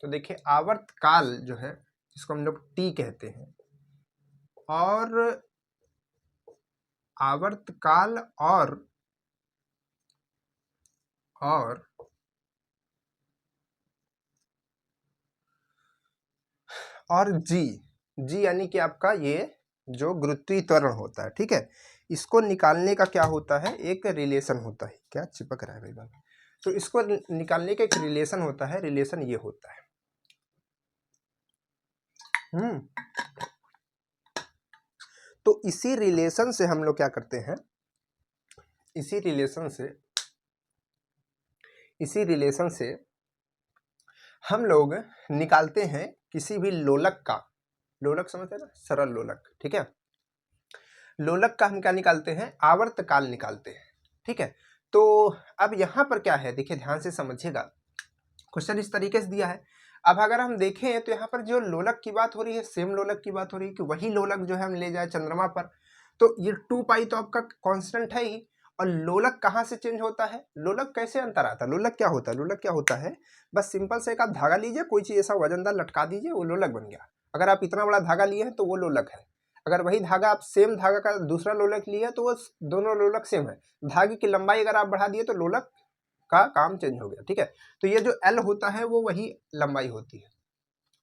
तो देखिए आवर्तकाल जो है जिसको हम लोग टी कहते हैं, और आवर्तकाल और जी यानी कि आपका ये जो गुरुत्वीय त्वरण होता है, ठीक है, इसको निकालने का क्या होता है, एक रिलेशन होता है। क्या चिपक रहा है भाई बाबा, तो इसको निकालने का एक रिलेशन होता है, रिलेशन ये होता है। तो इसी रिलेशन से हम लोग क्या करते हैं, इसी रिलेशन से हम लोग निकालते हैं किसी भी लोलक का, लोलक समझते हैं ना, सरल लोलक, ठीक है, लोलक का हम क्या निकालते हैं, आवर्तकाल निकालते हैं, ठीक है। तो अब यहाँ पर क्या है, देखिए ध्यान से समझिएगा, क्वेश्चन इस तरीके से दिया है। अब अगर हम देखें तो यहाँ पर जो लोलक की बात हो रही है, सेम लोलक की बात हो रही है कि वही लोलक जो है हम ले जाए चंद्रमा पर, तो ये 2 पाई तो आपका कांस्टेंट है ही। और लोलक कहाँ से चेंज होता है, लोलक कैसे अंतर आता है, लोलक क्या होता है, लोलक क्या होता है, बस सिंपल से एक आप धागा लीजिए, कोई चीज ऐसा वजनदार लटका दीजिए, वो लोलक बन गया। अगर आप इतना बड़ा धागा लिए हैं तो वो लोलक है। अगर वही धागा आप सेम धागा का दूसरा लोलक लिए तो वो दोनों लोलक सेम है। धागे की लंबाई अगर आप बढ़ा दिए तो लोलक का काम चेंज हो गया, ठीक है। तो ये जो एल होता है वो वही लंबाई होती है।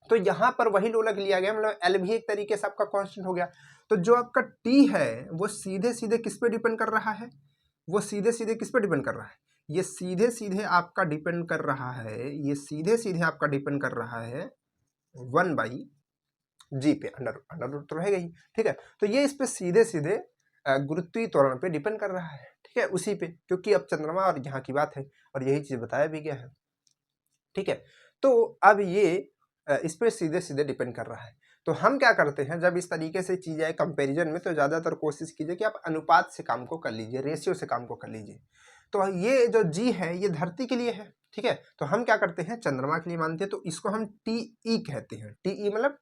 तो यहाँ पर वही लोलक लिया गया, मतलब एल भी एक तरीके से आपका कांस्टेंट हो गया। तो जो आपका टी है वो सीधे सीधे किस पे डिपेंड कर रहा है, वो सीधे सीधे किस पे डिपेंड कर रहा है, ये सीधे सीधे आपका डिपेंड कर रहा है, ये सीधे सीधे आपका डिपेंड कर रहा है 1/g पे, अंडर रूट तो रहेगा ही, ठीक है। तो ये इस पे सीधे सीधे गुरुत्वीय त्वरण पे डिपेंड कर रहा है, ठीक है, उसी पे, क्योंकि अब चंद्रमा और यहाँ की बात है और यही चीज बताया भी गया है, ठीक है। तो अब ये इस पे सीधे सीधे डिपेंड कर रहा है। तो हम क्या करते हैं, जब इस तरीके से चीज आए कंपैरिजन में, तो ज्यादातर कोशिश कीजिए कि आप अनुपात से काम को कर लीजिए, रेशियो से काम को कर लीजिए। तो ये जो जी है ये धरती के लिए है, ठीक है। तो हम क्या करते हैं, चंद्रमा के लिए मानते हैं, तो इसको हम टीई कहते हैं। टीई मतलब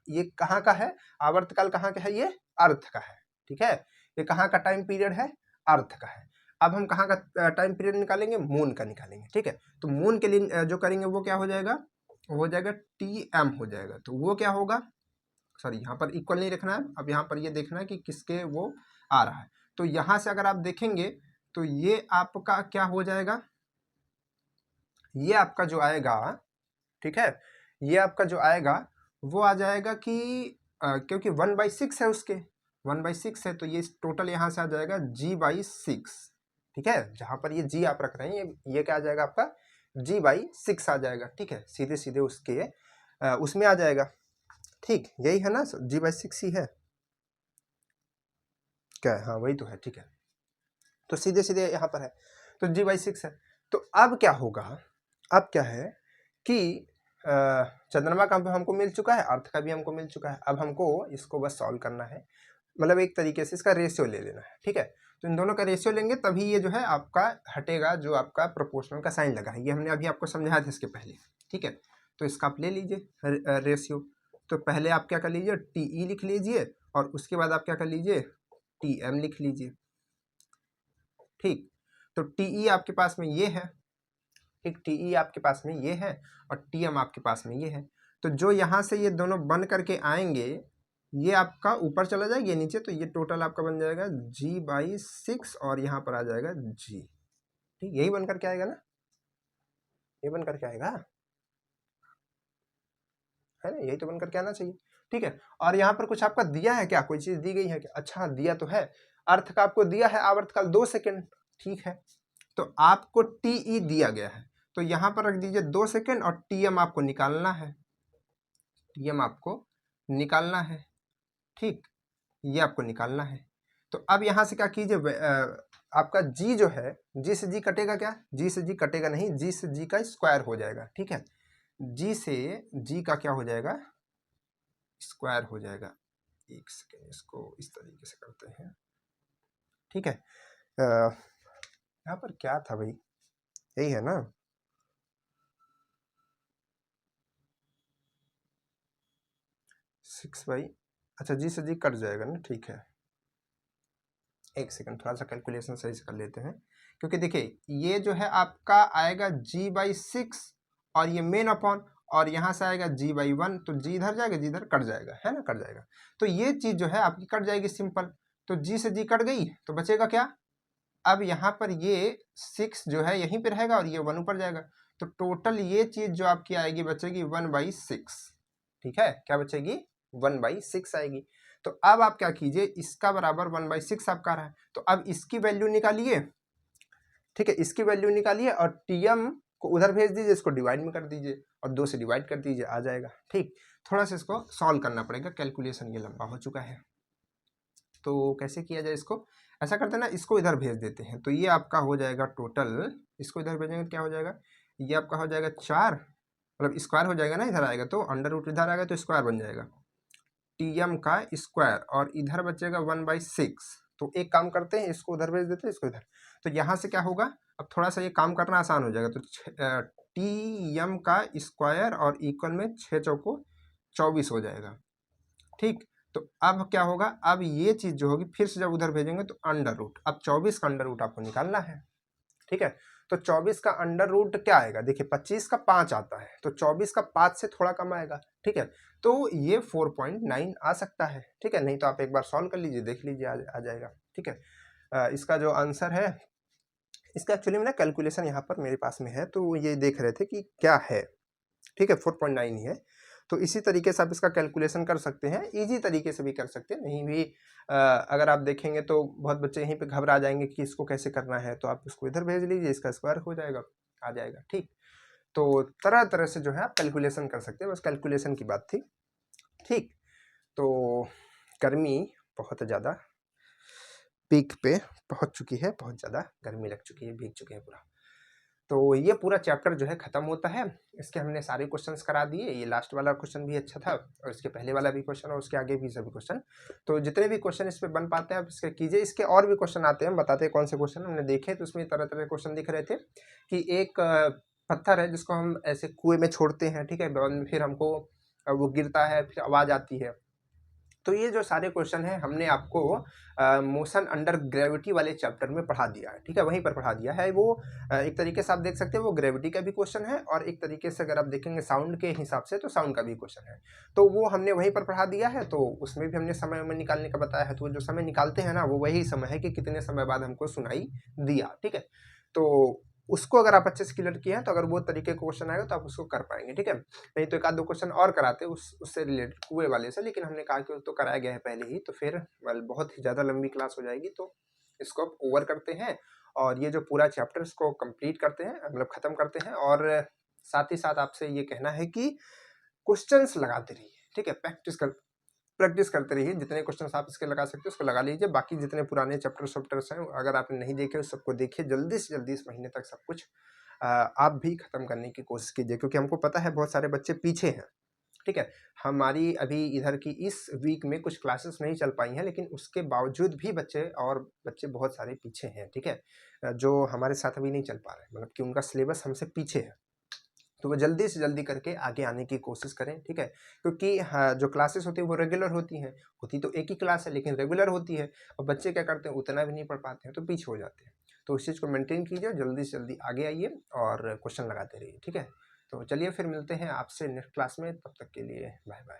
ये कहाँ का है, आवर्तकाल कहाँ का है, ये अर्थ का है, ठीक है। ये कहाँ का टाइम पीरियड है, अर्थ का है। अब हम कहाँ का टाइम पीरियड निकालेंगे, मून का निकालेंगे, ठीक है। तो मून के लिए जो करेंगे वो क्या हो जाएगा, वो हो जाएगा टी एम हो जाएगा। तो वो क्या होगा, सॉरी यहाँ पर इक्वल नहीं रखना है, अब यहाँ पर ये देखना है कि किसके वो आ रहा है। तो यहाँ से अगर आप देखेंगे तो ये आपका क्या हो जाएगा, ये आपका जो आएगा, ठीक है, ये आपका जो आएगा वो आ जाएगा कि क्योंकि 1/6 है उसके, 1/6 है, तो ये टोटल यहाँ से आ जाएगा g/6, ठीक है। जहाँ पर ये g आप रख रहे हैं, ये क्या आ जाएगा आपका g/6 आ जाएगा, ठीक है, सीधे सीधे उसके उसमें आ जाएगा, ठीक, यही है ना, g/6 ही है क्या है, हाँ वही तो है, ठीक है। तो सीधे सीधे यहाँ पर है, तो g/6 है। तो अब क्या होगा, अब क्या है कि चंद्रमा का हमको मिल चुका है, अर्थ का भी हमको मिल चुका है। अब हमको इसको बस सॉल्व करना है, मतलब एक तरीके से इसका रेशियो ले लेना है, ठीक है। तो इन दोनों का रेशियो लेंगे तभी ये जो है आपका हटेगा, जो आपका प्रोपोर्शनल का साइन लगा है, ये हमने अभी आपको समझाया था इसके पहले, ठीक है। तो इसका आप ले लीजिए रेशियो। तो पहले आप क्या कर लीजिए, टी लिख लीजिए, और उसके बाद आप क्या कर लीजिए, टी एम लिख लीजिए, ठीक। तो टी आपके पास में ये है, ठीक, टी आपके पास में ये है, और टी एम आपके पास में ये है। तो जो यहाँ से ये दोनों बन करके आएंगे, ये आपका ऊपर चला जाएगा, ये नीचे, तो ये टोटल आपका बन जाएगा g/6, और यहाँ पर आ जाएगा g, ठीक, यही बन करके आएगा ना, ये बन करके आएगा, है ना, यही तो बन करके आना चाहिए, ठीक है। और यहाँ पर कुछ आपका दिया है क्या, कोई चीज दी गई है क्या, अच्छा दिया तो है, अर्थ का आपको दिया है आवर्तकाल 2 सेकेंड, ठीक है। तो आपको टी दिया गया है, तो यहाँ पर रख दीजिए 2 सेकेंड, और टी एम आपको निकालना है, टी एम आपको निकालना है। ठीक, ये आपको निकालना है। तो अब यहाँ से क्या कीजिए, आपका जी जो है, जी से जी कटेगा क्या, जी से जी कटेगा नहीं, जी से जी का स्क्वायर हो जाएगा। ठीक है, जी से जी का क्या हो जाएगा, स्क्वायर हो जाएगा। एक सेकेंड, इसको इस तरीके से करते हैं। ठीक है, यहाँ पर क्या था भाई, यही है ना, 6/, अच्छा जी से जी कट जाएगा ना। ठीक है, एक सेकंड, थोड़ा सा कैलकुलेशन सही से कर लेते हैं, क्योंकि देखिए ये जो है आपका आएगा g/6 और ये मेन अपॉन, और यहाँ से आएगा g/1, तो g इधर जाएगा, जी इधर कट जाएगा, है ना, कट जाएगा। तो ये चीज जो है आपकी कट जाएगी सिंपल। तो g से g कट गई, तो बचेगा क्या, अब यहाँ पर ये 6 जो है यहीं पे रहेगा और ये 1 ऊपर जाएगा। तो टोटल ये चीज जो आपकी आएगी बचेगी 1/6। ठीक है, क्या बचेगी, 1/6 आएगी। तो अब आप क्या कीजिए, इसका बराबर 1/6 आपका रहा है, तो अब इसकी वैल्यू निकालिए। ठीक है, इसकी वैल्यू निकालिए और टीएम को उधर भेज दीजिए, इसको डिवाइड में कर दीजिए और 2 से डिवाइड कर दीजिए, आ जाएगा। ठीक, थोड़ा सा इसको सॉल्व करना पड़ेगा, कैलकुलेशन ये लंबा हो चुका है। तो कैसे किया जाए इसको, ऐसा करते हैं ना, इसको इधर भेज देते हैं। तो ये आपका हो जाएगा टोटल, इसको इधर भेजेंगे तो क्या हो जाएगा, ये आपका हो जाएगा 4, मतलब स्क्वायर हो जाएगा ना, इधर आएगा तो अंडर रूट इधर आएगा तो स्क्वायर बन जाएगा, टीएम का स्क्वायर, और इधर बचेगा 1/6। तो एक काम करते हैं, इसको उधर भेज देते हैं, इसको इधर। तो यहाँ से क्या होगा, अब थोड़ा सा ये काम करना आसान हो जाएगा। तो टीएम का स्क्वायर और इक्वल में 6 चौको 24 हो जाएगा। ठीक, तो अब क्या होगा, अब ये चीज जो होगी फिर से जब उधर भेजेंगे तो अंडर रूट, अब 24 का अंडर रूट आपको निकालना है। ठीक है, तो 24 का अंडर रूट क्या आएगा, देखिए 25 का 5 आता है, तो 24 का 5 से थोड़ा कम आएगा। ठीक है, तो ये 4.9 आ सकता है। ठीक है, नहीं तो आप एक बार सॉल्व कर लीजिए, देख लीजिए, आ जाएगा। ठीक है, इसका जो आंसर है, इसका एक्चुअली में ना कैलकुलेशन यहाँ पर मेरे पास में है, तो ये देख रहे थे कि क्या है। ठीक है, 4.9 ही है। तो इसी तरीके से आप इसका कैलकुलेशन कर सकते हैं, इजी तरीके से भी कर सकते हैं, नहीं भी अगर आप देखेंगे तो बहुत बच्चे यहीं पे घबरा जाएंगे कि इसको कैसे करना है, तो आप इसको इधर भेज लीजिए, इसका स्क्वायर हो जाएगा, आ जाएगा। ठीक, तो तरह तरह से जो है आप कैलकुलेशन कर सकते हैं, बस कैलकुलेशन की बात थी। ठीक, तो गर्मी बहुत ज़्यादा पीक पे पहुंच चुकी है, बहुत ज़्यादा गर्मी लग चुकी है, भीग चुके हैं पूरा। तो ये पूरा चैप्टर जो है खत्म होता है, इसके हमने सारे क्वेश्चंस करा दिए। ये लास्ट वाला क्वेश्चन भी अच्छा था, और इसके पहले वाला भी क्वेश्चन, और उसके आगे भी सभी क्वेश्चन। तो जितने भी क्वेश्चन इस पे बन पाते हैं आप इसके कीजिए। इसके और भी क्वेश्चन आते हैं, हम बताते हैं कौन से क्वेश्चन हमने देखे, तो उसमें तरह तरह के क्वेश्चन दिख रहे थे कि एक पत्थर है जिसको हम ऐसे कुएं में छोड़ते हैं। ठीक है, फिर हमको वो गिरता है, फिर आवाज आती है। तो ये जो सारे क्वेश्चन हैं हमने आपको मोशन अंडर ग्रेविटी वाले चैप्टर में पढ़ा दिया है। ठीक है, वहीं पर पढ़ा दिया है वो। एक तरीके से आप देख सकते हैं वो ग्रेविटी का भी क्वेश्चन है, और एक तरीके से अगर आप देखेंगे साउंड के हिसाब से तो साउंड का भी क्वेश्चन है। तो वो हमने वहीं पर पढ़ा दिया है, तो उसमें भी हमने समय में निकालने का बताया है। तो जो समय निकालते हैं ना, वो वही समय है कि कितने समय बाद हमको सुनाई दिया। ठीक है, तो उसको अगर आप अच्छे से क्लियर किए हैं, तो अगर वो तरीके का क्वेश्चन आएगा तो आप उसको कर पाएंगे। ठीक है, नहीं तो एक आध दो क्वेश्चन और कराते उससे रिलेटेड कुएं वाले से, लेकिन हमने कहा कि वो तो कराया गया है पहले ही, तो फिर बहुत ही ज़्यादा लंबी क्लास हो जाएगी, तो इसको आप ओवर करते हैं और ये जो पूरा चैप्टर इसको कंप्लीट करते हैं, मतलब ख़त्म करते हैं। और साथ ही साथ आपसे ये कहना है कि क्वेश्चंस लगाते रहिए। ठीक है, प्रैक्टिस करते रहिए, जितने क्वेश्चंस आप इसके लगा सकते हो उसको लगा लीजिए। बाकी जितने पुराने चैप्टर्स हैं, अगर आपने नहीं देखे उस सबको देखिए, जल्दी से जल्दी इस महीने तक सब कुछ आप भी खत्म करने की कोशिश कीजिए, क्योंकि हमको पता है बहुत सारे बच्चे पीछे हैं। ठीक है, हमारी अभी इधर की इस वीक में कुछ क्लासेस नहीं चल पाई हैं, लेकिन उसके बावजूद भी बच्चे बहुत सारे पीछे हैं। ठीक है, जो हमारे साथ अभी नहीं चल पा रहे, मतलब कि उनका सिलेबस हमसे पीछे है, तो वो जल्दी से जल्दी करके आगे आने की कोशिश करें। ठीक है, क्योंकि हाँ, जो क्लासेस होती है वो रेगुलर होती हैं, होती तो एक ही क्लास है लेकिन रेगुलर होती है, और बच्चे क्या करते हैं, उतना भी नहीं पढ़ पाते हैं, तो पीछे हो जाते हैं। तो उस चीज़ को मेंटेन कीजिए, जल्दी से जल्दी आगे आइए और क्वेश्चन लगाते रहिए। ठीक है, तो चलिए फिर मिलते हैं आपसे नेक्स्ट क्लास में, तब तक के लिए बाय बाय।